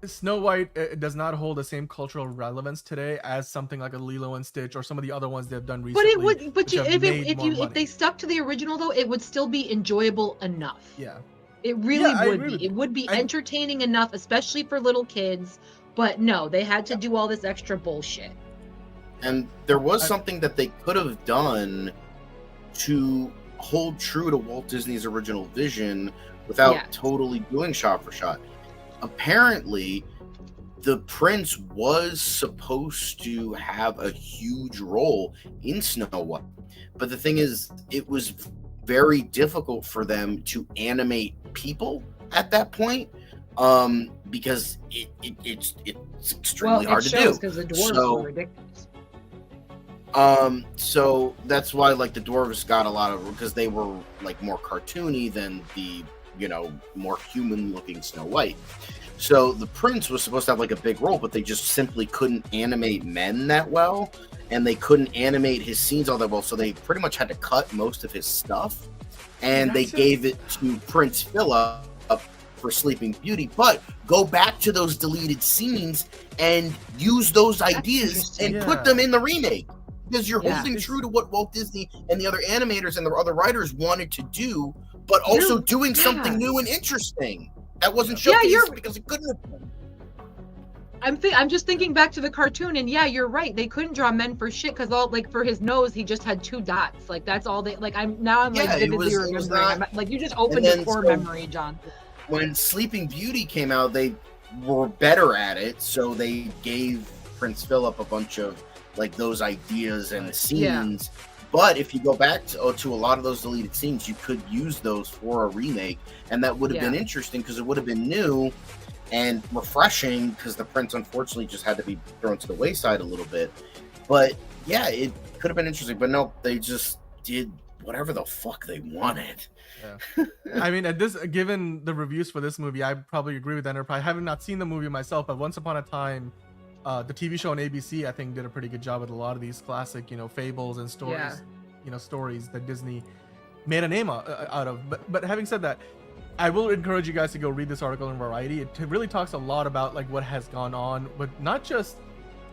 Snow White does not hold the same cultural relevance today as something like a Lilo and Stitch or some of the other ones they've done recently. If they stuck to the original though, it would still be enjoyable enough. Yeah. It really would be. It would be entertaining enough, especially for little kids. But no, they had to do all this extra bullshit. And there was something that they could have done to hold true to Walt Disney's original vision without totally doing shot for shot. Apparently, the prince was supposed to have a huge role in Snow White. But the thing is, it was very difficult for them to animate people at that point because it's extremely hard to do. Because the dwarves were ridiculous. So that's why like the dwarves got a lot of, because they were like more cartoony than the more human looking Snow White. So the prince was supposed to have like a big role, but they just simply couldn't animate men that well, and they couldn't animate his scenes all that well, so they pretty much had to cut most of his stuff, and they gave it to Prince Philip for Sleeping Beauty. But go back to those deleted scenes and use those ideas and put them in the remake, because you're holding true to what Walt Disney and the other animators and the other writers wanted to do, but also doing something new and interesting that wasn't showcased because it couldn't have been. I'm just thinking back to the cartoon, and you're right. They couldn't draw men for shit because for his nose he just had 2 dots. Like that's all they like. I'm vividly remembering. Like you just opened a core memory, John. When Sleeping Beauty came out, they were better at it, so they gave Prince Philip a bunch of like those ideas and scenes. But if you go back to a lot of those deleted scenes, you could use those for a remake, and that would have been interesting because it would have been new and refreshing, because the prince unfortunately just had to be thrown to the wayside a little bit. But it could have been interesting. But no, they just did whatever the fuck they wanted. Yeah. I mean, given the reviews for this movie, I probably agree with Enterprise. I have not seen the movie myself, but Once Upon a Time, the TV show on ABC, I think, did a pretty good job with a lot of these classic, fables and stories, stories that Disney made a name out of. But having said that, I will encourage you guys to go read this article in Variety. It really talks a lot about like what has gone on with not just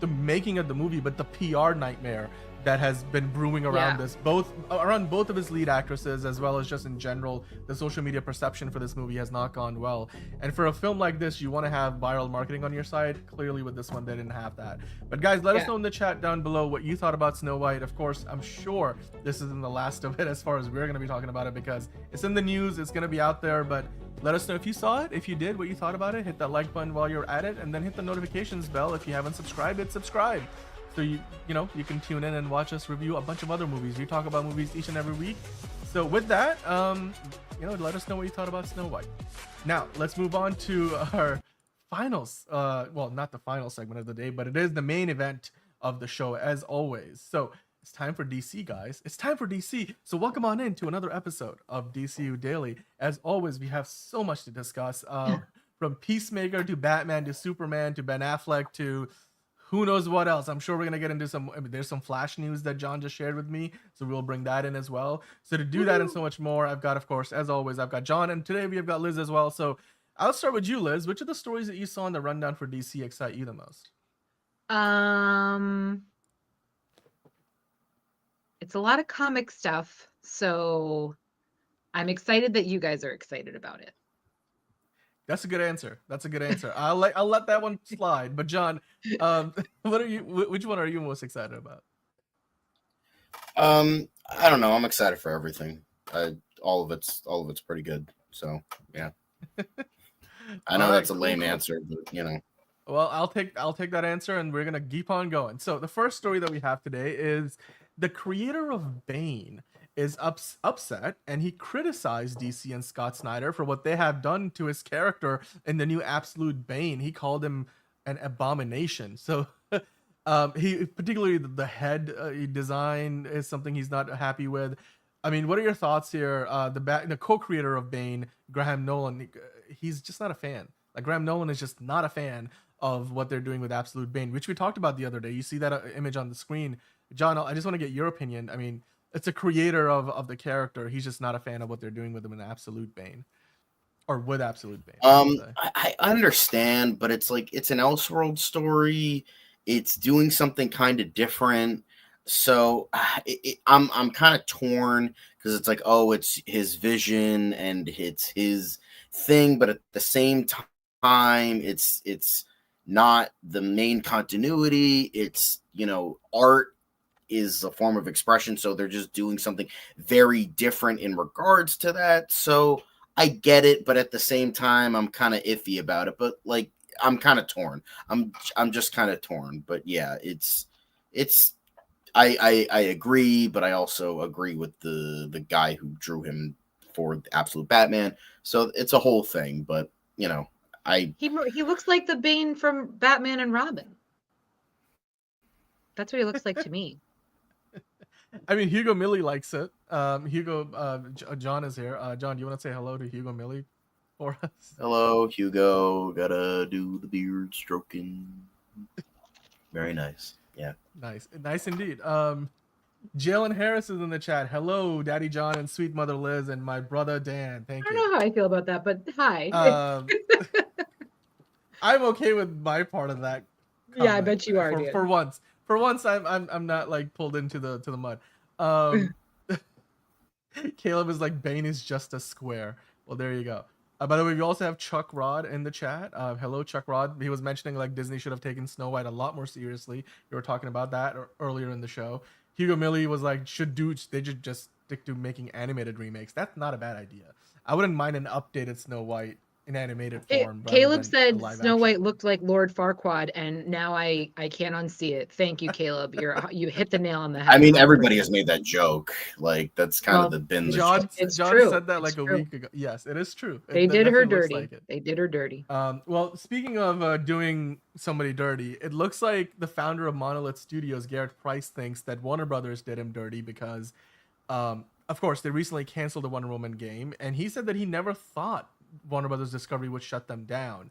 the making of the movie, but the PR nightmare that has been brewing around this, both of his lead actresses, as well as just in general, the social media perception for this movie has not gone well. And for a film like this, you want to have viral marketing on your side. Clearly with this one, they didn't have that. But guys, let us know in the chat down below what you thought about Snow White. Of course, I'm sure this isn't the last of it as far as we're going to be talking about it, because it's in the news, it's going to be out there. But let us know if you saw it, if you did, what you thought about it. Hit that like button while you're at it, and then hit the notifications bell. If you haven't subscribed, hit subscribe. So you can tune in and watch us review a bunch of other movies. We talk about movies each and every week. So with that, let us know what you thought about Snow White. Now let's move on to our finals. Well, not the final segment of the day, but it is the main event of the show as always. So it's time for DC, guys. It's time for DC. So welcome on in to another episode of DCU Daily. As always, we have so much to discuss. From Peacemaker to Batman to Superman to Ben Affleck to who knows what else. I'm sure we're gonna get into there's some Flash news that John just shared with me, so we'll bring that in as well. So to do that and so much more, I've got, of course, as always, I've got John, and today we have got Liz as well. So I'll start with you, Liz. Which of the stories that you saw in the rundown for DC excite you the most? It's a lot of comic stuff, so I'm excited that you guys are excited about it. That's a good answer. I'll let that one slide. But John, which one are you most excited about? I don't know. I'm excited for everything. All of it's pretty good. So yeah. I know that's a lame answer, but Well, I'll take that answer, and we're gonna keep on going. So the first story that we have today is the creator of Bane is upset, and he criticized DC and Scott Snyder for what they have done to his character in the new Absolute Bane. He called him an abomination. So he, particularly the head design, is something he's not happy with. I mean, what are your thoughts here? The co-creator of Bane, Graham Nolan, he's just not a fan. Like, Graham Nolan is just not a fan of what they're doing with Absolute Bane, which we talked about the other day. You see that image on the screen. John, I just want to get your opinion. I mean, it's a creator of the character. He's just not a fan of what they're doing with him in Absolute Bane, or with Absolute Bane. I understand, but it's like, it's an Elseworld story. It's doing something kind of different. So I'm kind of torn, because it's like, oh, it's his vision and it's his thing, but at the same time, it's not the main continuity. It's, art is a form of expression, so they're just doing something very different in regards to that. So I get it, but at the same time, I'm kind of iffy about it. But like, I'm kind of torn. I'm just kind of torn. But yeah, I agree, but I also agree with the guy who drew him for the Absolute Batman. So it's a whole thing. But he looks like the Bane from Batman and Robin. That's what he looks like to me. I mean, Hugo Millie likes it. John is here. John, do you want to say hello to Hugo Millie for us? Hello, Hugo. Gotta do the beard stroking. Very nice. Yeah. Nice indeed. Jalen Harris is in the chat. Hello, Daddy John and sweet mother Liz and my brother Dan. Thank you. I don't know how I feel about that, but hi. I'm okay with my part of that comment. Yeah, I bet you are. For once. For once, I'm not like pulled into the mud. Caleb is like, Bane is just a square. Well, there you go. By the way, we also have Chuck Rod in the chat. Hello, Chuck Rod. He was mentioning like Disney should have taken Snow White a lot more seriously. We were talking about that earlier in the show. Hugo Millie was like, they should just stick to making animated remakes. That's not a bad idea. I wouldn't mind an updated Snow White in animated form. Caleb said Snow White looked like Lord Farquaad, and now I can't unsee it. Thank you, Caleb. You hit the nail on the head. I mean, everybody has made that joke. Like, that's kind of been John it's John true. said that it's like true. a week ago. Yes, it is true. They did her dirty. Like they did her dirty. Well, speaking of doing somebody dirty, it looks like the founder of Monolith Studios, Garrett Price, thinks that Warner Brothers did him dirty because, of course, they recently canceled the Wonder Woman game, and he said that he never thought Warner Brothers Discovery would shut them down.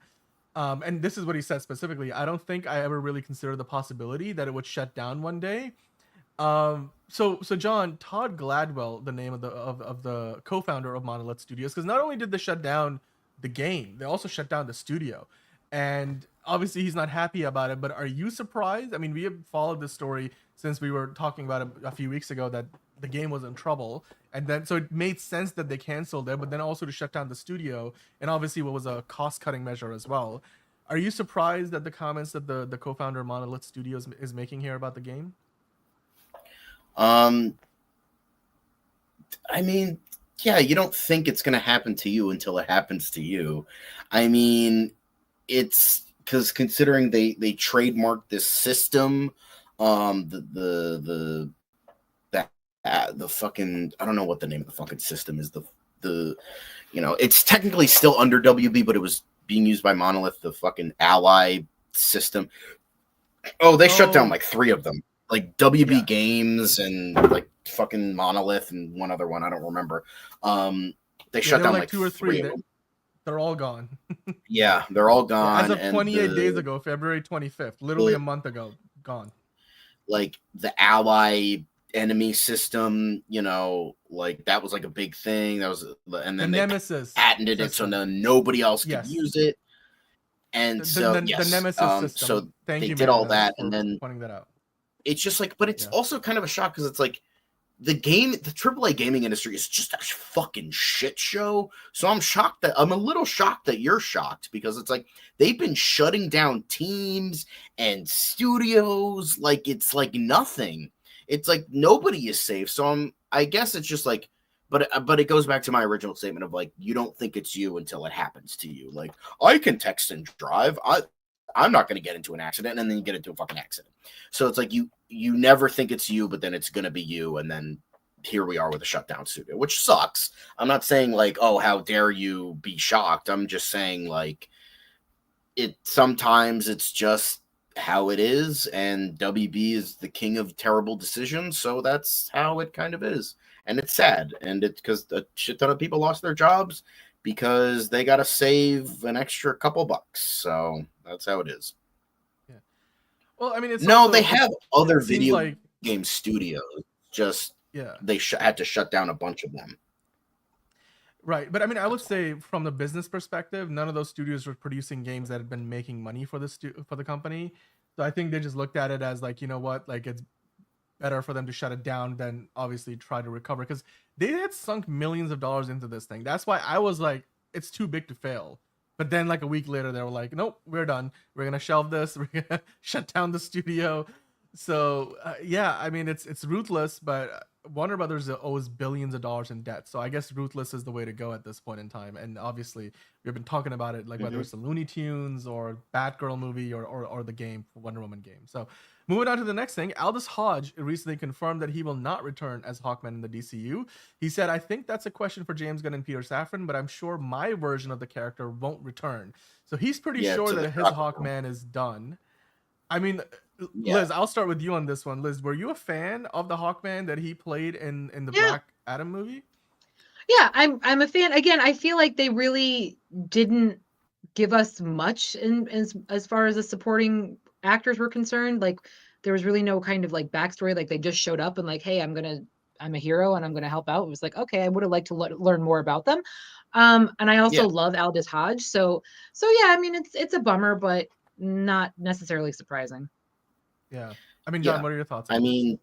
And this is what he said specifically. I don't think I ever really considered the possibility that it would shut down one day. So John, Todd Gladwell, the name of the co-founder of Monolith Studios, because not only did they shut down the game, they also shut down the studio. And obviously he's not happy about it, but are you surprised? I mean, we have followed this story since we were talking about it a few weeks ago that the game was in trouble, and then so it made sense that they canceled it, but then also to shut down the studio, and obviously what was a cost-cutting measure as well. Are you surprised at the comments that the co-founder of Monolith Studios is making here about the game? I mean, yeah, you don't think it's going to happen to you until it happens to you. I mean, it's because considering they trademarked this system, the fucking, I don't know what the name of the fucking system is. The it's technically still under WB, but it was being used by Monolith, the fucking Ally system. Oh, they shut down like 3 of them, like WB Games and like fucking Monolith and one other one I don't remember. They shut down like 2 or 3. of them. They're all gone. Yeah, they're all gone. As of 28 days ago, February 25th, literally a month ago, gone. Like the Ally enemy system, like that was like a big thing. That was, and then the they Nemesis patented it, so then nobody else could use it. And the Nemesis system. So Thank they you, did all that, and then pointing that out. It's just like, but it's also kind of a shock because it's like the AAA gaming industry is just a fucking shit show. So I'm a little shocked that you're shocked, because it's like they've been shutting down teams and studios like it's like nothing. It's like nobody is safe. So I guess it's just like, but it goes back to my original statement of like, you don't think it's you until it happens to you. Like, I can text and drive. I'm not going to get into an accident, and then you get into a fucking accident. So it's like you never think it's you, but then it's going to be you, and then here we are with a shutdown studio, which sucks. I'm not saying like, oh, how dare you be shocked. I'm just saying like sometimes it's just how it is, and WB is the king of terrible decisions, so that's how it kind of is. And it's sad, and it's because a shit ton of people lost their jobs because they got to save an extra couple bucks. So that's how it is. Yeah. Well, I mean, they have other video game studios. Just they had to shut down a bunch of them. Right, but I mean, I would say from the business perspective, none of those studios were producing games that had been making money for the company. So I think they just looked at it as like, you know what, like it's better for them to shut it down than obviously try to recover, because they had sunk millions of dollars into this thing. That's why I was like, it's too big to fail. But then like a week later, they were like, nope, we're done. We're gonna shelve this. We're gonna shut down the studio. So yeah, I mean, it's ruthless, but Warner Brothers owes billions of dollars in debt. So I guess ruthless is the way to go at this point in time. And obviously, we've been talking about it, like whether it's the Looney Tunes or Batgirl movie or the game, Wonder Woman game. So moving on to the next thing, Aldous Hodge recently confirmed that he will not return as Hawkman in the DCU. He said, I think that's a question for James Gunn and Peter Safran, but I'm sure my version of the character won't return. So he's pretty sure that his Hawkman is done. I mean, Liz, I'll start with you on this one. Liz, were you a fan of the Hawkman that he played in the Black Adam movie? Yeah, I'm a fan. Again, I feel like they really didn't give us much as far as the supporting actors were concerned. Like there was really no kind of like backstory. Like they just showed up and like, hey, I'm a hero and I'm gonna help out. It was like, okay, I would have liked to learn more about them. And I also love Aldous Hodge. So yeah, I mean it's a bummer, but not necessarily surprising. Yeah. I mean, John, what are your thoughts? I mean,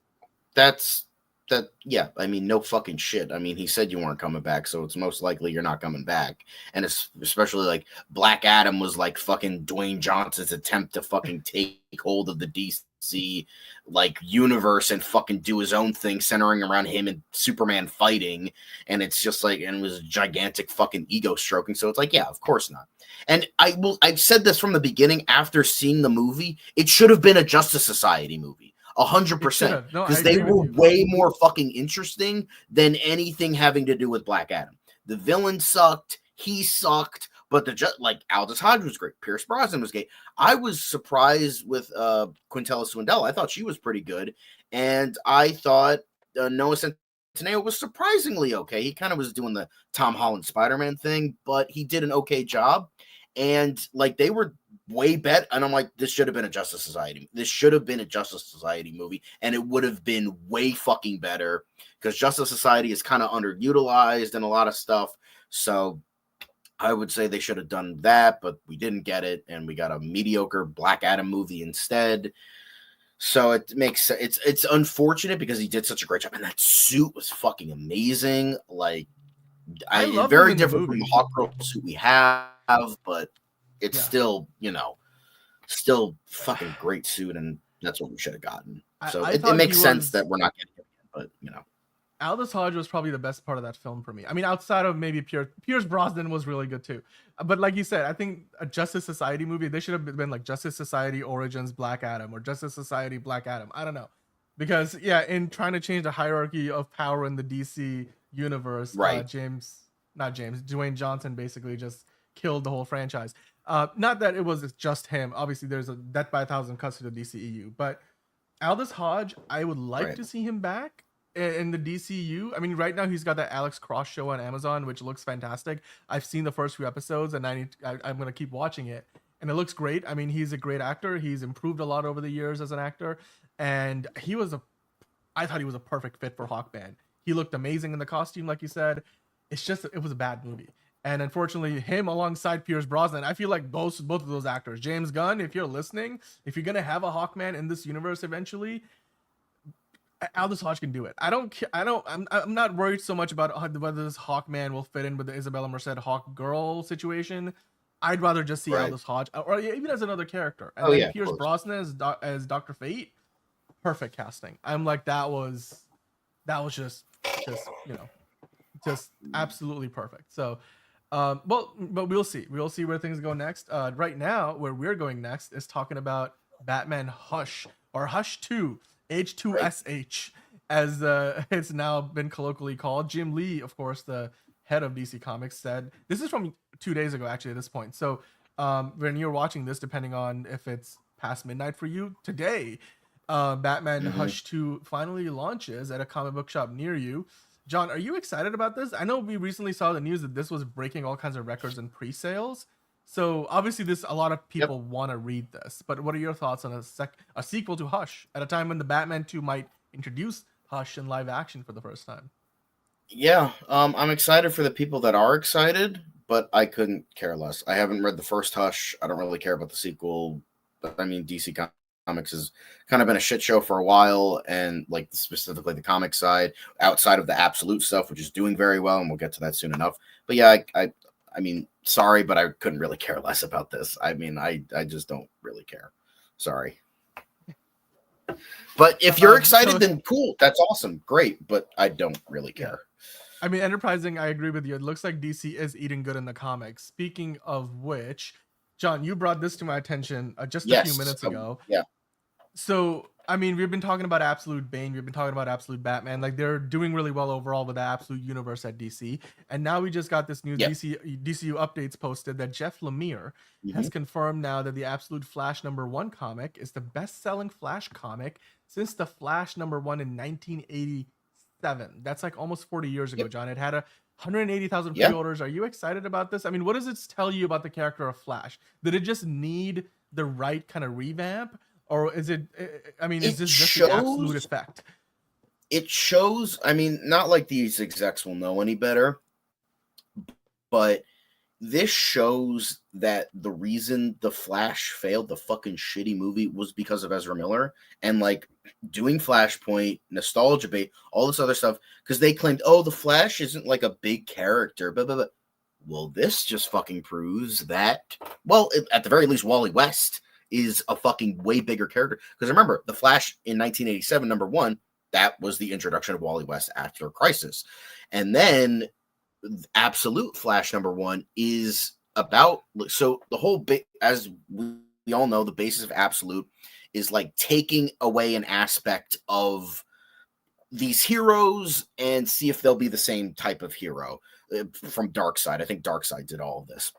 I mean, no fucking shit. I mean, he said you weren't coming back, so it's most likely you're not coming back. And it's especially like Black Adam was like fucking Dwayne Johnson's attempt to fucking take hold of the DC like universe and fucking do his own thing centering around him and Superman fighting. And it's just like, and it was gigantic fucking ego stroking. So it's like, yeah, of course not. And I've said this from the beginning after seeing the movie, it should have been a Justice Society movie. 100%, because they were way more fucking interesting than anything having to do with Black Adam. The villain sucked, he sucked, but like Aldous Hodge was great, Pierce Brosnan was great. I was surprised with Quintella Swindell. I thought she was pretty good, and I thought Noah Centineo was surprisingly okay. He kind of was doing the Tom Holland Spider-Man thing, but he did an okay job, and like they were way better, and I'm like, this should have been a Justice Society. This should have been a Justice Society movie, and it would have been way fucking better because Justice Society is kind of underutilized and a lot of stuff. So I would say they should have done that, but we didn't get it, and we got a mediocre Black Adam movie instead. So it makes it's unfortunate because he did such a great job, and that suit was fucking amazing. Like, I love very him in the different from movie. the Hawk Girl suit we have, but it's still, still fucking great suit, and that's what we should have gotten. So it makes sense that we're not getting it, but Aldous Hodge was probably the best part of that film for me. I mean, outside of maybe Pierce Brosnan was really good too. But like you said, I think a Justice Society movie, they should have been like Justice Society Origins Black Adam or Justice Society Black Adam. I don't know. Because in trying to change the hierarchy of power in the DC universe, right. Dwayne Johnson basically just killed the whole franchise. Not that it was just him. Obviously, there's a death by 1,000 cuts to the DCEU. But Aldous Hodge, I would like to see him back in the DCU. I mean, right now he's got that Alex Cross show on Amazon, which looks fantastic. I've seen the first few episodes, and I'm going to keep watching it. And it looks great. I mean, he's a great actor. He's improved a lot over the years as an actor. And I thought he was a perfect fit for Hawkman. He looked amazing in the costume, like you said. It's just, it was a bad movie. And unfortunately, him alongside Pierce Brosnan, I feel like both of those actors, James Gunn, if you're listening, if you're going to have a Hawkman in this universe eventually, Aldous Hodge can do it. I'm not worried so much about whether this Hawkman will fit in with the Isabella Merced Hawk Girl situation. I'd rather just see Aldous Hodge, or even as another character. And then Pierce Brosnan as Dr. Fate, perfect casting. I'm like, that was just absolutely perfect. So, but we'll see. We'll see where things go next. Right now, where we're going next is talking about Batman Hush, or Hush 2. H2SH, as it's now been colloquially called. Jim Lee, of course, the head of DC Comics, said, this is from 2 days ago, actually, at this point. So when you're watching this, depending on if it's past midnight for you, today, Batman Hush 2 finally launches at a comic book shop near you. John, are you excited about this? I know we recently saw the news that this was breaking all kinds of records in pre-sales. So obviously, a lot of people want to read this. But what are your thoughts on a sequel to Hush at a time when the Batman 2 might introduce Hush in live action for the first time? Yeah, I'm excited for the people that are excited, but I couldn't care less. I haven't read the first Hush. I don't really care about the sequel. I mean, DC Comics has kind of been a shit show for a while, and like specifically the comic side, outside of the Absolute stuff, which is doing very well, and we'll get to that soon enough. But yeah, I mean, sorry, but I couldn't really care less about this. I mean, I just don't really care. Sorry. But if you're excited, then cool. That's awesome. Great. But I don't really care. I mean, Enterprising, I agree with you. It looks like DC is eating good in the comics. Speaking of which, John, you brought this to my attention just a few minutes ago. Yeah. So, I mean, we've been talking about Absolute Bane. We've been talking about Absolute Batman. Like, they're doing really well overall with the Absolute universe at DC. And now we just got this new DCU updates posted that Jeff Lemire has confirmed now that the Absolute Flash #1 comic is the best-selling Flash comic since the Flash #1 in 1987. That's like almost 40 years ago, John. It had 180,000 pre-orders. Are you excited about this? I mean, what does it tell you about the character of Flash? Did it just need the right kind of revamp? Or is it, I mean, is this just the Absolute effect? It shows, I mean, not like these execs will know any better, but this shows that the reason The Flash failed, the fucking shitty movie, was because of Ezra Miller and like doing Flashpoint, nostalgia bait, all this other stuff, because they claimed, oh, The Flash isn't like a big character, blah, blah, blah. Well, this just fucking proves that, well, at the very least, Wally West is a fucking way bigger character. Because remember, The Flash in 1987, #1, that was the introduction of Wally West after Crisis. And then Absolute Flash #1 is about, so the whole bit, as we all know, the basis of Absolute is like taking away an aspect of these heroes and see if they'll be the same type of hero from Darkseid. I think Darkseid did all of this.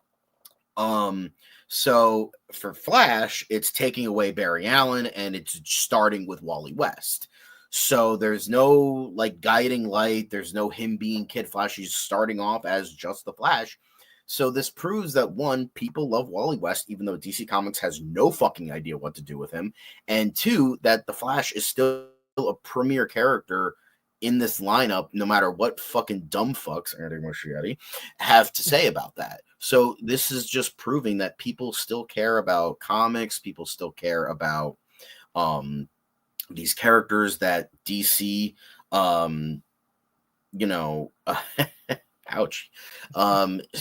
So for Flash, it's taking away Barry Allen and it's starting with Wally West. So there's no like guiding light. There's no him being Kid Flash. He's starting off as just the Flash. So this proves that, one, people love Wally West, even though DC Comics has no fucking idea what to do with him. And two, that the Flash is still a premier character in this lineup, no matter what fucking dumb fucks have to say about that. So this is just proving that people still care about comics. People still care about these characters that DC, ouch.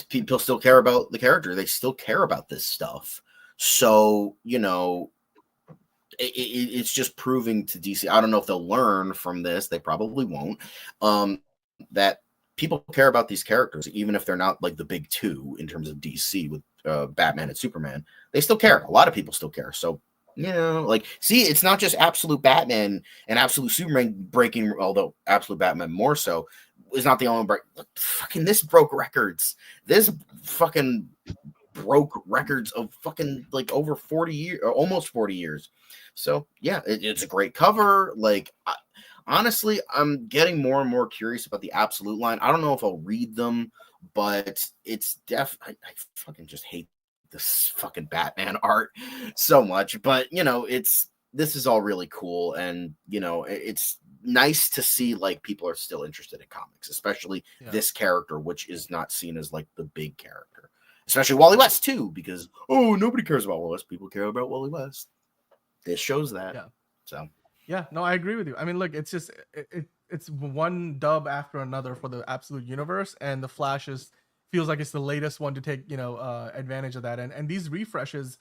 People still care about the character. They still care about this stuff. So, it's just proving to DC. I don't know if they'll learn from this. They probably won't. That people care about these characters, even if they're not like the big two in terms of DC with Batman and Superman. They still care. A lot of people still care. So, see, it's not just absolute Batman and absolute Superman breaking, although absolute Batman more so is not the only break. Look, fucking this broke records. This fucking broke records of fucking like over 40 years, or almost 40 years. So yeah, it's a great cover. Like, honestly, I'm getting more and more curious about the Absolute line. I don't know if I'll read them, but it's I fucking just hate this fucking Batman art so much. But this is all really cool, and it's nice to see like people are still interested in comics, especially this character, which is not seen as like the big character. Especially Wally West too, because nobody cares about Wally West. People care about Wally West. This shows that. Yeah. So yeah, no, I agree with you. I mean, look, it's just it's one dub after another for the Absolute universe, and the Flash feels like it's the latest one to take advantage of that. And these refreshes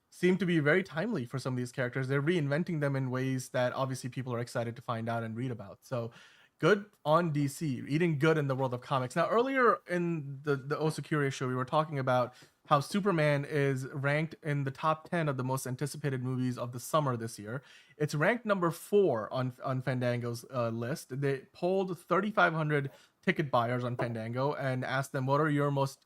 seem to be very timely for some of these characters. They're reinventing them in ways that obviously people are excited to find out and read about. So good on DC, eating good in the world of comics. Now, earlier in the Also Curious show, we were talking about how Superman is ranked in the top 10 of the most anticipated movies of the summer this year. It's ranked number 4 on Fandango's list. They polled 3,500 ticket buyers on Fandango and asked them, what are your most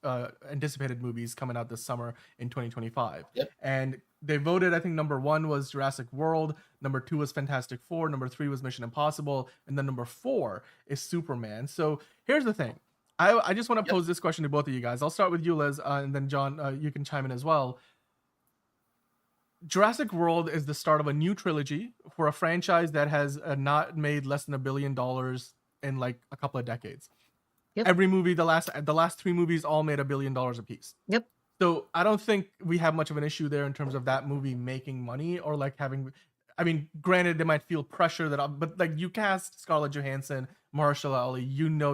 anticipated movies coming out this summer in 2025? Yep. And they voted, I think number 1 was Jurassic World, number 2 was Fantastic Four, number 3 was Mission Impossible, and then number 4 is Superman. So here's the thing. I just want to pose this question to both of you guys. I'll start with you, Liz, and then John, you can chime in as well. Jurassic World is the start of a new trilogy for a franchise that has not made less than $1 billion in like a couple of decades. Yep. Every movie, the last 3 movies all made $1 billion a piece. Yep. So I don't think we have much of an issue there in terms of that movie making money or like having. I mean, granted, they might feel pressure but like you cast Scarlett Johansson, Mahershala Ali,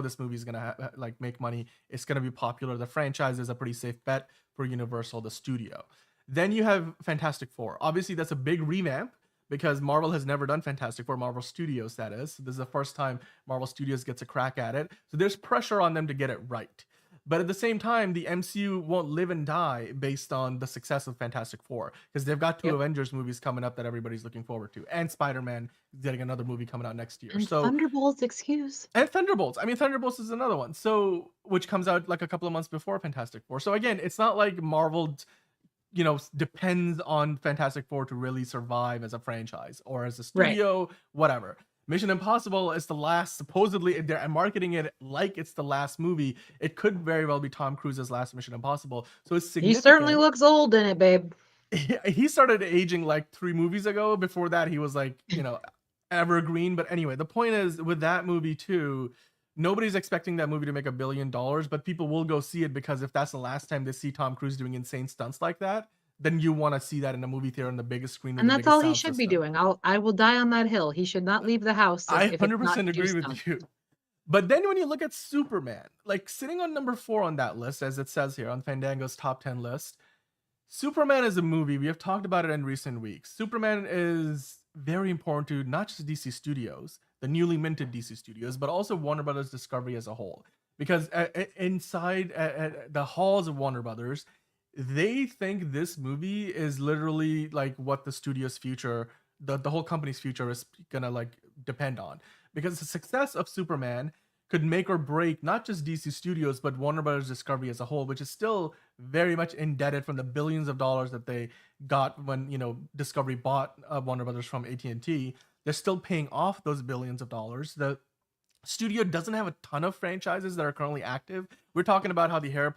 this movie is gonna like make money. It's gonna be popular. The franchise is a pretty safe bet for Universal, the studio. Then you have Fantastic Four. Obviously, that's a big revamp because Marvel has never done Fantastic Four. Marvel Studios, that is. This is the first time Marvel Studios gets a crack at it. So there's pressure on them to get it right. But at the same time, the MCU won't live and die based on the success of Fantastic Four because they've got 2 Avengers movies coming up that everybody's looking forward to, and Spider-Man getting another movie coming out next year. And so Thunderbolts, excuse. And Thunderbolts. I mean, Thunderbolts is another one. So which comes out like a couple of months before Fantastic Four. So again, it's not like Marvel, depends on Fantastic Four to really survive as a franchise or as a studio, whatever. Mission Impossible is the last, supposedly they're marketing it like it's the last movie. It could very well be Tom Cruise's last Mission Impossible. So it's significant. He certainly looks old in it, babe. He started aging like 3 movies ago. Before that, he was like, evergreen. But anyway, the point is with that movie too, nobody's expecting that movie to make $1 billion, but people will go see it because if that's the last time they see Tom Cruise doing insane stunts like that, then you want to see that in a movie theater on the biggest screen. And that's all he should be doing. I will die on that hill. He should not leave the house. I 100% agree with you. But then when you look at Superman, like sitting on number 4 on that list, as it says here on Fandango's top 10 list, Superman is a movie. We have talked about it in recent weeks. Superman is very important to not just DC Studios, the newly minted DC Studios, but also Warner Brothers Discovery as a whole. Because inside the halls of Warner Brothers, they think this movie is literally like what the studio's future, the whole company's future is gonna like depend on, because the success of Superman could make or break not just DC Studios but Warner Brothers Discovery as a whole, which is still very much indebted from the billions of dollars that they got when Discovery bought Warner Brothers from AT&T. They're still paying off those billions of dollars. The studio doesn't have a ton of franchises that are currently active. We're talking about how the Harry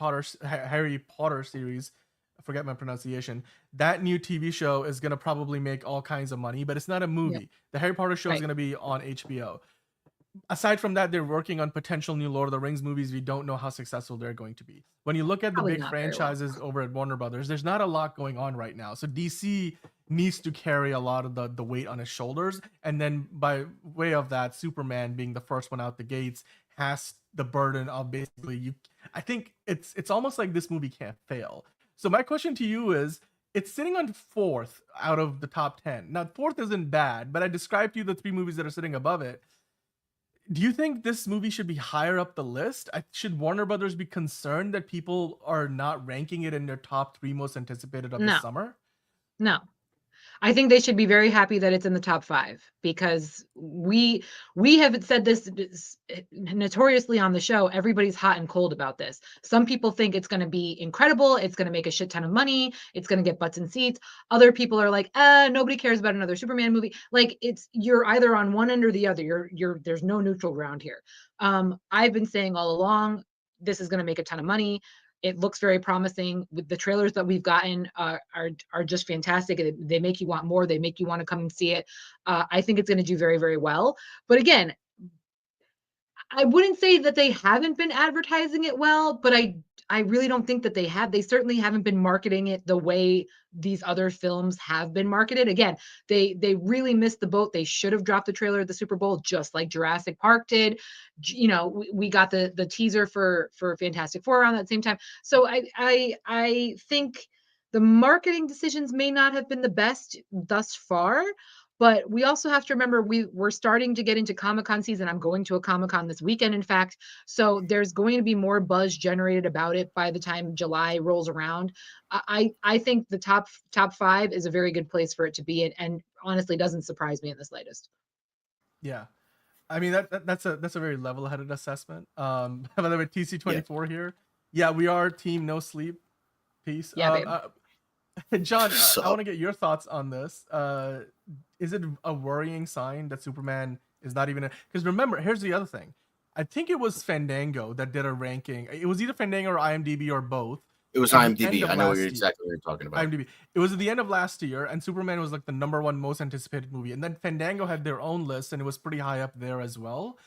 Potter series, I forget my pronunciation, that new TV show is going to probably make all kinds of money, but it's not a movie. The Harry Potter show is going to be on HBO. aside from that, they're working on potential new Lord of the Rings movies. We don't know how successful they're going to be. When you look at Probably the big not very well. franchises over at Warner Brothers, there's not a lot going on right now. So DC needs to carry a lot of the weight on his shoulders. And then by way of that, Superman being the first one out the gates has the burden of basically I think it's almost like this movie can't fail. So my question to you is, it's sitting on 4th out of the top 10. Now, 4th isn't bad, but I described to you the 3 movies that are sitting above it. Do you think this movie should be higher up the list? Should Warner Brothers be concerned that people are not ranking it in their top 3 most anticipated of the summer? No. I think they should be very happy that it's in the top 5, because we have said this notoriously on the show. Everybody's hot and cold about this. Some people think it's going to be incredible. It's going to make a shit ton of money. It's going to get butts in seats. Other people are like, nobody cares about another Superman movie. Like, you're either on one end or the other. There's no neutral ground here. I've been saying all along, this is going to make a ton of money. It looks very promising. With the trailers that we've gotten are just fantastic. They make you want more. They make you want to come and see it. I think it's going to do very, very well. But again, I wouldn't say that they haven't been advertising it well, but I really don't think that they have. They certainly haven't been marketing it the way these other films have been marketed. Again, they really missed the boat. They should have dropped the trailer at the Super Bowl, just like Jurassic Park did. You know, we got the teaser for Fantastic Four around that same time. So I think the marketing decisions may not have been the best thus far. But we also have to remember we're starting to get into Comic-Con season. I'm going to a Comic-Con this weekend, in fact. So there's going to be more buzz generated about it by the time July rolls around. I think the top 5 is a very good place for it to be, and honestly doesn't surprise me in the slightest. Yeah. I mean, that's a very level-headed assessment. By the way, TC24 here. Yeah, we are team no sleep. Peace. Yeah, John, I want to get your thoughts on this. Is it a worrying sign that Superman is not even because remember, here's the other thing. I think it was Fandango that did a ranking. It was either Fandango or IMDb or both. It was IMDb. I know exactly what you're talking about. IMDb. It was at the end of last year, and Superman was like the #1 most anticipated movie. And then Fandango had their own list, and it was pretty high up there as well.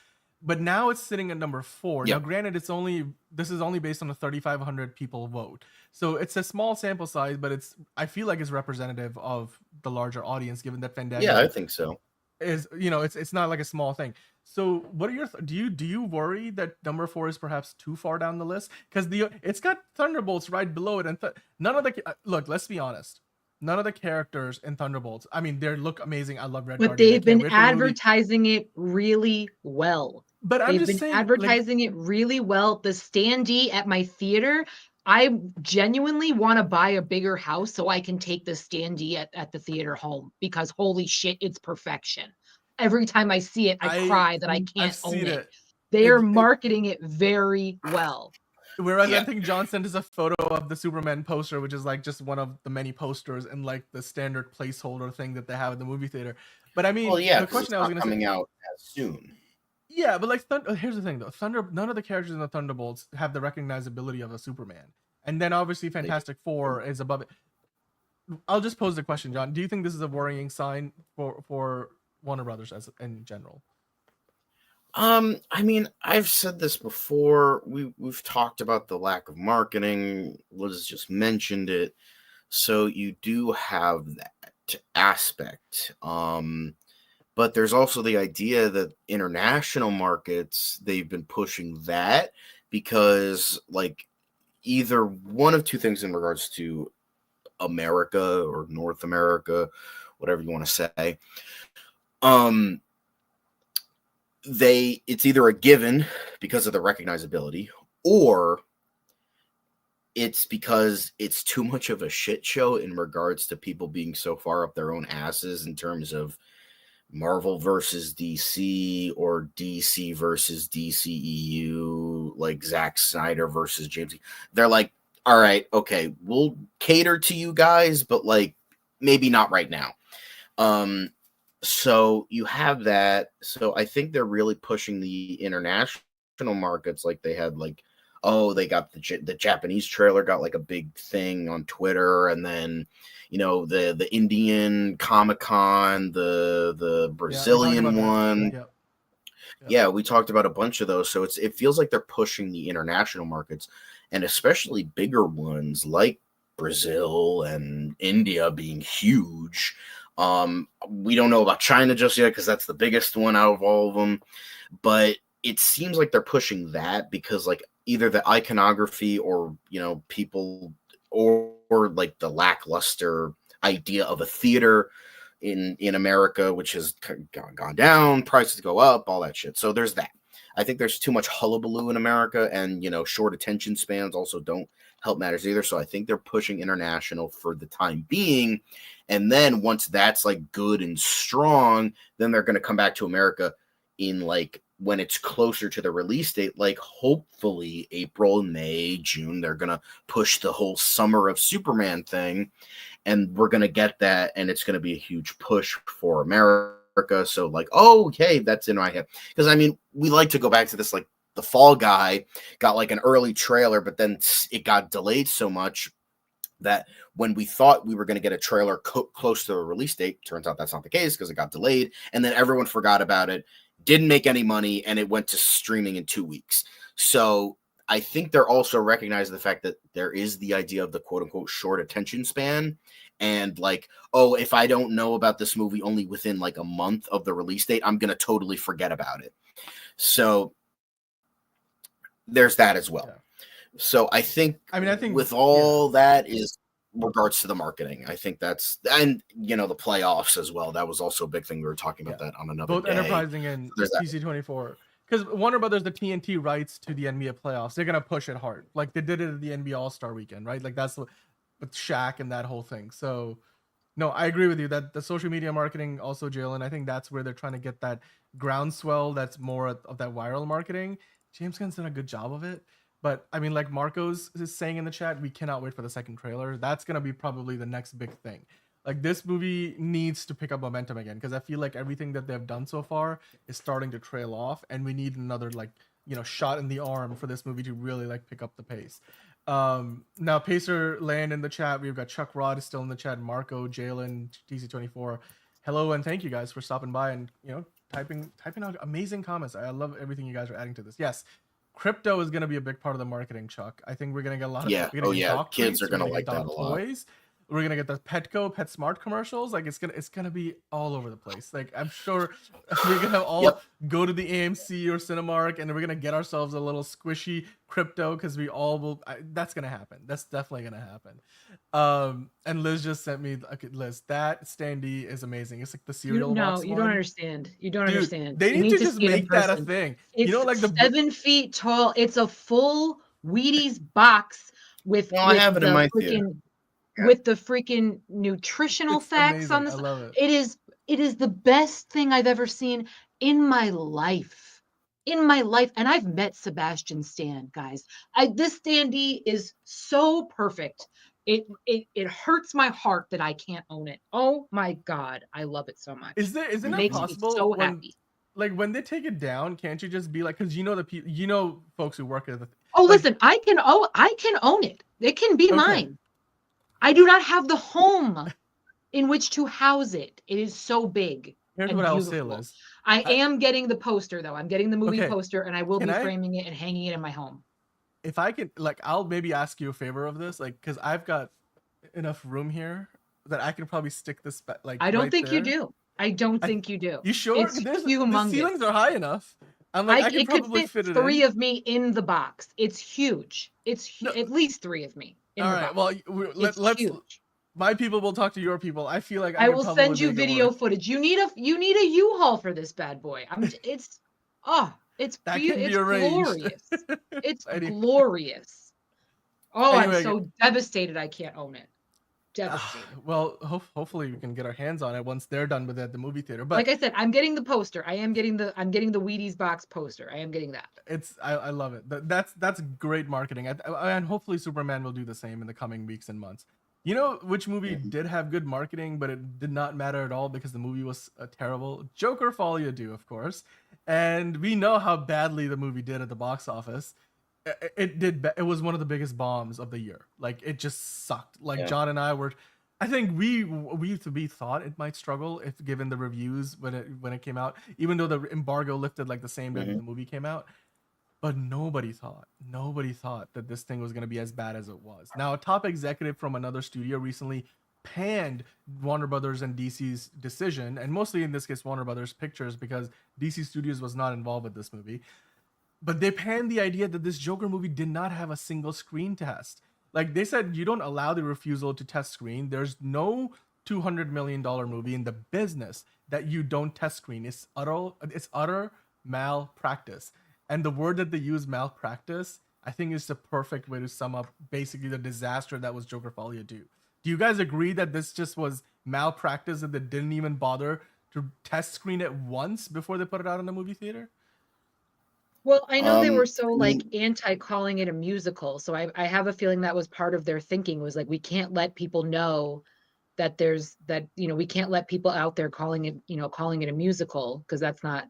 But now it's sitting at number 4. Yep. Now, granted, this is only based on a 3,500 people vote, so it's a small sample size. But I feel like it's representative of the larger audience, given that Fandango. Yeah, I think so. Is it's not like a small thing. So, what are your do you worry that number 4 is perhaps too far down the list? Because it's got Thunderbolts right below it, and none of the look. Let's be honest. None of the characters in Thunderbolts. I mean, they look amazing. I love Red Guardian. But they've been advertising it really well. But they've been advertising it really well. The standee at my theater, I genuinely want to buy a bigger house so I can take the standee at the theater home, because holy shit, it's perfection. Every time I see it, I cry that I can't own it. They are marketing it very well. Whereas I think John sent us a photo of the Superman poster, which is like just one of the many posters and like the standard placeholder thing that they have in the movie theater. But I mean, the question I was going to say, coming out as soon. Yeah, but like here's the thing though. None of the characters in the Thunderbolts have the recognizability of a Superman. And then obviously Fantastic Four is above it. I'll just pose the question, John. Do you think this is a worrying sign for Warner Brothers in general? I mean, I've said this before. We've talked about the lack of marketing. Liz just mentioned it. So you do have that aspect. But there's also the idea that international markets, they've been pushing that because like either one of two things in regards to America or North America, whatever you want to say. It's either a given because of the recognizability, or it's because it's too much of a shit show in regards to people being so far up their own asses in terms of Marvel versus DC or DC versus DCEU, like Zack Snyder versus James. They're like, all right, okay, we'll cater to you guys, but like maybe not right now. So you have that. So I think they're really pushing the international markets. Like they had like, they got the Japanese trailer got like a big thing on Twitter, and then the Indian Comic-Con, the Brazilian one. Yeah, we talked about a bunch of those. So it feels like they're pushing the international markets, and especially bigger ones like Brazil and India being huge. We don't know about China just yet because that's the biggest one out of all of them. But it seems like they're pushing that because like either the iconography or, people or like the lackluster idea of a theater in America, which has gone down, prices go up, all that shit. So there's that. I think there's too much hullabaloo in America, and short attention spans also don't help matters either. So I think they're pushing international for the time being, and then once that's like good and strong, then they're going to come back to America in like when it's closer to the release date, like hopefully April, May, June. They're going to push the whole summer of Superman thing, and we're going to get that, and it's going to be a huge push for America. So like, oh, okay, that's in my head. Because I mean, we like to go back to this, like the Fall Guy got like an early trailer, but then it got delayed so much that when we thought we were going to get a trailer close to the release date, turns out that's not the case because it got delayed, and then everyone forgot about it, didn't make any money, and it went to streaming in 2 weeks. So I think they're also recognizing the fact that there is the idea of the quote unquote short attention span. And like, oh, if I don't know about this movie only within like a month of the release date, I'm going to totally forget about it. So there's that as well. Yeah. So I think with all that is regards to the marketing, I think that's, and the playoffs as well. That was also a big thing. We were talking about that on another both day. Enterprising and TC24. Because Warner Brothers, the TNT rights to the NBA playoffs, they're going to push it hard. Like they did it at the NBA All-Star weekend, right? Like that's with Shaq and that whole thing. So, no, I agree with you that the social media marketing also, Jalen, I think that's where they're trying to get that groundswell that's more of that viral marketing. James Gunn's done a good job of it. But, I mean, like Marcos is saying in the chat, we cannot wait for the second trailer. That's going to be probably the next big thing. Like, this movie needs to pick up momentum again because I feel like everything that they've done so far is starting to trail off, and we need another, like, shot in the arm for this movie to really, like, pick up the pace. Now Pacer Land in the chat. We've got Chuck Rod is still in the chat. Marco, Jalen, TC24. Hello and thank you guys for stopping by and typing out amazing comments. I love everything you guys are adding to this. Yes, crypto is going to be a big part of the marketing, Chuck. I think we're going to get a lot of kids are going to like that a lot. Toys. We're gonna get the PetSmart commercials. Like it's gonna be all over the place. Like I'm sure we're gonna all go to the AMC or Cinemark, and we're gonna get ourselves a little squishy crypto because we all will. That's gonna happen. That's definitely gonna happen. And Liz just sent me. Okay, Liz, that standee is amazing. It's like the cereal. No, you don't understand. You don't understand. They need to just make that a thing. It's like the 7 feet tall. It's a full Wheaties box with. I have it in my theater. With the freaking nutritional facts amazing. On this, I love it. It is the best thing I've ever seen in my life. And I've met Sebastian Stan, guys. This standee is so perfect. It hurts my heart that I can't own it. Oh my god, I love it so much. Isn't it possible? So happy. Like when they take it down, can't you just be like, because folks who work at the. Listen, I can own it. It can be mine. I do not have the home in which to house it. It is so big. Here's what I'll say, Liz. I am getting the poster, though. I'm getting the movie poster, and I will be framing it and hanging it in my home. If I can, I'll maybe ask you a favor of this, because I've got enough room here that I can probably stick this, I don't think you do. I don't think you do. You sure? The ceilings are high enough. I'm like, I can probably fit it in. 3 of me in the box. It's huge. It's at least 3 of me. All right. Well, let's. Huge. My people will talk to your people. I feel like I will send you video footage. You need a U-Haul for this bad boy. It's glorious. It's glorious. Oh, anyway, I'm so devastated. I can't own it. Devastated. Well, hopefully we can get our hands on it once they're done with it at the movie theater. But like I said, I'm getting the poster. I'm getting the Wheaties box poster. I am getting that. I love it. That's great marketing. And hopefully Superman will do the same in the coming weeks and months. You know which movie did have good marketing, but it did not matter at all because the movie was terrible? Joker Folia 2, of course. And we know how badly the movie did at the box office. It was one of the biggest bombs of the year. Like, it just sucked. John and I were I think we thought it might struggle if given the reviews when it came out, even though the embargo lifted like the same day the movie came out. But nobody thought that this thing was going to be as bad as it was. Now, a top executive from another studio recently panned Warner Brothers and DC's decision, and mostly in this case Warner Brothers Pictures, because DC Studios was not involved with this movie. But they panned the idea that this Joker movie did not have a single screen test. Like they said, you don't allow the refusal to test screen. There's no $200 million movie in the business that you don't test screen. It's utter malpractice. And the word that they use, malpractice, I think is the perfect way to sum up basically the disaster that was Joker Folia 2. Do you guys agree that this just was malpractice, that they didn't even bother to test screen it once before they put it out in the movie theater? Well, I know they were so like anti calling it a musical. So I have a feeling that was part of their thinking, was like, we can't let people know that there's that, we can't let people out there calling it a musical, because that's not,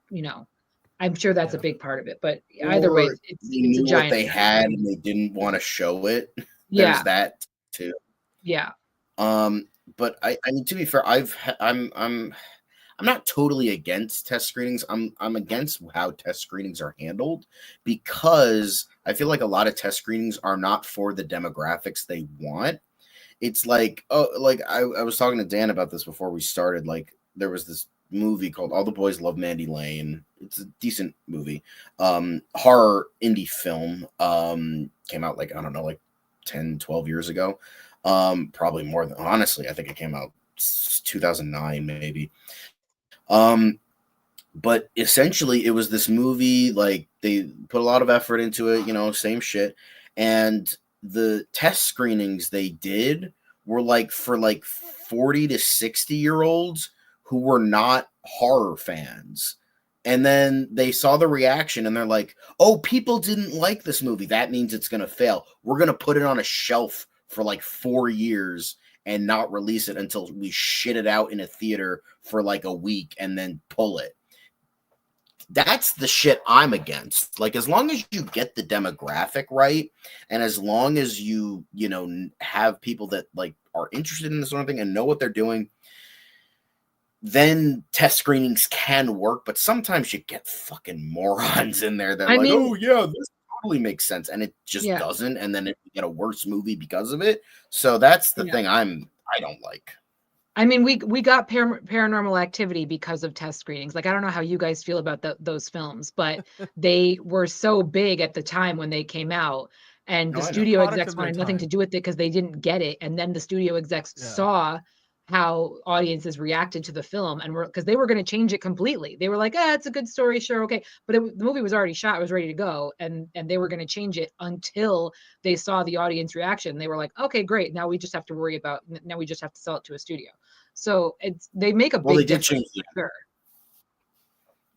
I'm sure that's a big part of it. But either way, it's a giant. What they had and they didn't want to show it. Yeah. There's that too. Yeah. But I mean, to be fair, I'm not totally against test screenings. I'm against how test screenings are handled, because I feel like a lot of test screenings are not for the demographics they want. It's like, I was talking to Dan about this before we started. Like, there was this movie called All the Boys Love Mandy Lane. It's a decent movie. Horror indie film. Came out like, I don't know, like 10, 12 years ago. Probably more than, honestly, I think it came out 2009 maybe. But essentially it was this movie, like they put a lot of effort into it, same shit. And the test screenings they did were like for like 40 to 60-year-olds who were not horror fans. And then they saw the reaction and they're like, oh, people didn't like this movie. That means it's going to fail. We're going to put it on a shelf for like 4 years and not release it until we shit it out in a theater for like a week and then pull it. That's the shit I'm against. Like, as long as you get the demographic right, and as long as you have people that like are interested in this sort of thing and know what they're doing, then test screenings can work. But sometimes you get fucking morons in there that are like, oh yeah, this totally makes sense, and it just doesn't, and then you get a worse movie because of it. So that's the thing I don't like. I mean, we got Paranormal Activity because of test screenings. Like, I don't know how you guys feel about those films, but they were so big at the time when they came out, and the studio execs wanted nothing to do with it because they didn't get it. And then the studio execs saw how audiences reacted to the film, and because they were going to change it completely. They were like, it's a good story, sure, okay, but the movie was already shot, it was ready to go, and they were going to change it until they saw the audience reaction. They were like, okay, great, now we just have to sell it to a studio. So they make a big difference.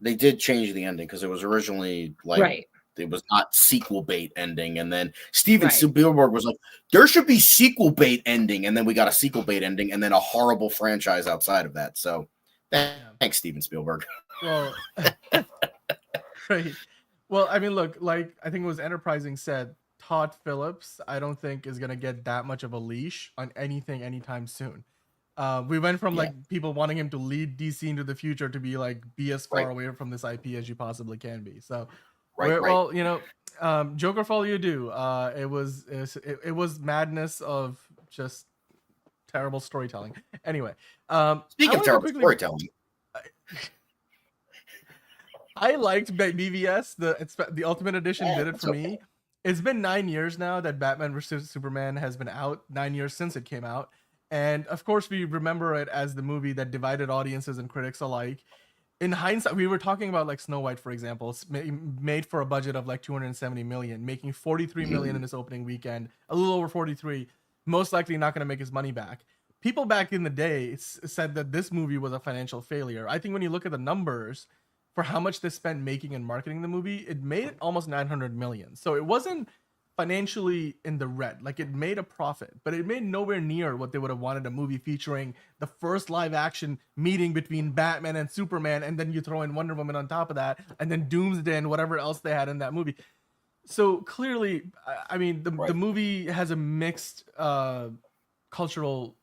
They did change the ending, because it was originally like it was not sequel bait ending, and then Steven Spielberg was like, there should be sequel bait ending, and then we got a sequel bait ending, and then a horrible franchise outside of that. So thanks, Steven Spielberg. Well, right. Well, I mean, look, like I think it was Enterprising said, Todd Phillips, I don't think is gonna get that much of a leash on anything anytime soon. We went from like people wanting him to lead DC into the future to be as far away from this IP as you possibly can be. So, well, Joker Folia 2, it was madness of just terrible storytelling. Anyway, speaking of terrible storytelling, I liked BVS. The Ultimate Edition did it for me. It's been 9 years now that Batman vs Superman has been out. 9 years since it came out. And of course, we remember it as the movie that divided audiences and critics alike. In hindsight, we were talking about like Snow White, for example. It's made for a budget of like 270 million, making 43 million in its opening weekend, a little over 43. Most likely not going to make his money back. People back in the day said that this movie was a financial failure. I think when you look at the numbers for how much they spent making and marketing the movie, it made almost 900 million. So it wasn't financially in the red. Like, it made a profit, but it made nowhere near what they would have wanted a movie featuring the first live action meeting between Batman and Superman, and then you throw in Wonder Woman on top of that, and then Doomsday and whatever else they had in that movie. So clearly, I mean, the movie has a mixed cultural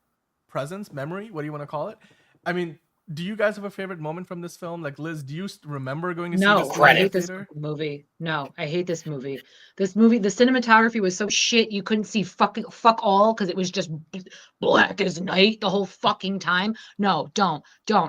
presence, memory, what do you want to call it? I mean, do you guys have a favorite moment from this film? Like Liz, do you remember going to see this No, I in the hate this theater? fucking movie. No, I hate this movie. This movie, the cinematography was so shit. You couldn't see fuck all because it was just black as night the whole fucking time. No, don't.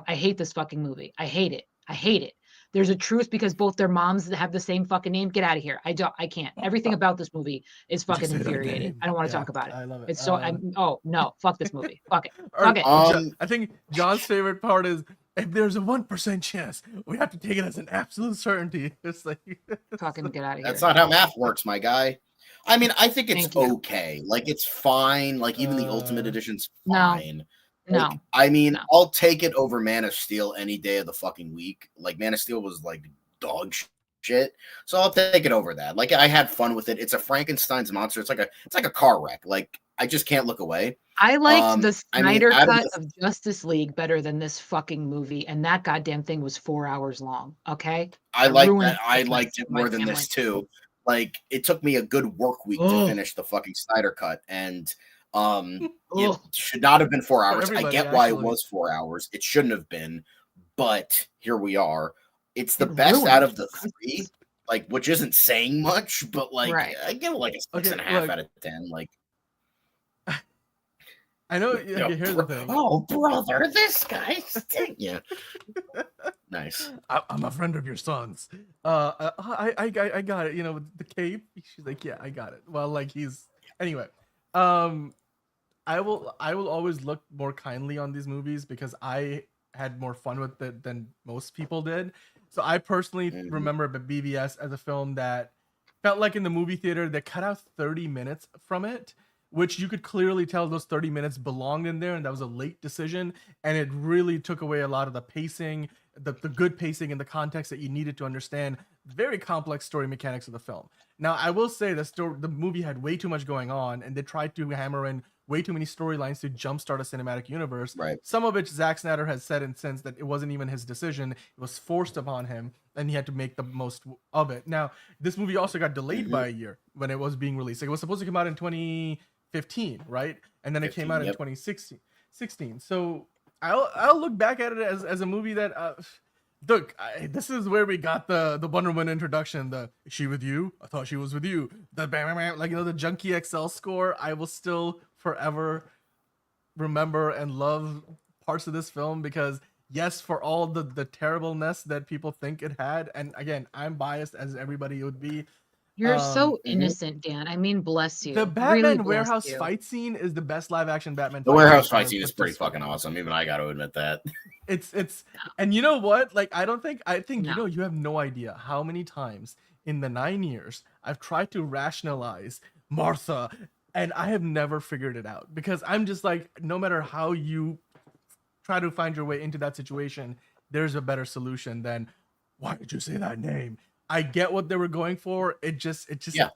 I hate this fucking movie. I hate it. I hate it. There's a truth because both their moms have the same fucking name. Get out of here. I can't. Everything about this movie is Did you fucking say that infuriating. name? I don't want to Yeah, talk about it. I love it. It's so oh no, fuck this movie. Fuck it. Or- Fuck it. I think John's favorite part is if there's a 1% chance, we have to take it as an absolute certainty. It's like Fucking get out of here. That's not how math works, my guy. I mean, I think it's Thank you. okay. Like, it's fine. Like, even the Ultimate Edition's no. fine. No. Like, I mean, No. I'll take it over Man of Steel any day of the fucking week. Like, Man of Steel was like dog shit, so I'll take it over that. Like, I had fun with it. It's a Frankenstein's monster. It's like a car wreck. Like, I just can't look away. I liked the Snyder out of cut the- of Justice League better than this fucking movie, and that goddamn thing was 4 hours long. Okay, I like ruined that. I Christmas liked it for my more than family. this too. Like, it took me a good work week to Ugh. finish the fucking Snyder cut, and it Ugh. should not have been 4 hours. I everybody, get why actually. it was 4 hours. It shouldn't have been, but here we are. It's the It best ruined out of the Christmas. three, like, which isn't saying much, but like, Right. I give it like a 6.5 look. out of 10. Like, I know. you know, Okay, here's the thing. oh brother, this guy's yeah, nice. I'm a friend of your son's. I got it. You know, with the cape. She's like, yeah, I got it. Well, like he's anyway. I will always look more kindly on these movies because I had more fun with it than most people did. So I personally remember BVS as a film that felt like in the movie theater they cut out 30 minutes from it, which you could clearly tell those 30 minutes belonged in there, and that was a late decision, and it really took away a lot of the pacing, the good pacing and the context that you needed to understand very complex story mechanics of the film. Now, I will say the movie had way too much going on, and they tried to hammer in way too many storylines to jumpstart a cinematic universe. Right. Some of which Zack Snyder has said and since that it wasn't even his decision; it was forced upon him, and he had to make the most of it. Now, this movie also got delayed by a year when it was being released. Like, it was supposed to come out in 2015, right? And then it came out in 2016. So I'll look back at it as a movie that look, this is where we got the Wonder Woman introduction. The "Is she with you? I thought she was with you." The bam, bam, bam, like, you know, the Junkie XL score. I will still forever remember and love parts of this film because yes, for all the terribleness that people think it had, and again, I'm biased as everybody would be. You're so innocent, Dan. I mean, bless you. The Batman Really bless warehouse you. fight scene is the best live action Batman. The warehouse scene fight scene is ever pretty put to fucking screen. awesome. Even I got to admit that. It's and you know what? Like, I think No. you know, you have no idea how many times in the 9 years I've tried to rationalize Martha, and I have never figured it out because I'm just like, no matter how you try to find your way into that situation, there's a better solution than why did you say that name? I get what they were going for. It just Yeah.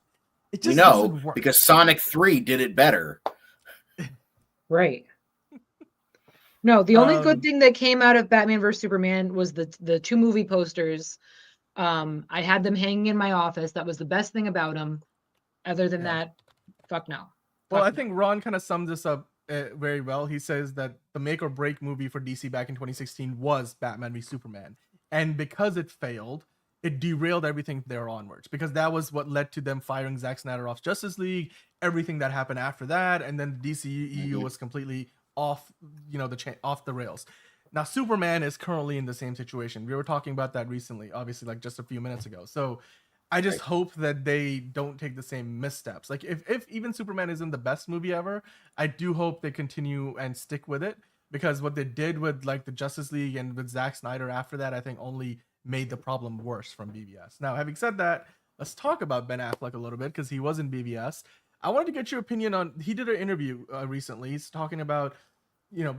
it You just know, doesn't work. because Sonic 3 did it better. Right. No, the only good Um, thing that came out of Batman vs Superman was the two movie posters. I had them hanging in my office. That was the best thing about them. Other than that, fuck no. Well, I Fuck no. think Ron kind of sums this up very well. He says that the make or break movie for DC back in 2016 was Batman v Superman. And because it failed, it derailed everything there onwards. Because that was what led to them firing Zack Snyder off Justice League, everything that happened after that, and then the DCEU was completely off, you know, off the rails. Now, Superman is currently in the same situation. We were talking about that recently, obviously, like just a few minutes ago. So I just hope that they don't take the same missteps. Like, if even Superman isn't the best movie ever, I do hope they continue and stick with it, because what they did with like the Justice League and with Zack Snyder after that, I think only made the problem worse from BVS. Now, having said that, let's talk about Ben Affleck a little bit because he was in BVS. I wanted to get your opinion on. He did an interview recently. He's talking about, you know,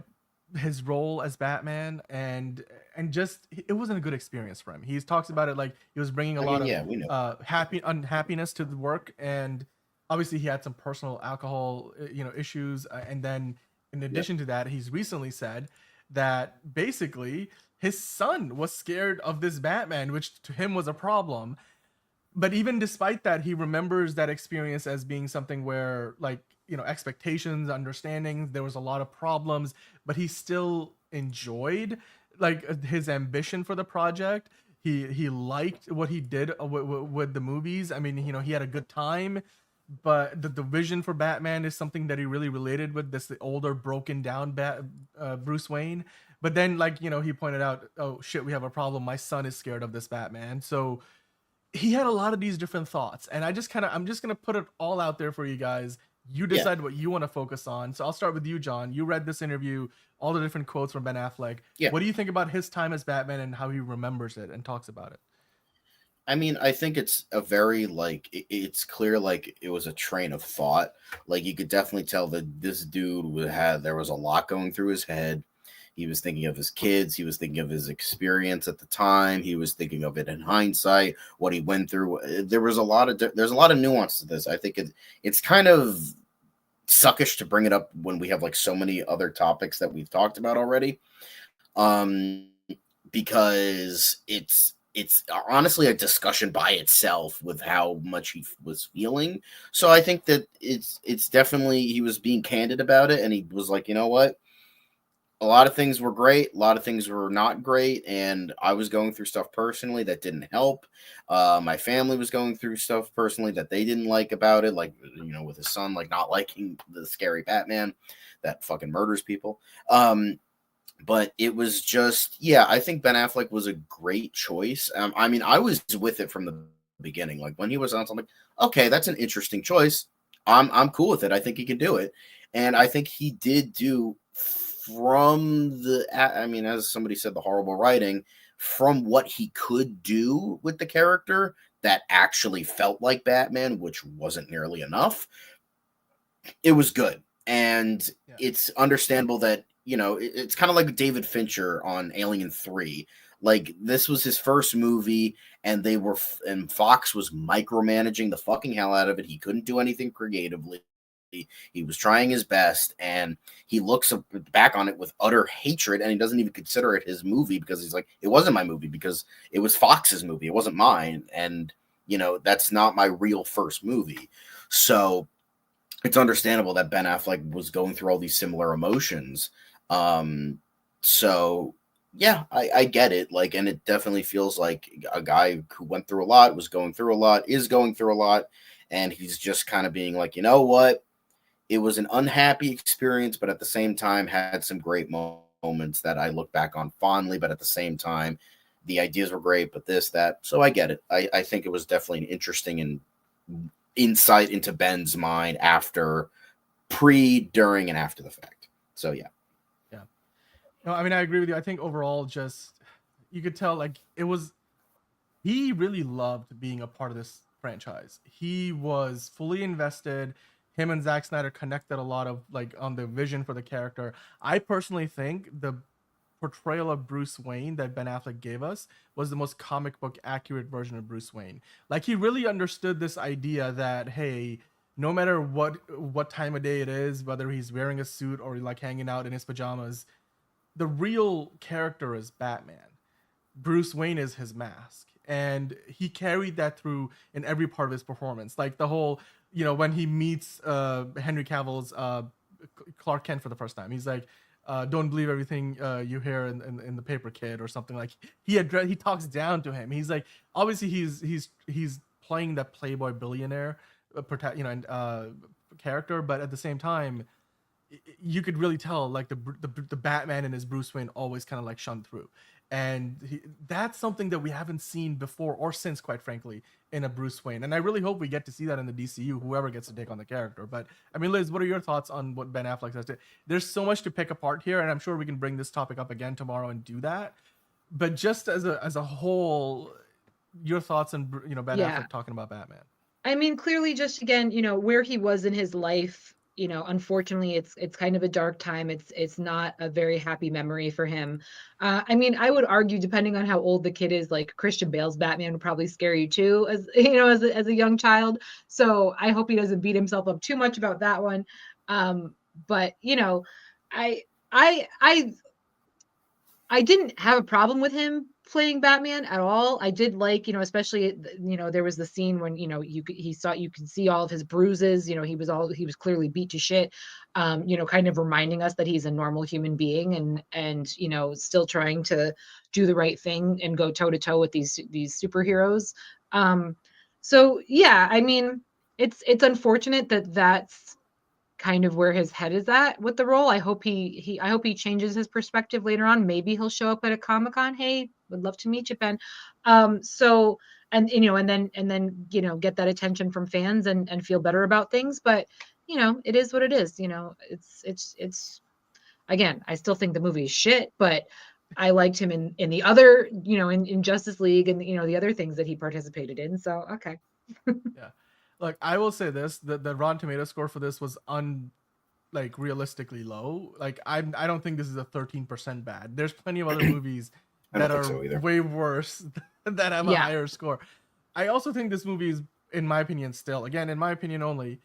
his role as Batman and just it wasn't a good experience for him. He talks about it like he was bringing a lot of unhappiness to the work, and obviously he had some personal alcohol issues, and then in addition to that, he's recently said that basically his son was scared of this Batman, which to him was a problem. But even despite that, he remembers that experience as being something where, like, expectations, understandings. There was a lot of problems, but he still enjoyed like his ambition for the project. He liked what he did with the movies. I mean, he had a good time, but the vision for Batman is something that he really related with. This the older, broken down Bruce Wayne. But then, like he pointed out, oh shit, we have a problem. My son is scared of this Batman. So he had a lot of these different thoughts, and I'm just gonna put it all out there for you guys. You decide what you want to focus on. So I'll start with you, John. You read this interview, all the different quotes from Ben Affleck. Yeah. What do you think about his time as Batman and how he remembers it and talks about it? I mean, I think it's a very it's clear it was a train of thought. Like you could definitely tell that this dude there was a lot going through his head. He was thinking of his kids. He was thinking of his experience at the time. He was thinking of it in hindsight, what he went through. There's a lot of nuance to this. I think it's kind of suckish to bring it up when we have so many other topics that we've talked about already, because it's honestly a discussion by itself with how much he was feeling. So I think that it's definitely, he was being candid about it, and he was like, you know what? A lot of things were great. A lot of things were not great. And I was going through stuff personally that didn't help. My family was going through stuff personally that they didn't like about it. With his son, not liking the scary Batman that fucking murders people. But it was just, I think Ben Affleck was a great choice. I mean, I was with it from the beginning. When he was on, I'm like, okay, that's an interesting choice. I'm cool with it. I think he can do it. And I think he did do, from as somebody said, the horrible writing, from what he could do with the character that actually felt like Batman, which wasn't nearly enough. It was good. And it's understandable that, it's kind of like David Fincher on Alien 3. This was his first movie, and and Fox was micromanaging the fucking hell out of it. He couldn't do anything creatively. He was trying his best, and he looks back on it with utter hatred, and he doesn't even consider it his movie, because he's like, it wasn't my movie because it was Fox's movie. It wasn't mine. And, that's not my real first movie. So it's understandable that Ben Affleck was going through all these similar emotions. So yeah, I get it. And it definitely feels like a guy who went through a lot, was going through a lot, is going through a lot. And he's just kind of being like, you know what? It was an unhappy experience, but at the same time had some great moments that I look back on fondly. But at the same time, the ideas were great, but this, that. So I get it. I think it was definitely an interesting and insight into Ben's mind after, during, and after the fact. So yeah. Yeah. No, I mean, I agree with you. I think overall, just you could tell he really loved being a part of this franchise. He was fully invested. Him and Zack Snyder connected a lot of on the vision for the character. I personally think the portrayal of Bruce Wayne that Ben Affleck gave us was the most comic book accurate version of Bruce Wayne. He really understood this idea that, hey, no matter what time of day it is, whether he's wearing a suit or hanging out in his pajamas, the real character is Batman. Bruce Wayne is his mask. And he carried that through in every part of his performance. The whole, when he meets Henry Cavill's Clark Kent for the first time, he's like, don't believe everything you hear in the paper, kid, or something. He talks down to him. He's like, obviously he's playing that playboy billionaire, character, but at the same time, you could really tell the Batman and his Bruce Wayne always kind of shone through. And that's something that we haven't seen before or since, quite frankly, in a Bruce Wayne. And I really hope we get to see that in the DCU, whoever gets to take on the character. But I mean, Liz, what are your thoughts on what Ben Affleck says? There's so much to pick apart here, and I'm sure we can bring this topic up again tomorrow and do that. But just as a whole, your thoughts on Ben Affleck talking about Batman? I mean, clearly, just again, where he was in his life. Unfortunately, it's kind of a dark time. It's not a very happy memory for him. I mean, I would argue, depending on how old the kid is, Christian Bale's Batman would probably scare you too, as as a young child. So I hope he doesn't beat himself up too much about that one. But I I didn't have a problem with him playing Batman at all. I did like, especially, there was the scene when, you can see all of his bruises, he was clearly beat to shit, kind of reminding us that he's a normal human being and, still trying to do the right thing and go toe to toe with these superheroes. So yeah, I mean, it's unfortunate that that's kind of where his head is at with the role. I hope he changes his perspective later on. Maybe he'll show up at a Comic-Con. Hey, would love to meet you, Ben. So and then get that attention from fans and feel better about things. But it is what it is. It's again, I still think the movie is shit, but I liked him in the other, in Justice League and the other things that he participated in. So okay. Yeah. Look, I will say this: the Rotten Tomato score for this was realistically low. Like I don't think this is a 13% bad. There's plenty of other movies that are way worse that have a higher score. I also think this movie is, in my opinion, still, again, in my opinion only,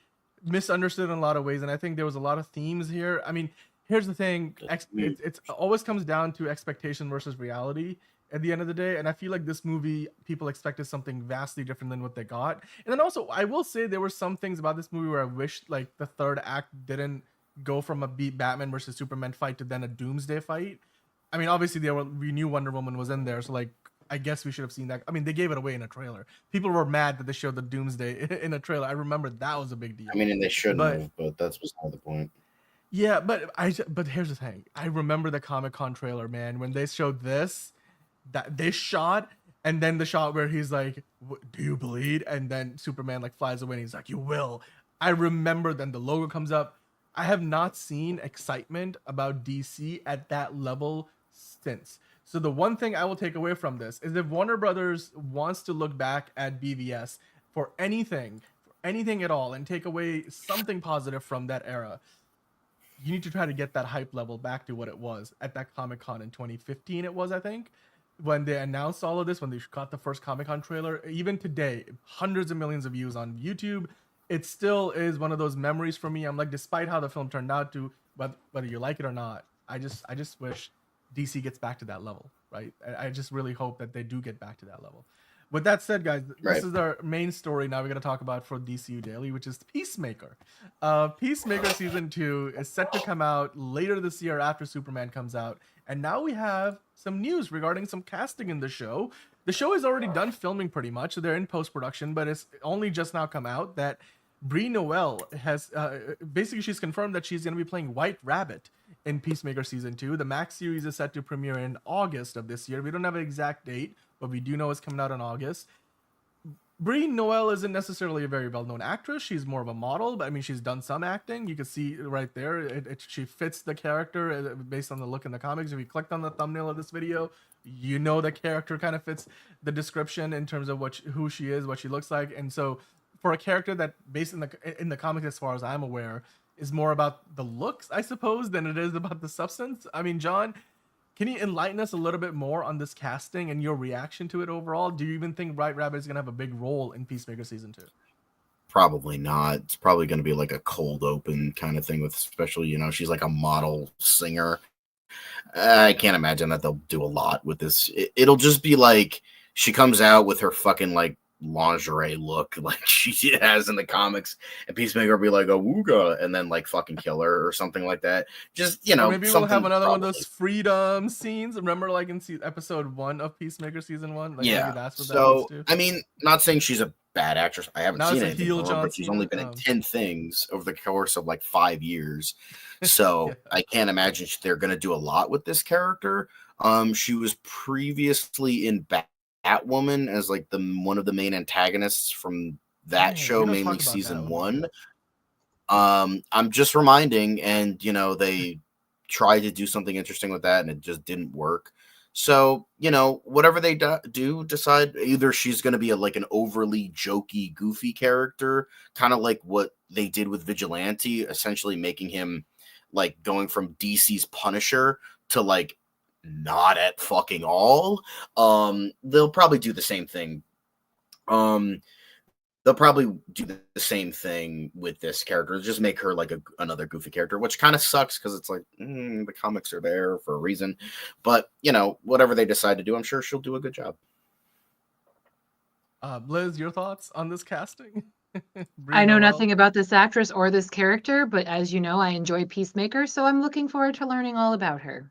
misunderstood in a lot of ways, and I think there was a lot of themes here. I mean, here's the thing: it's always comes down to expectation versus reality at the end of the day, and I feel like this movie, people expected something vastly different than what they got. And then also, I will say there were some things about this movie where I wished like the third act didn't go from a beat Batman versus Superman fight to then a Doomsday fight. I mean, obviously we knew Wonder Woman was in there, so like I guess we should have seen that. I mean, they gave it away in a trailer. People were mad that they showed the Doomsday in a trailer. I remember that was a big deal. I mean, and they shouldn't have, but that's beside the point. Yeah, but here's the thing. I remember the Comic-Con trailer, man, when they showed this shot, and then the shot where he's like, do you bleed? And then Superman like flies away and he's like, you will. I remember then the logo comes up. I have not seen excitement about DC at that level since. So the one thing I will take away from this is if Warner Brothers wants to look back at BVS for anything at all and take away something positive from that era, you need to try to get that hype level back to what it was at that Comic-Con in 2015, it was, I think, when they announced all of this, when they got the first Comic-Con trailer. Even today, hundreds of millions of views on YouTube. It still is one of those memories for me. I'm like, despite how the film turned out to, whether you like it or not, I just wish DC gets back to that level, right? I just really hope that they do get back to that level. With that said, guys, this is our main story now we're going to talk about for DCU Daily, which is Peacemaker. Peacemaker Season 2 is set to come out later this year after Superman comes out. And now we have some news regarding some casting in the show. The show is already done filming pretty much. So they're in post-production, but it's only just now come out that Brie Noelle has, basically she's confirmed that she's going to be playing White Rabbit in Peacemaker Season 2. The Max series is set to premiere in August of this year. We don't have an exact date, but we do know it's coming out in August. Brie Noelle isn't necessarily a very well-known actress. She's more of a model, but I mean, she's done some acting. You can see right there, she fits the character based on the look in the comics. If you clicked on the thumbnail of this video, you know the character kind of fits the description in terms of who she is, what she looks like. And so for a character that based in the comics, as far as I'm aware, is more about the looks, I suppose, than it is about the substance. I mean, John, can you enlighten us a little bit more on this casting and your reaction to it overall? Do you even think White Rabbit is going to have a big role in Peacemaker Season 2? Probably not. It's probably going to be like a cold open kind of thing with, especially, she's like a model singer. I can't imagine that they'll do a lot with this. It'll just be like she comes out with her fucking like lingerie look like she has in the comics, and Peacemaker will be like a wooga and then like fucking kill her or something like that. Just or maybe we'll have another one of those freedom scenes. Remember, like in episode 1 of Peacemaker Season 1? Like, yeah. Maybe that's what so that leads to. I mean, not saying she's a bad actress. I haven't seen anything from her, but she's only been in 10 things over the course of like 5 years. So yeah. I can't imagine they're going to do a lot with this character. She was previously in Batwoman as like one of the main antagonists from that show, mainly season 1. I'm just reminding, and they tried to do something interesting with that and it just didn't work. So, whatever they decide, either she's going to be an overly jokey, goofy character, kind of like what they did with Vigilante, essentially making him like going from DC's Punisher to like not at fucking all. They'll probably do the same thing. they'll probably do the same thing with this character, just make her like another goofy character, which kind of sucks because it's like the comics are there for a reason. But whatever they decide to do, I'm sure she'll do a good job. Liz, your thoughts on this casting? I know nothing about this actress or this character, but as you know, I enjoy Peacemaker, so I'm looking forward to learning all about her.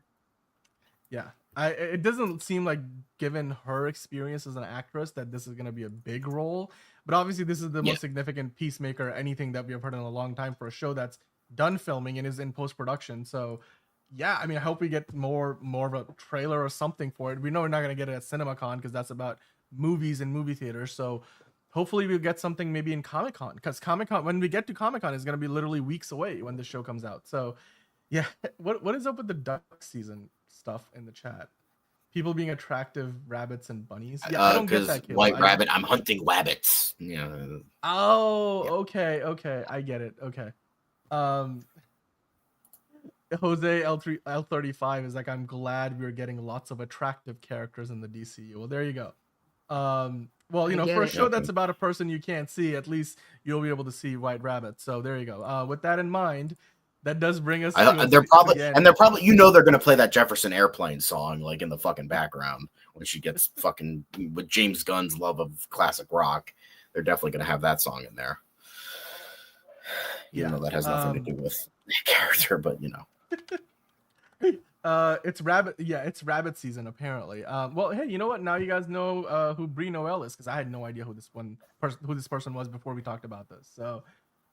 Yeah, it doesn't seem like, given her experience as an actress, that this is going to be a big role. But obviously, this is the most significant Peacemaker anything that we have heard in a long time for a show that's done filming and is in post-production. So, yeah, I mean, I hope we get more of a trailer or something for it. We know we're not going to get it at CinemaCon because that's about movies and movie theaters. So, hopefully, we'll get something maybe in Comic-Con, because Comic-Con, when we get to Comic-Con, is going to be literally weeks away when the show comes out. So, yeah, what is up with the duck season stuff in the chat? People being attractive rabbits and bunnies. Yeah, I don't get that. White Rabbit, I'm hunting rabbits. Oh, okay, I get it. Okay. Jose L35 is like, I'm glad we're getting lots of attractive characters in the DCU. Well, there you go. Well, for a show that's about a person you can't see, at least you'll be able to see White Rabbit. So there you go. With that in mind, that does bring us. They're probably they're going to play that Jefferson Airplane song like in the fucking background when she gets fucking with James Gunn's love of classic rock. They're definitely going to have that song in there. Even though that has nothing to do with the character, but it's rabbit. Yeah, it's rabbit season apparently. Well, hey, you know what? Now you guys know who Brie Noelle is, because I had no idea who this person was before we talked about this. So.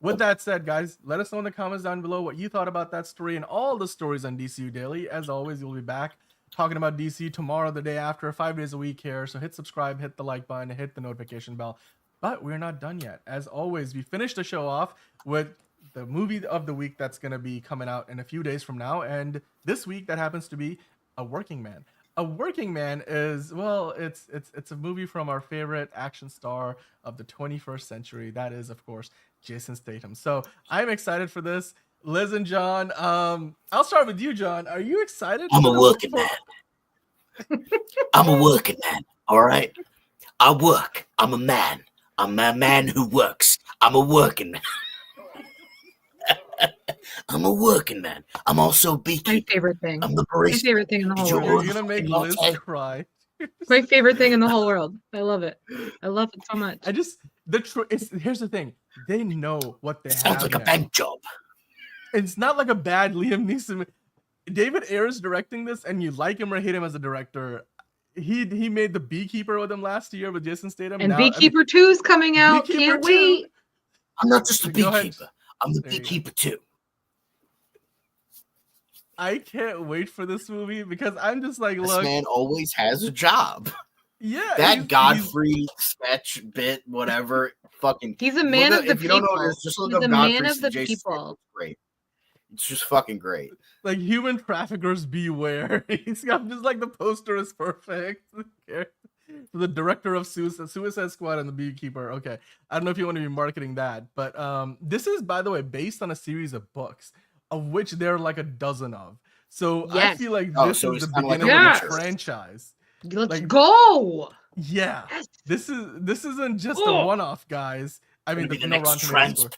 With that said, guys, let us know in the comments down below what you thought about that story and all the stories on DCU Daily. As always, we'll be back talking about DC tomorrow, the day after, 5 days a week here. So hit subscribe, hit the like button, hit the notification bell. But we're not done yet. As always, we finished the show off with the movie of the week that's going to be coming out in a few days from now. And this week, that happens to be A Working Man. A Working Man is, well, it's a movie from our favorite action star of the 21st century. That is, of course, Jason Statham. So I'm excited for this. Liz and John, I'll start with you, John. Are you excited? I'm a working man. I'm a working man. All right. I work. I'm a man. I'm a man who works. I'm a working man. I'm a working man. I'm also a beekeeper. My favorite thing. I'm the barista. My favorite thing in the whole world. You're gonna make Liz cry. My favorite thing in the whole world. I love it. I love it so much. Here's the thing. They know what they have. Sounds like a bank job. It's not like a bad Liam Neeson. David Ayer is directing this, and you like him or hate him as a director. He made The Beekeeper with him last year with Jason Statham. And Beekeeper 2 is coming out. Can't wait. I'm not just a beekeeper. I'm the beekeeper too. I can't wait for this movie because I'm just like, this look, man always has a job. Yeah, that Godfrey sketch bit, whatever. Fucking, he's a man of the people. If you don't know what it is, just look up Godfrey. He's a man of the people. Great. It's just fucking great. Like, human traffickers beware. He's got just like the poster is perfect. The director of Suicide Squad and The Beekeeper. Okay, I don't know if you want to be marketing that, but this is, by the way, based on a series of books, of which there are like a dozen of. So yes. I feel like this is the beginning of a franchise. Let's go. Yeah, yes. This isn't just a one-off, guys. I mean, the next transporter.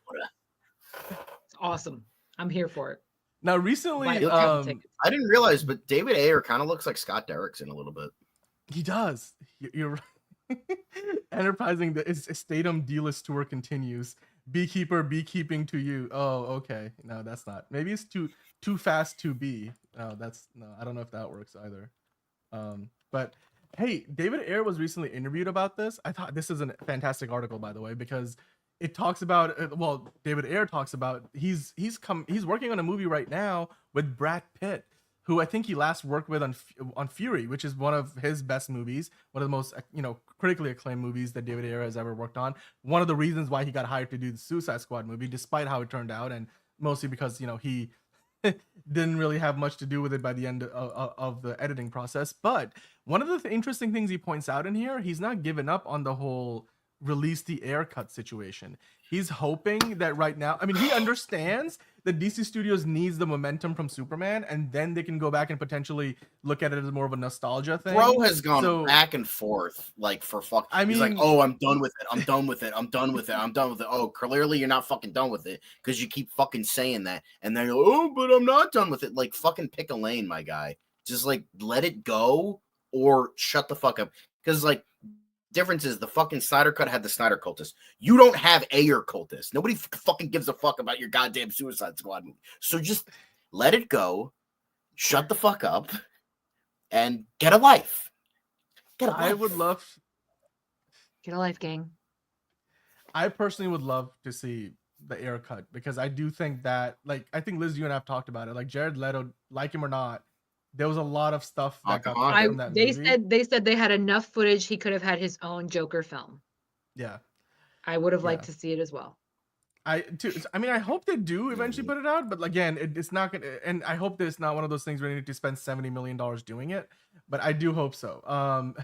It's awesome. I'm here for it. Now, recently, I didn't realize, but David Ayer kind of looks like Scott Derrickson a little bit. He does. You're right. Enterprising, the Statham D-list tour continues. Beekeeper, beekeeping to you. Oh, okay. No, that's not. Maybe it's too fast to be. No, I don't know if that works either. But hey, David Ayer was recently interviewed about this. I thought this is a fantastic article, by the way, because it talks about, well, David Ayer talks about he's working on a movie right now with Brad Pitt, who I think he last worked with on Fury, which is one of his best movies, one of the most critically acclaimed movies that David Ayer has ever worked on. One of the reasons why he got hired to do the Suicide Squad movie, despite how it turned out, and mostly because he didn't really have much to do with it by the end of the editing process. But one of the interesting things he points out in here, he's not given up on the whole release the air cut situation. He's hoping that right now, I mean, he understands that DC Studios needs the momentum from Superman, and then they can go back and potentially look at it as more of a nostalgia thing. Bro has gone back and forth, like, for fuck. I mean, he's like, oh, I'm done with it. I'm done with it. I'm done with it. I'm done with it. Oh, clearly you're not fucking done with it because you keep fucking saying that. And then you're like, oh, but I'm not done with it. Like, fucking pick a lane, my guy. Just, like, let it go or shut the fuck up. Because, like, difference is the fucking Snyder Cut had the Snyder Cultists. You don't have Ayer Cultists. Nobody fucking gives a fuck about your goddamn Suicide Squad movie. So just let it go, shut the fuck up, and get a life. Get a life. I would love... Get a life, gang. I personally would love to see the Ayer Cut because I do think that, like, I think Liz, you and I have talked about it. Like, Jared Leto, like him or not, there was a lot of stuff that got cut from that movie. They said they had enough footage. He could have had his own Joker film. Yeah, I would have liked to see it as well. I mean, I hope they do eventually put it out, but again, it's not gonna. And I hope that it's not one of those things where you need to spend $70 million doing it. But I do hope so.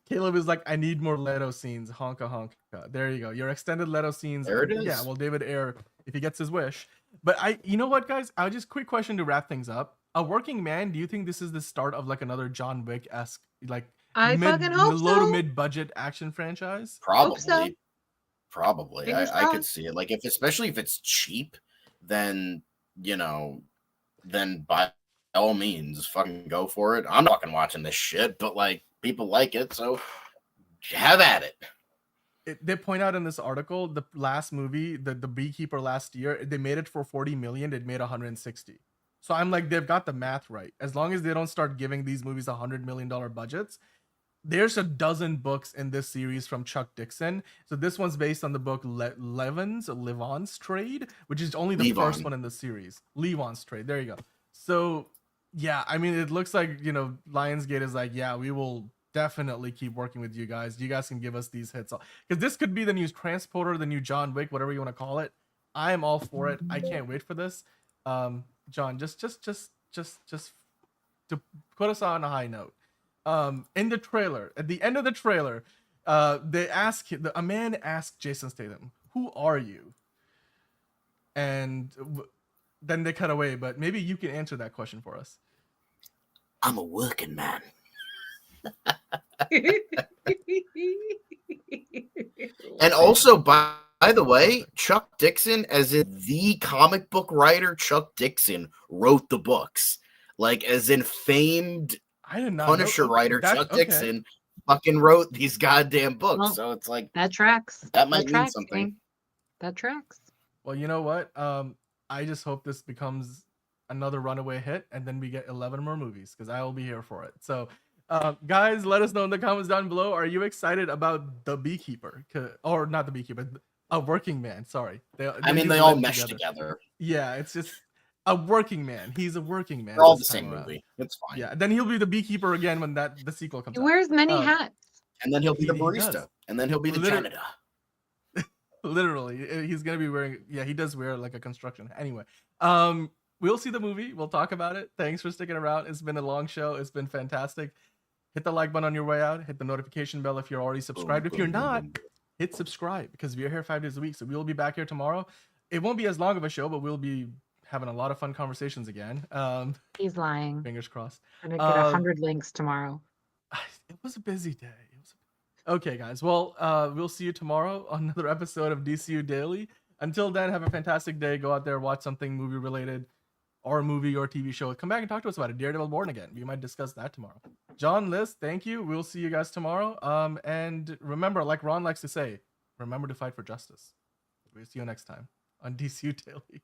Caleb is like, I need more Leto scenes. Honka honka. There you go. Your extended Leto scenes. There it is. Yeah. Well, David Ayer, if he gets his wish. But you know what, guys? I'll just quick question to wrap things up. A Working Man, do you think this is the start of like another John Wick-esque, like fucking hope low so. to mid budget action franchise? Probably. So. Probably. I could see it. Like, especially if it's cheap, then, then by all means, fucking go for it. I'm not fucking watching this shit, but like, people like it, so have at it. They point out in this article, the last movie, the Beekeeper last year, they made it for 40 million. It made 160. So I'm like, they've got the math right. As long as they don't start giving these movies $100 million budgets. There's a dozen books in this series from Chuck Dixon. So this one's based on the book Levon's Trade, which is only the first one in the series. Levon's Trade. There you go. So yeah, I mean, it looks like, Lionsgate is like, yeah, we will definitely keep working with you guys. You guys can give us these hits. Because this could be the new Transporter, the new John Wick, whatever you want to call it. I am all for it. I can't wait for this. John, just to put us on a high note. In the trailer, at the end of the trailer, a man asked Jason Statham, "Who are you?" And then they cut away. But maybe you can answer that question for us. I'm a working man. And also, by the way, Chuck Dixon, as in the comic book writer, Chuck Dixon wrote the books. Like, as in famed Punisher writer Chuck Dixon fucking wrote these goddamn books. Well, so it's like, that tracks. That might mean something. That tracks. Well, you know what? I just hope this becomes another runaway hit, and then we get 11 more movies, because I will be here for it. So, guys, let us know in the comments down below. Are you excited about The Beekeeper? Or not The Beekeeper, A Working Man. Sorry. They all mesh together. Yeah, it's just a working man. He's a working man. They're all the same movie. It's fine. Yeah, then he'll be the beekeeper again when the sequel comes out. He wears many hats. And then he'll be the barista. And then he'll be the janitor. Literally, he's gonna be wearing. Yeah, he does wear like a construction. Anyway, we'll see the movie. We'll talk about it. Thanks for sticking around. It's been a long show. It's been fantastic. Hit the like button on your way out. Hit the notification bell if you're already subscribed. If you're not, hit subscribe, because we're here 5 days a week. So we'll be back here tomorrow. It won't be as long of a show, but we'll be having a lot of fun conversations again. He's lying. Fingers crossed. I'm gonna get 100 links tomorrow. It was a busy day. Okay, guys. Well, we'll see you tomorrow on another episode of DCU Daily. Until then, have a fantastic day. Go out there, watch something movie related, or a movie or TV show. Come back and talk to us about it. Daredevil Born Again. We might discuss that tomorrow. John, Liz, thank you. We'll see you guys tomorrow. And remember, like Ron likes to say, remember to fight for justice. We'll see you next time on DCU Daily.